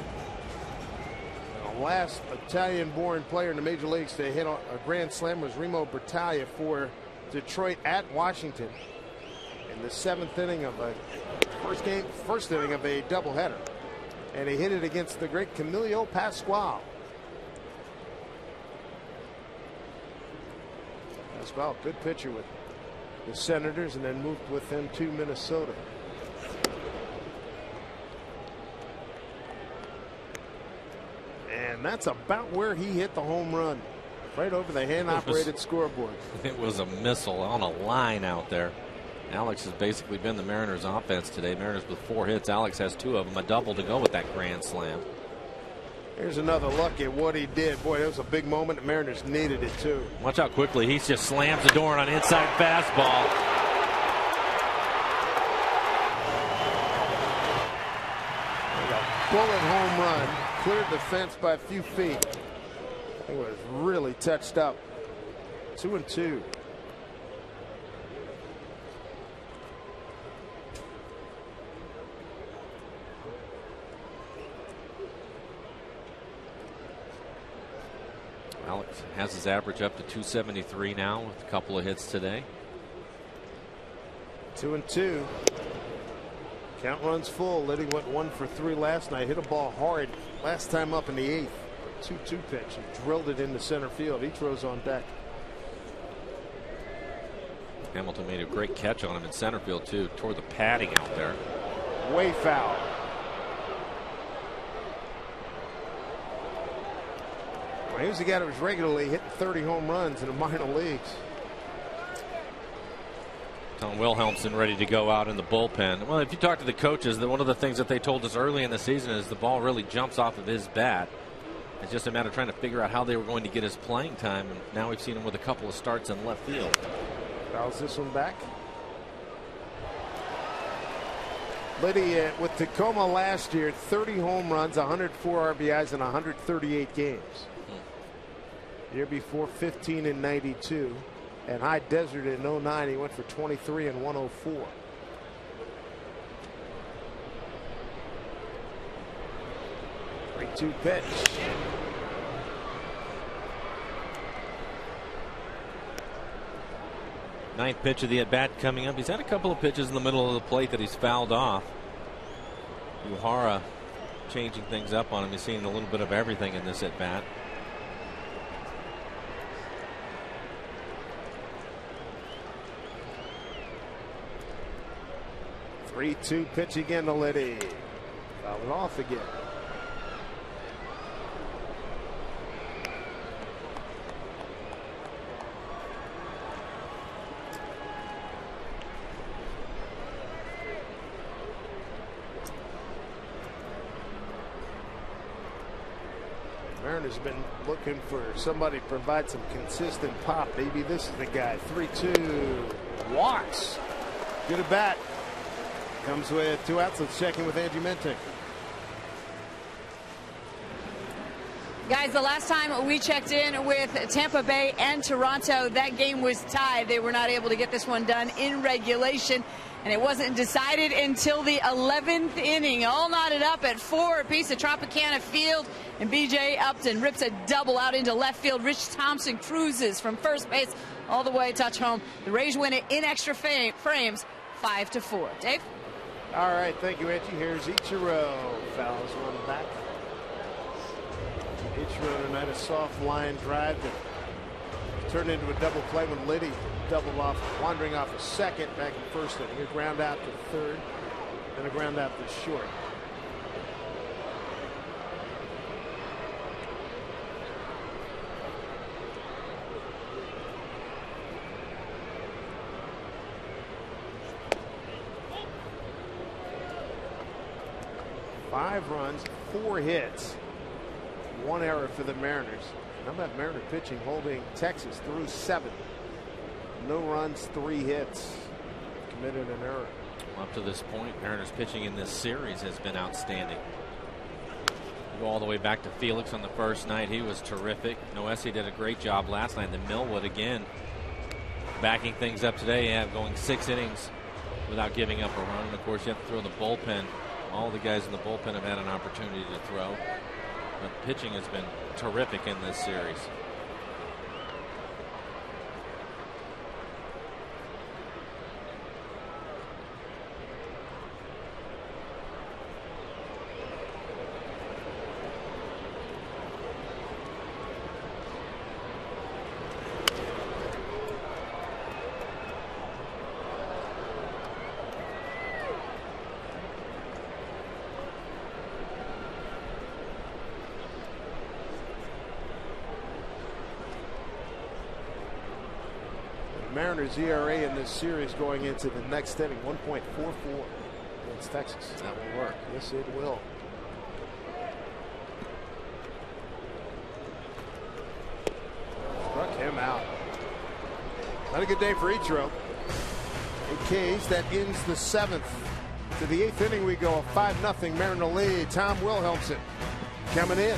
The last Italian-born player in the major leagues to hit a grand slam was Remo Bertaglia for Detroit at Washington in the 7th inning of a first inning of a doubleheader, and he hit it against the great Camilo Pascual. Pascual, good pitcher with the Senators, and then moved with them to Minnesota. And that's about where he hit the home run, right over the hand-operated scoreboard. It was a missile on a line out there. Alex has basically been the Mariners' offense today. Mariners with 4 hits. Alex has 2 of them, a double to go with that grand slam. Here's another look at what he did. Boy, that was a big moment. The Mariners needed it, too. Watch how quickly he just slams the door on an inside fastball. A bullet home run. Cleared the fence by a few feet. It was really touched up. 2-2. Alex has his average up to 273 now with a couple of hits today. 2-2. Count runs full. Liddy went 1 for 3 last night. Hit a ball hard last time up in the 8th. 2-2 pitch and drilled it into center field. Ichiro's on deck. Hamilton made a great catch on him in center field too. Toward the padding out there. Way foul. Well, he was the guy that was regularly hitting 30 home runs in the minor leagues. Tom Wilhelmsen ready to go out in the bullpen. Well, if you talk to the coaches, one of the things that they told us early in the season is the ball really jumps off of his bat. It's just a matter of trying to figure out how they were going to get his playing time. And now we've seen him with a couple of starts in left field. Fouls this one back. Liddy with Tacoma last year, 30 home runs, 104 RBIs in 138 games. The year before, 15 in 92. And High Desert in 09, he went for 23 and 104. Three-two pitch. Ninth pitch of the at-bat coming up. He's had a couple of pitches in the middle of the plate that he's fouled off. Uhara changing things up on him. He's seeing a little bit of everything in this at-bat. 3-2 pitch again to Liddy. Fouled it off again. Mariners have been looking for somebody to provide some consistent pop. Maybe this is the guy. 3-2. Walks. Good at bat. Comes with 2 outs. Let's check in with Angie Menting. Guys, the last time we checked in with Tampa Bay and Toronto, that game was tied. They were not able to get this one done in regulation, and it wasn't decided until the 11th inning. All knotted up at 4 apiece at Tropicana Field, and B.J. Upton rips a double out into left field. Rich Thompson cruises from first base all the way touch home. The Rays win it in extra frames, 5-4. Dave? All right, thank you, Angie. Here's Ichiro. Fouls one back. Ichiro tonight, a soft line drive that turned into a double play when Liddy doubled off, wandering off a second back in first inning. A ground out to third, and a ground out to short. Five runs, 4 hits, 1 error for the Mariners. How about Mariner pitching holding Texas through 7? No runs, 3 hits. Committed an error. Up to this point, Mariners pitching in this series has been outstanding. You go all the way back to Felix on the first night. He was terrific. Noesi did a great job last night. Then Millwood again backing things up today, going 6 innings without giving up a run. And of course, you have to throw the bullpen. All the guys in the bullpen have had an opportunity to throw. But pitching has been terrific in this series. Mariners ERA in this series going into the next inning, 1.44 against Texas. That will work. Yes, it will. Struck him out. Not a good day for Ichiro. 8 Ks. That ends the 7th. To the 8th inning we go. A 5-0 Mariner lead. Tom Wilhelmsen coming in.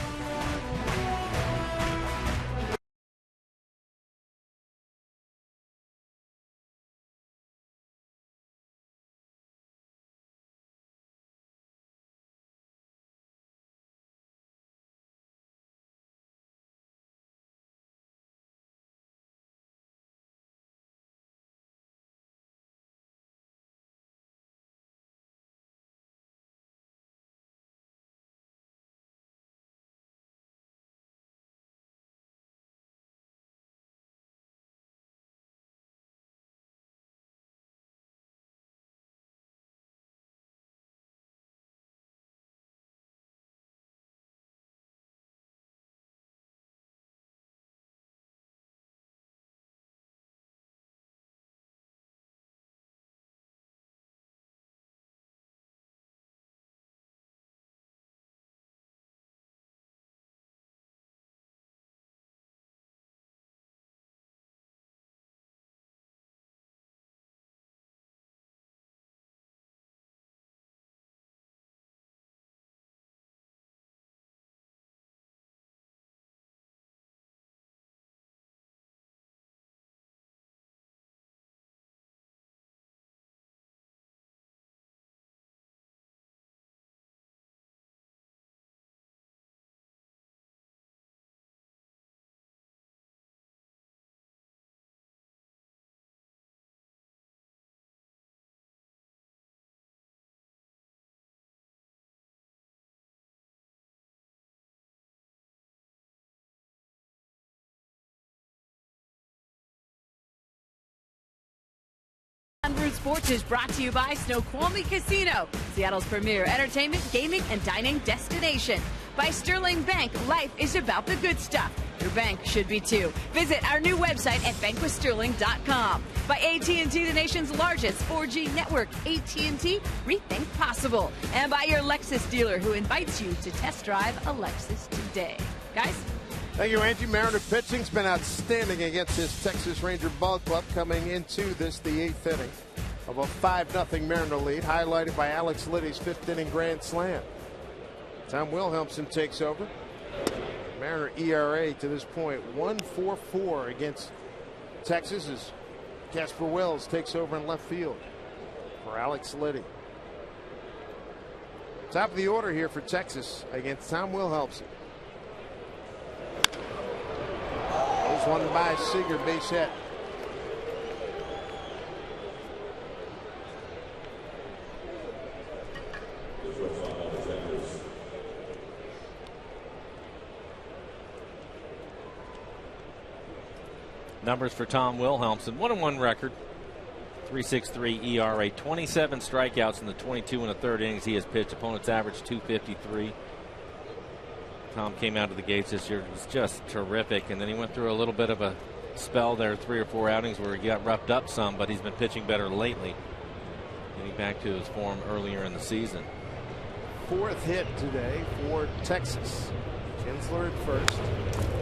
Sports is brought to you by Snoqualmie Casino, Seattle's premier entertainment, gaming, and dining destination. By Sterling Bank, life is about the good stuff. Your bank should be too. Visit our new website at bankwithsterling.com. By AT&T, the nation's largest 4G network. AT&T, rethink possible. And by your Lexus dealer, who invites you to test drive a Lexus today. Guys? Thank you, Angie. Mariner pitching's been outstanding against this Texas Ranger ball club coming into this, the 8th inning of a 5-0 Mariner lead, highlighted by Alex Liddy's 5th inning grand slam. Tom Wilhelmsen takes over. Mariner ERA to this point 1.44 against Texas as Casper Wells takes over in left field for Alex Liddy. Top of the order here for Texas against Tom Wilhelmsen. Goes one by Seager, base hit. Numbers for Tom Wilhelmsen: 1-1 record, 3.63 ERA, 27 strikeouts in the 22 1/3 innings he has pitched. Opponent's average 2.53. Tom came out of the gates this year, was just terrific, and then he went through a little bit of a spell there, 3 or 4 outings where he got roughed up some, but he's been pitching better lately, getting back to his form earlier in the season. 4th hit today for Texas. Kinsler at first,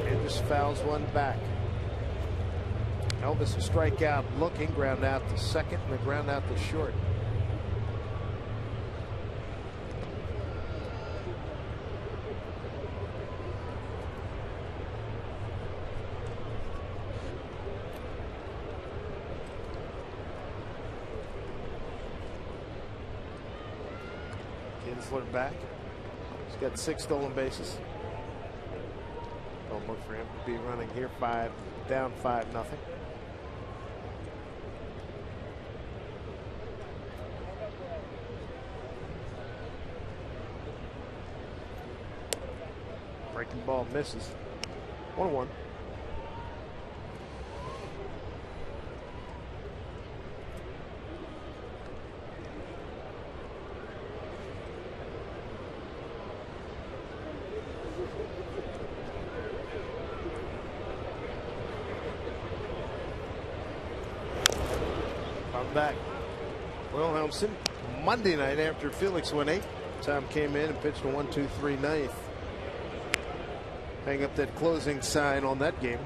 and just fouls one back. Elvis a strikeout looking, ground out to second, and a ground out to short. Kinsler back. He's got 6 stolen bases. Don't look for him to be running here down 5-0. Breaking ball misses. 1-1. I'm back. Wilhelmsen Monday night after Felix went 8. Tom came in and pitched a 1-2-3 ninth. Hang up that closing sign on that game.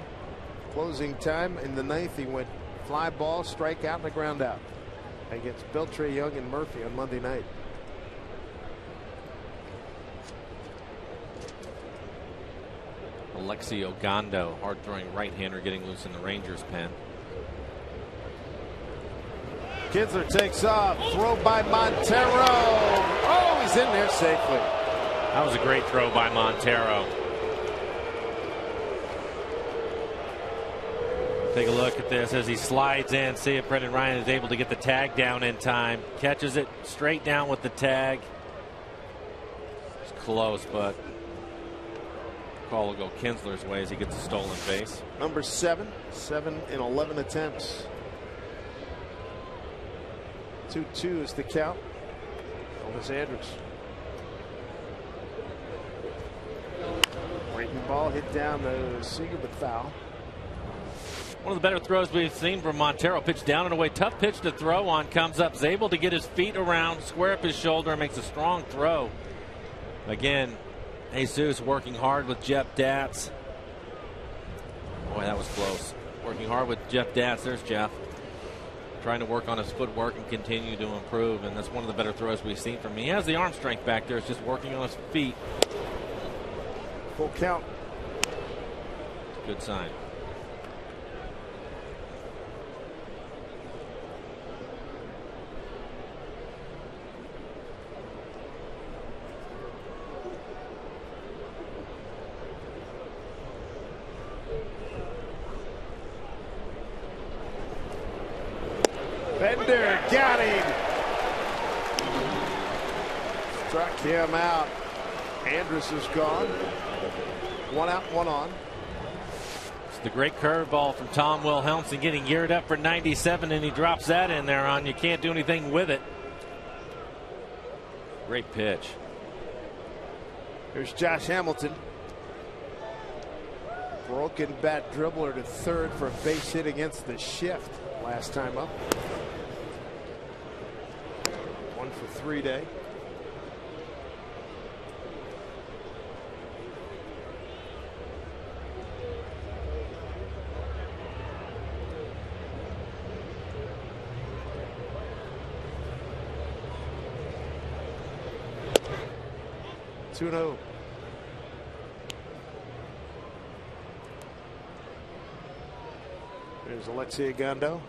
Closing time in the 9th, he went fly ball, strikeout, and a ground out against Beltre, Young, and Murphy on Monday night. Alexi Ogando, hard-throwing right-hander, getting loose in the Rangers' pen. Kinsler takes off. Throw by Montero. Oh, he's in there safely. That was a great throw by Montero. Take a look at this as he slides in. See if Brendan Ryan is able to get the tag down in time. Catches it straight down with the tag. It's close, but call will go Kinsler's way as he gets a stolen base. Number 7 in 11 attempts. 2-2 is the count. Elvis Andrus. Breaking ball hit down to Seager, but foul. One of the better throws we've seen from Montero. Pitch down and away. Tough pitch to throw on. Comes up. Is able to get his feet around, square up his shoulder, and makes a strong throw. Again, Jesus working hard with Jeff Datz. Boy, that was close. Working hard with Jeff Datz. There's Jeff. Trying to work on his footwork and continue to improve. And that's one of the better throws we've seen from him. He has the arm strength back there. It's just working on his feet. Full count. Good sign. Bender got him. Struck him out. Andrus is gone. 1 out, 1 on. The great curveball from Tom Wilhelmsen, getting geared up for 97, and he drops that in there on you. Can't do anything with it. Great pitch. Here's Josh Hamilton. Broken bat dribbler to third for a base hit against the shift last time up. 1 for 3 day. Two and 0. There's Alexei Gondo.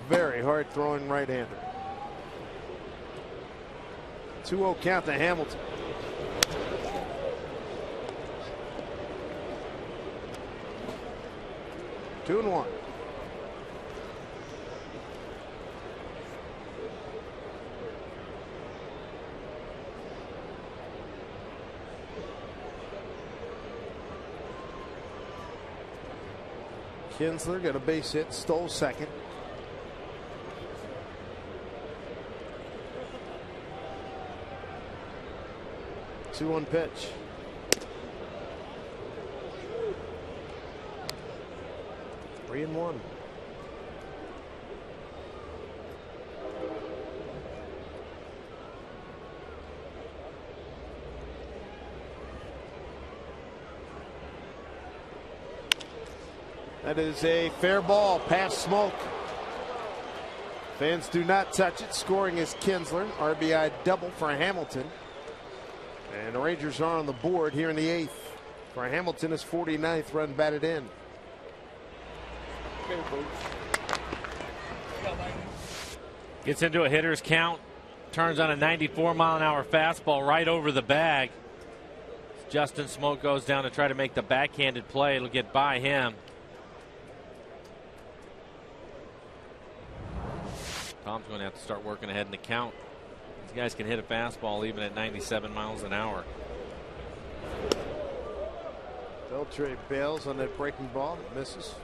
Very hard throwing right-hander. 2-0 count to Hamilton. Two and 1. Kinsler got a base hit, stole second. Two on pitch. Three and 1. That is a fair ball past Smoke. Fans do not touch it. Scoring is Kinsler. RBI double for Hamilton. And the Rangers are on the board here in the 8th. For Hamilton, his 49th run batted in. Gets into a hitter's count. Turns on a 94-mile-an-hour fastball right over the bag. Justin Smoke goes down to try to make the backhanded play. It'll get by him. Tom's going to have to start working ahead in the count. These guys can hit a fastball even at 97 miles an hour. Beltre bails on that breaking ball. Misses.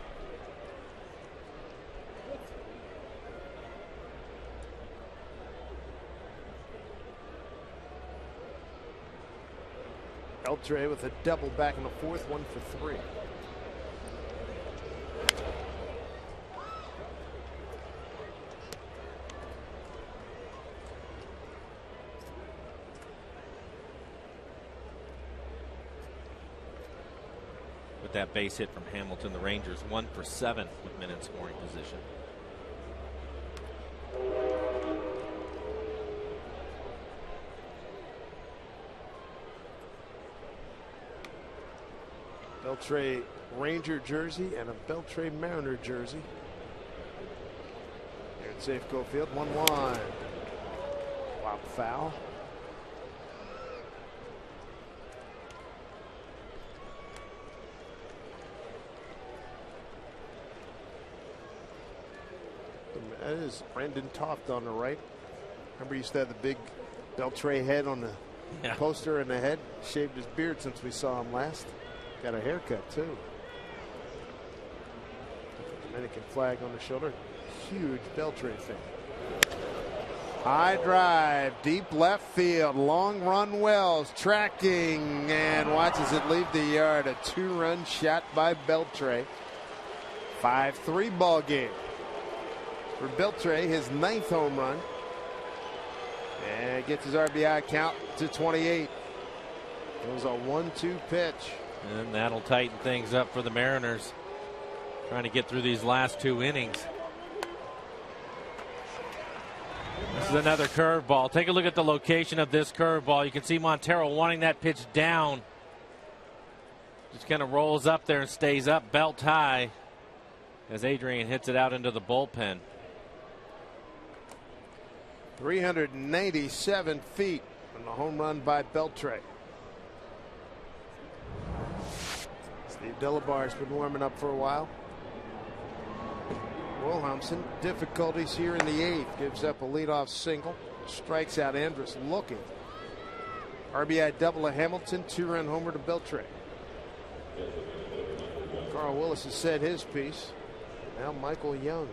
Beltre with a double back in the 4th, 1 for 3. That base hit from Hamilton, the Rangers 1 for 7 with men in scoring position. Beltre Ranger jersey and a Beltre Mariner jersey. Here at Safeco Field, 1-1. Wow, foul. That is Brendan Toft on the right. Remember, he used to have the big Beltre head on the poster in the head. Shaved his beard since we saw him last. Got a haircut, too. Dominican flag on the shoulder. Huge Beltre fan. High drive, deep left field. Long run Wells tracking and watches it leave the yard. A 2-run shot by Beltre. 5-3 ball game. For Beltre, his 9th home run. And gets his RBI count to 28. It was a 1-2 pitch. And that'll tighten things up for the Mariners. Trying to get through these last 2 innings. This is another curveball. Take a look at the location of this curveball. You can see Montero wanting that pitch down. Just kind of rolls up there and stays up belt high as Adrian hits it out into the bullpen. 397 feet on the home run by Beltre. Steve Delabar's been warming up for a while. Wilhelmsen, difficulties here in the 8th. Gives up a leadoff single. Strikes out Andrus looking. RBI double to Hamilton, 2-run homer to Beltre. Carl Willis has said his piece. Now Michael Young.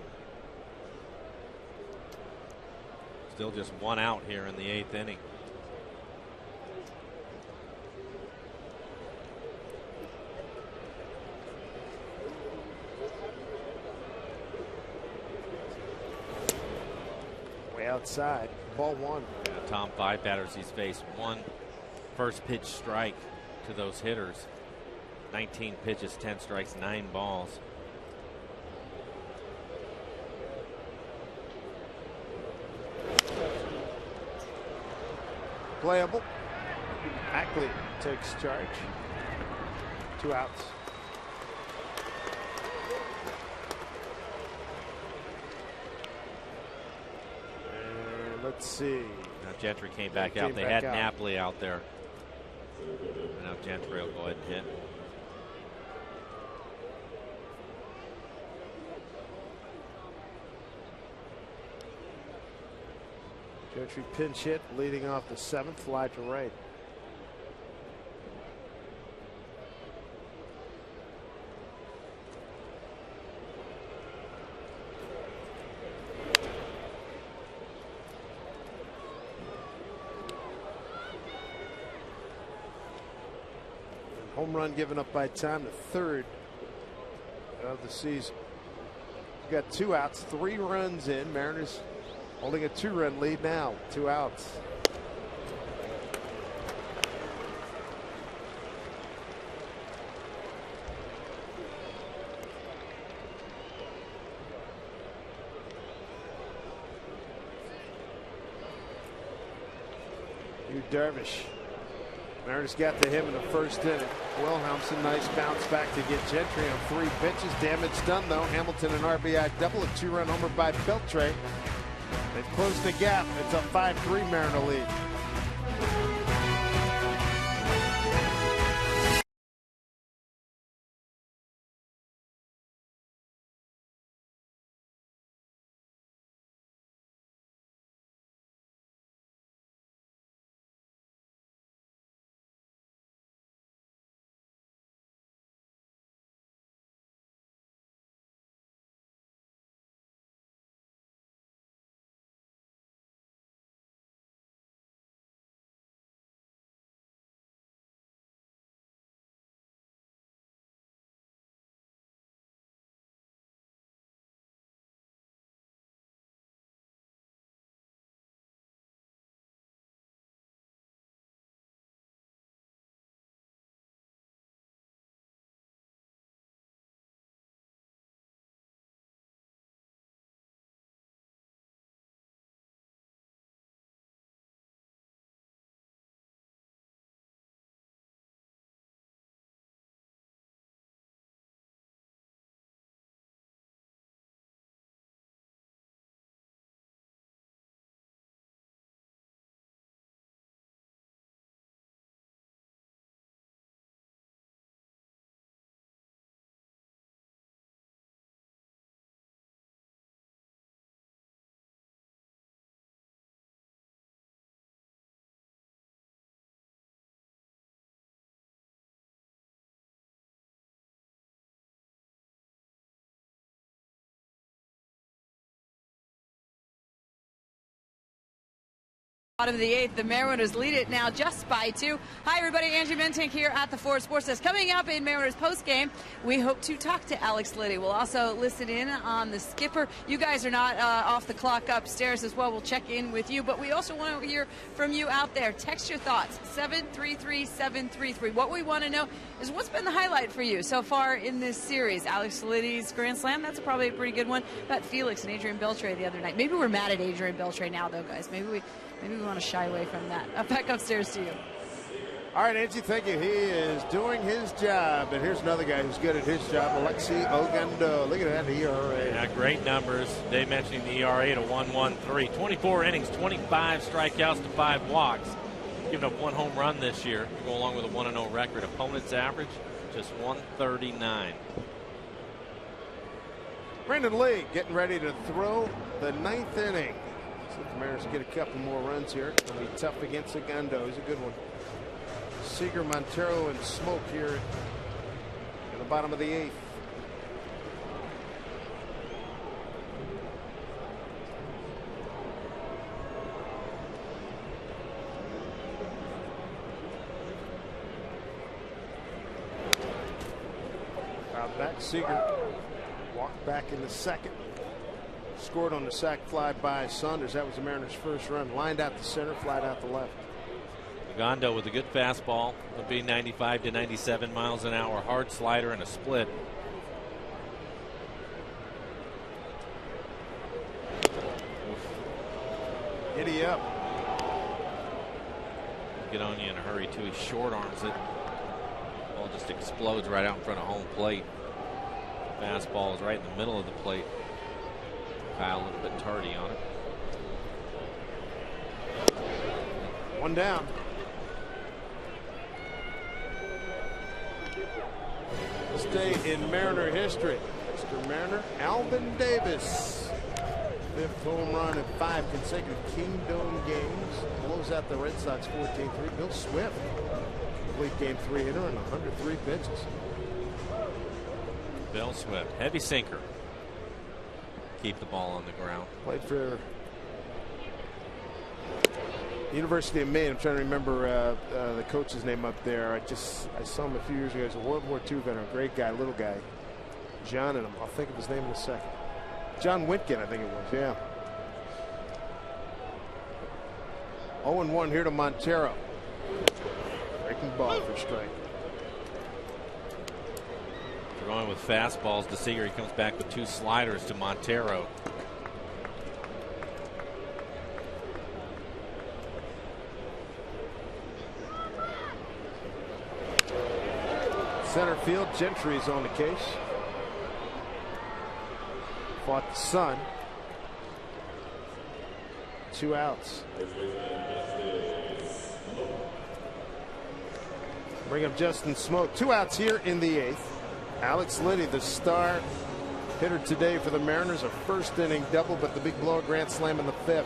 Still just one out here in the 8th inning. Way outside. Ball 1. Yeah, Tom, 5 batters he's faced. 1 first pitch strike to those hitters. 19 pitches, 10 strikes, 9 balls. Playable. Ackley takes charge. 2 outs. And let's see. Now Gentry came back out. They had Napoli out there. And now Gentry will go ahead and hit. Gentry pinch hit, leading off the 7th, fly to right. Home run given up by Tom, the 3rd of the season. We've got 2 outs, 3 runs in. Mariners holding a 2-run lead now, 2 outs. Yu Darvish. Mariners got to him in the 1st inning. Wilhelmsen, nice bounce back to get Gentry on 3 pitches. Damage done though. Hamilton an RBI double, a 2-run homer by Beltre. They've closed the gap. It's a 5-3 Mariner lead. Bottom of the 8th, the Mariners lead it now just by 2. Hi, everybody. Angie Mentink here at the Ford Sports Desk. Coming up in Mariners postgame, we hope to talk to Alex Liddy. We'll also listen in on the skipper. You guys are not off the clock upstairs as well. We'll check in with you, but we also want to hear from you out there. Text your thoughts, 733-733. What we want to know is what's been the highlight for you so far in this series. Alex Liddy's Grand Slam, that's probably a pretty good one. About Felix and Adrian Beltre the other night. Maybe we're mad at Adrian Beltre now, though, guys. Maybe we want to shy away from that. Back upstairs to you. All right, Angie, thank you. He is doing his job. And here's another guy who's good at his job, Alexi Ogando. Look at that ERA. Yeah, great numbers. Dave mentioning the ERA to 1.13. 24 innings, 25 strikeouts to 5 walks. Giving up 1 home run this year to go along with a 1-0 record. Opponent's average, just 139. Brandon Lee getting ready to throw the 9th inning. See if the Mariners get a couple more runs here. It'll be tough against Ogando. He's a good one. Seager, Montero, and Smoke here bottom of the 8th. Out back, Seager walked back in the second. Scored on the sac fly by Saunders. That was the Mariners' first run. Lined out to center, flied out to left. Gondo with a good fastball. It'll be 95 to 97 miles an hour. Hard slider and a split. Giddy up. Get on you in a hurry too. He short arms it. Ball just explodes right out in front of home plate. Fastball is right in the middle of the plate. Kyle a little bit tardy on it. One down. This day in Mariner history. Mr. Mariner, Alvin Davis. 5th home run in 5 consecutive Kingdome games. Blows out the Red Sox 14-3. Bill Swift. Complete game 3 hitter and 103 pitches. Bill Swift, heavy sinker. Keep the ball on the ground. Played for University of Maine. I'm trying to remember the coach's name up there. I saw him a few years ago. He's a World War II veteran, great guy, little guy. John and him. I'll think of his name in a second. John Witkin, I think it was. Yeah. 0-1 here to Montero. Breaking ball for strike. We're going with fastballs to Seager. He comes back with 2 sliders to Montero. Center field, Gentry is on the case. Fought the sun. 2 outs. Bring up Justin Smoke. 2 outs here in the 8th. Alex Liddy, the star hitter today for the Mariners. A first inning double, but the big blow grand slam in the 5th.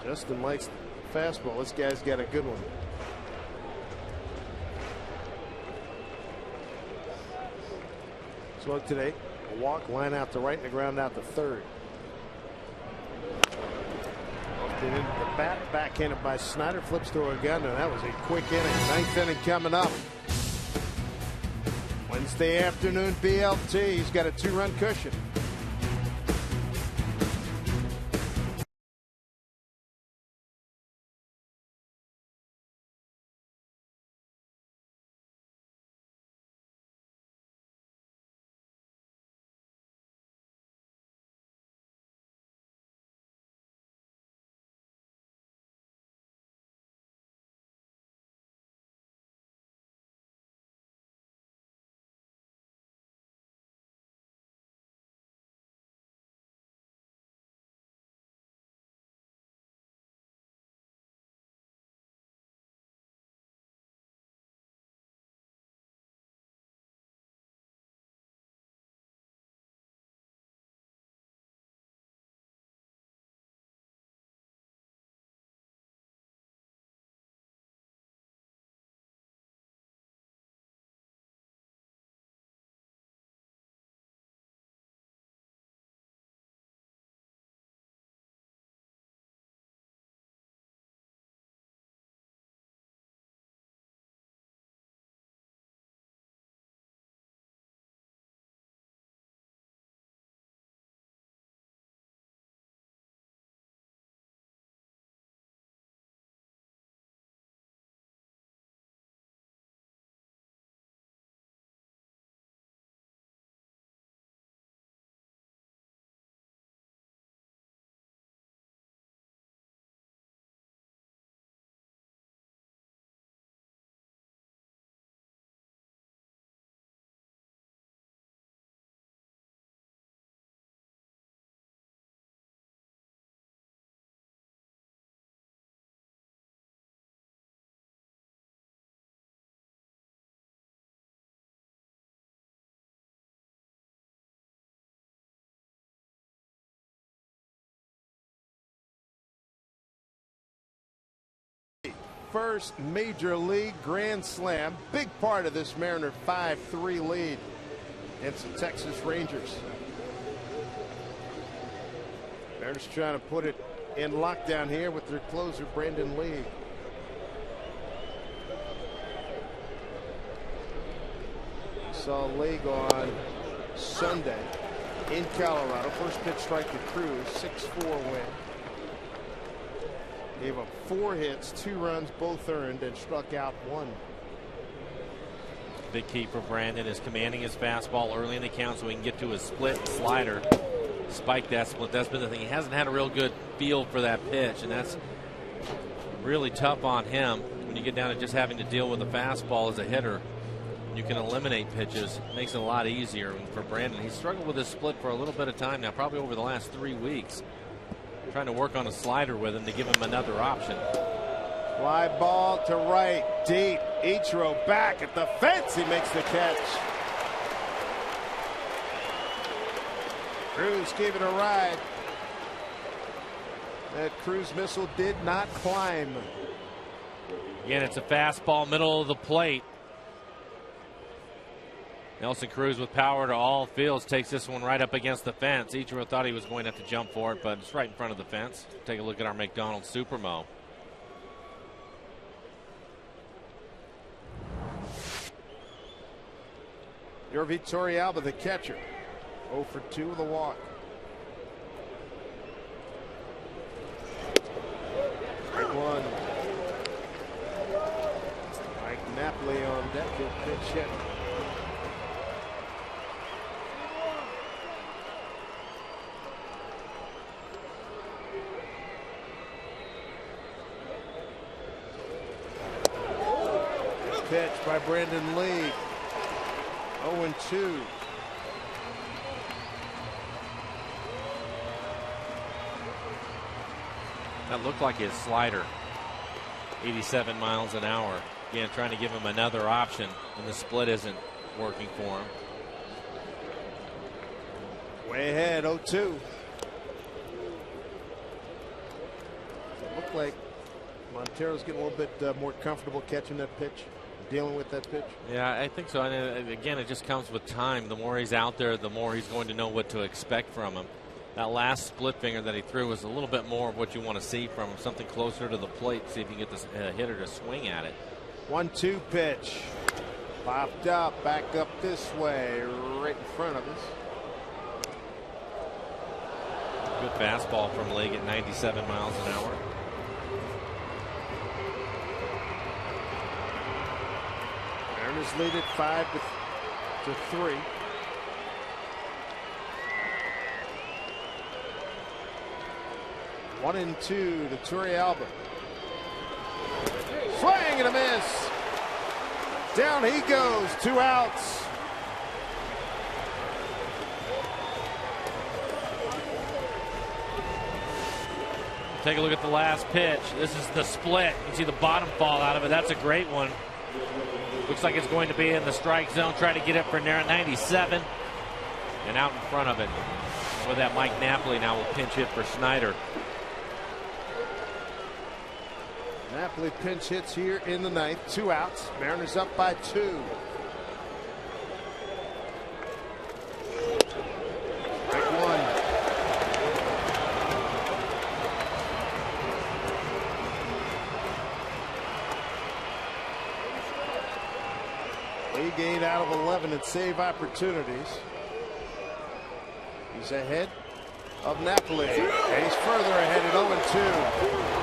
Justin likes the fastball. This guy's got a good one. Smoke today. A walk, line out to right, and the ground out to third. Lifted into the bat, backhanded by Snyder, flips to a gun, and that was a quick inning. 9th inning coming up. Wednesday afternoon BLT. He's got a 2-run cushion. first major league grand slam. Big part of this Mariner 5-3 lead against the Texas Rangers. Mariners trying to put it in lockdown here with their closer, Brandon Lee. Saw League on Sunday in Colorado. First pitch strike to Cruz, 6-4 win. Gave up 4 hits, 2 runs, both earned, and struck out 1. Big key for Brandon is commanding his fastball early in the count so he can get to his split slider. Spike that split. That's been the thing. He hasn't had a real good feel for that pitch, and that's really tough on him when you get down to just having to deal with a fastball as a hitter. You can eliminate pitches. It makes it a lot easier. And for Brandon, he's struggled with his split for a little bit of time now, probably over the last 3 weeks. Trying to work on a slider with him to give him another option. Fly ball to right, deep. Ichiro back at the fence. He makes the catch. Cruz gave it a ride. That Cruz missile did not climb. Again, it's a fastball middle of the plate. Nelson Cruz with power to all fields takes this one right up against the fence. Ichiro thought he was going to have to jump for it, but it's right in front of the fence. Take a look at our McDonald's Supermo. Your Torrealba, the catcher. 0 for 2 with a walk. Strike 1. Mike Napoli on deck. Good pitch hit. Pitch by Brandon Lee. 0-2. That looked like his slider. 87 miles an hour. Again, trying to give him another option, and the split isn't working for him. Way ahead, 0-2. Looked like Montero's getting a little bit more comfortable catching that pitch, dealing with that pitch. Yeah, I think so. And again, it just comes with time. The more he's out there, the more he's going to know what to expect from him. That last split finger that he threw was a little bit more of what you want to see from him. Something closer to the plate, see if you can get the hitter to swing at it. 1-2 pitch. Popped up, back up this way, right in front of us. Good fastball from League at 97 miles an hour. Mariners lead it 5-3. One and 2 to Torrealba. Swing and a miss. Down he goes. 2 outs. Take a look at the last pitch. This is the split. You can see the bottom fall out of it. That's a great one. Looks like it's going to be in the strike zone. Try to get it for near 97. And out in front of it. With that, Mike Napoli now will pinch hit for Snyder. Napoli pinch hits here in the ninth. 2 outs. Mariners up by 2. Strike 1. Lee gained out of 11 and save opportunities. He's ahead of Napoli. And he's further ahead at 0-2.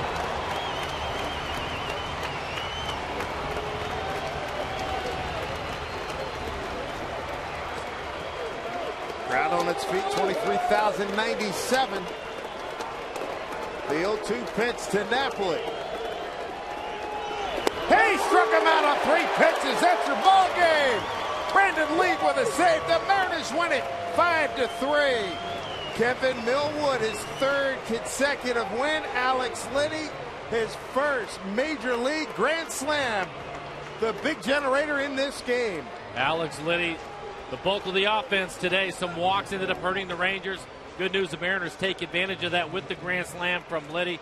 Crowd on its feet, 23,097. The 0-2 pitch to Napoli. He struck him out on 3 pitches. That's your ball game. Brandon Lee with a save. The Mariners win it 5-3. Kevin Millwood, his 3rd consecutive win. Alex Liddy, his 1st major league grand slam. The big generator in this game. Alex Liddy, the bulk of the offense today. Some walks ended up hurting the Rangers. Good news, the Mariners take advantage of that with the grand slam from Liddy.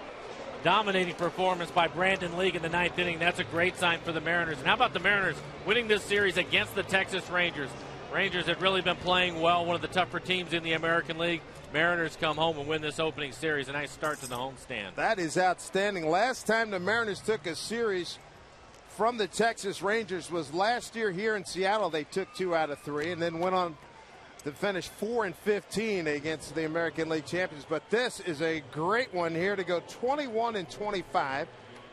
Dominating performance by Brandon League in the 9th inning. That's a great sign for the Mariners. And how about the Mariners winning this series against the Texas Rangers? Rangers had really been playing well, one of the tougher teams in the American League. Mariners come home and win this opening series. A nice start to the homestand. That is outstanding. Last time the Mariners took a series from the Texas Rangers was last year here in Seattle. They took 2 out of 3 and then went on to finish 4-15 against the American League champions. But this is a great one here to go 21-25.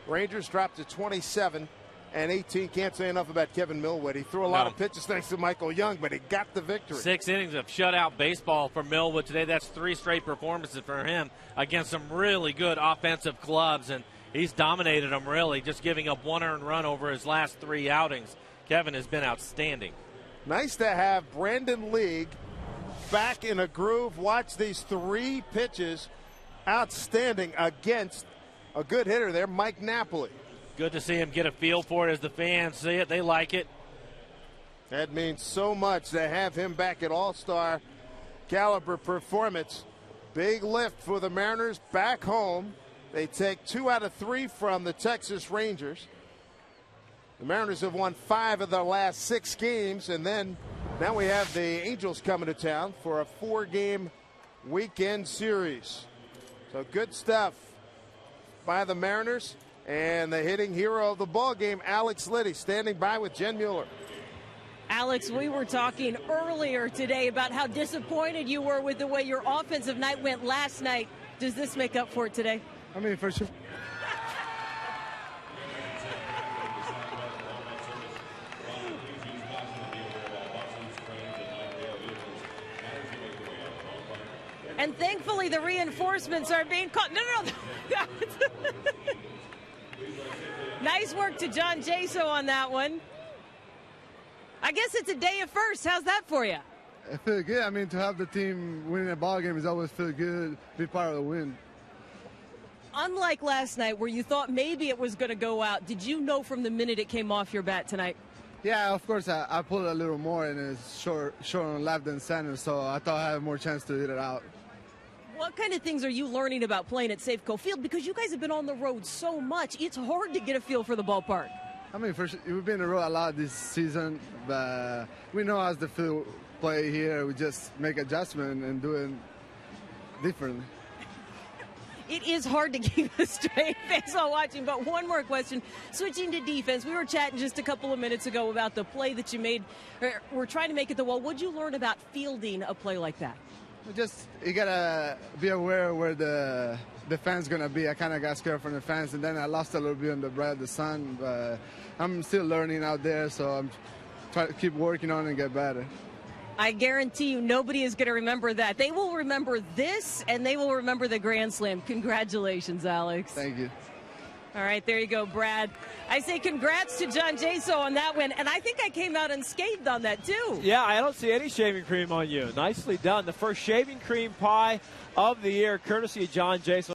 Rangers dropped to 27-18. Can't say enough about Kevin Millwood. He threw a lot of pitches thanks to Michael Young, but he got the victory. 6 innings of shutout baseball for Millwood today. That's 3 straight performances for him against some really good offensive clubs, and he's dominated them really, just giving up 1 earned run over his last 3 outings. Kevin has been outstanding. Nice to have Brandon League back in a groove. Watch these 3 pitches. Outstanding against a good hitter there, Mike Napoli. Good to see him get a feel for it as the fans see it. They like it. That means so much to have him back at all-star caliber performance. Big lift for the Mariners back home. They take 2 out of 3 from the Texas Rangers. The Mariners have won 5 of their last 6 games, and then now we have the Angels coming to town for a 4-game weekend series. So good stuff by the Mariners, and the hitting hero of the ball game, Alex Liddy, standing by with Jen Mueller. Alex, we were talking earlier today about how disappointed you were with the way your offensive night went last night. Does this make up for it today? I mean, for sure. And thankfully, the reinforcements are being caught. No. Nice work to John Jaso on that one. I guess it's a day of firsts. How's that for you? It feels good. I mean, to have the team winning a ball game is always feel good. Be part of the win. Unlike last night where you thought maybe it was going to go out, did you know from the minute it came off your bat tonight? Yeah, of course. I pulled a little more, and it's short on left than center, so I thought I had more chance to hit it out. What kind of things are you learning about playing at Safeco Field? Because you guys have been on the road so much, it's hard to get a feel for the ballpark. I mean, we've been on the road a lot this season, but we know as the field play here, we just make adjustment and do it differently. It is hard to keep a straight face while watching, but one more question. Switching to defense, we were chatting just a couple of minutes ago about the play that you made. We're trying to make it the wall. What'd you learn about fielding a play like that? You gotta be aware where the fans gonna be. I kind of got scared from the fans, and then I lost a little bit on the bright of the sun. But I'm still learning out there, so I'm trying to keep working on it and get better. I guarantee you nobody is going to remember that. They will remember this, and they will remember the Grand Slam. Congratulations, Alex. Thank you. All right, there you go, Brad. I say congrats to John Jaso on that win, and I think I came out unscathed on that, too. Yeah, I don't see any shaving cream on you. Nicely done. The first shaving cream pie of the year, courtesy of John Jaso.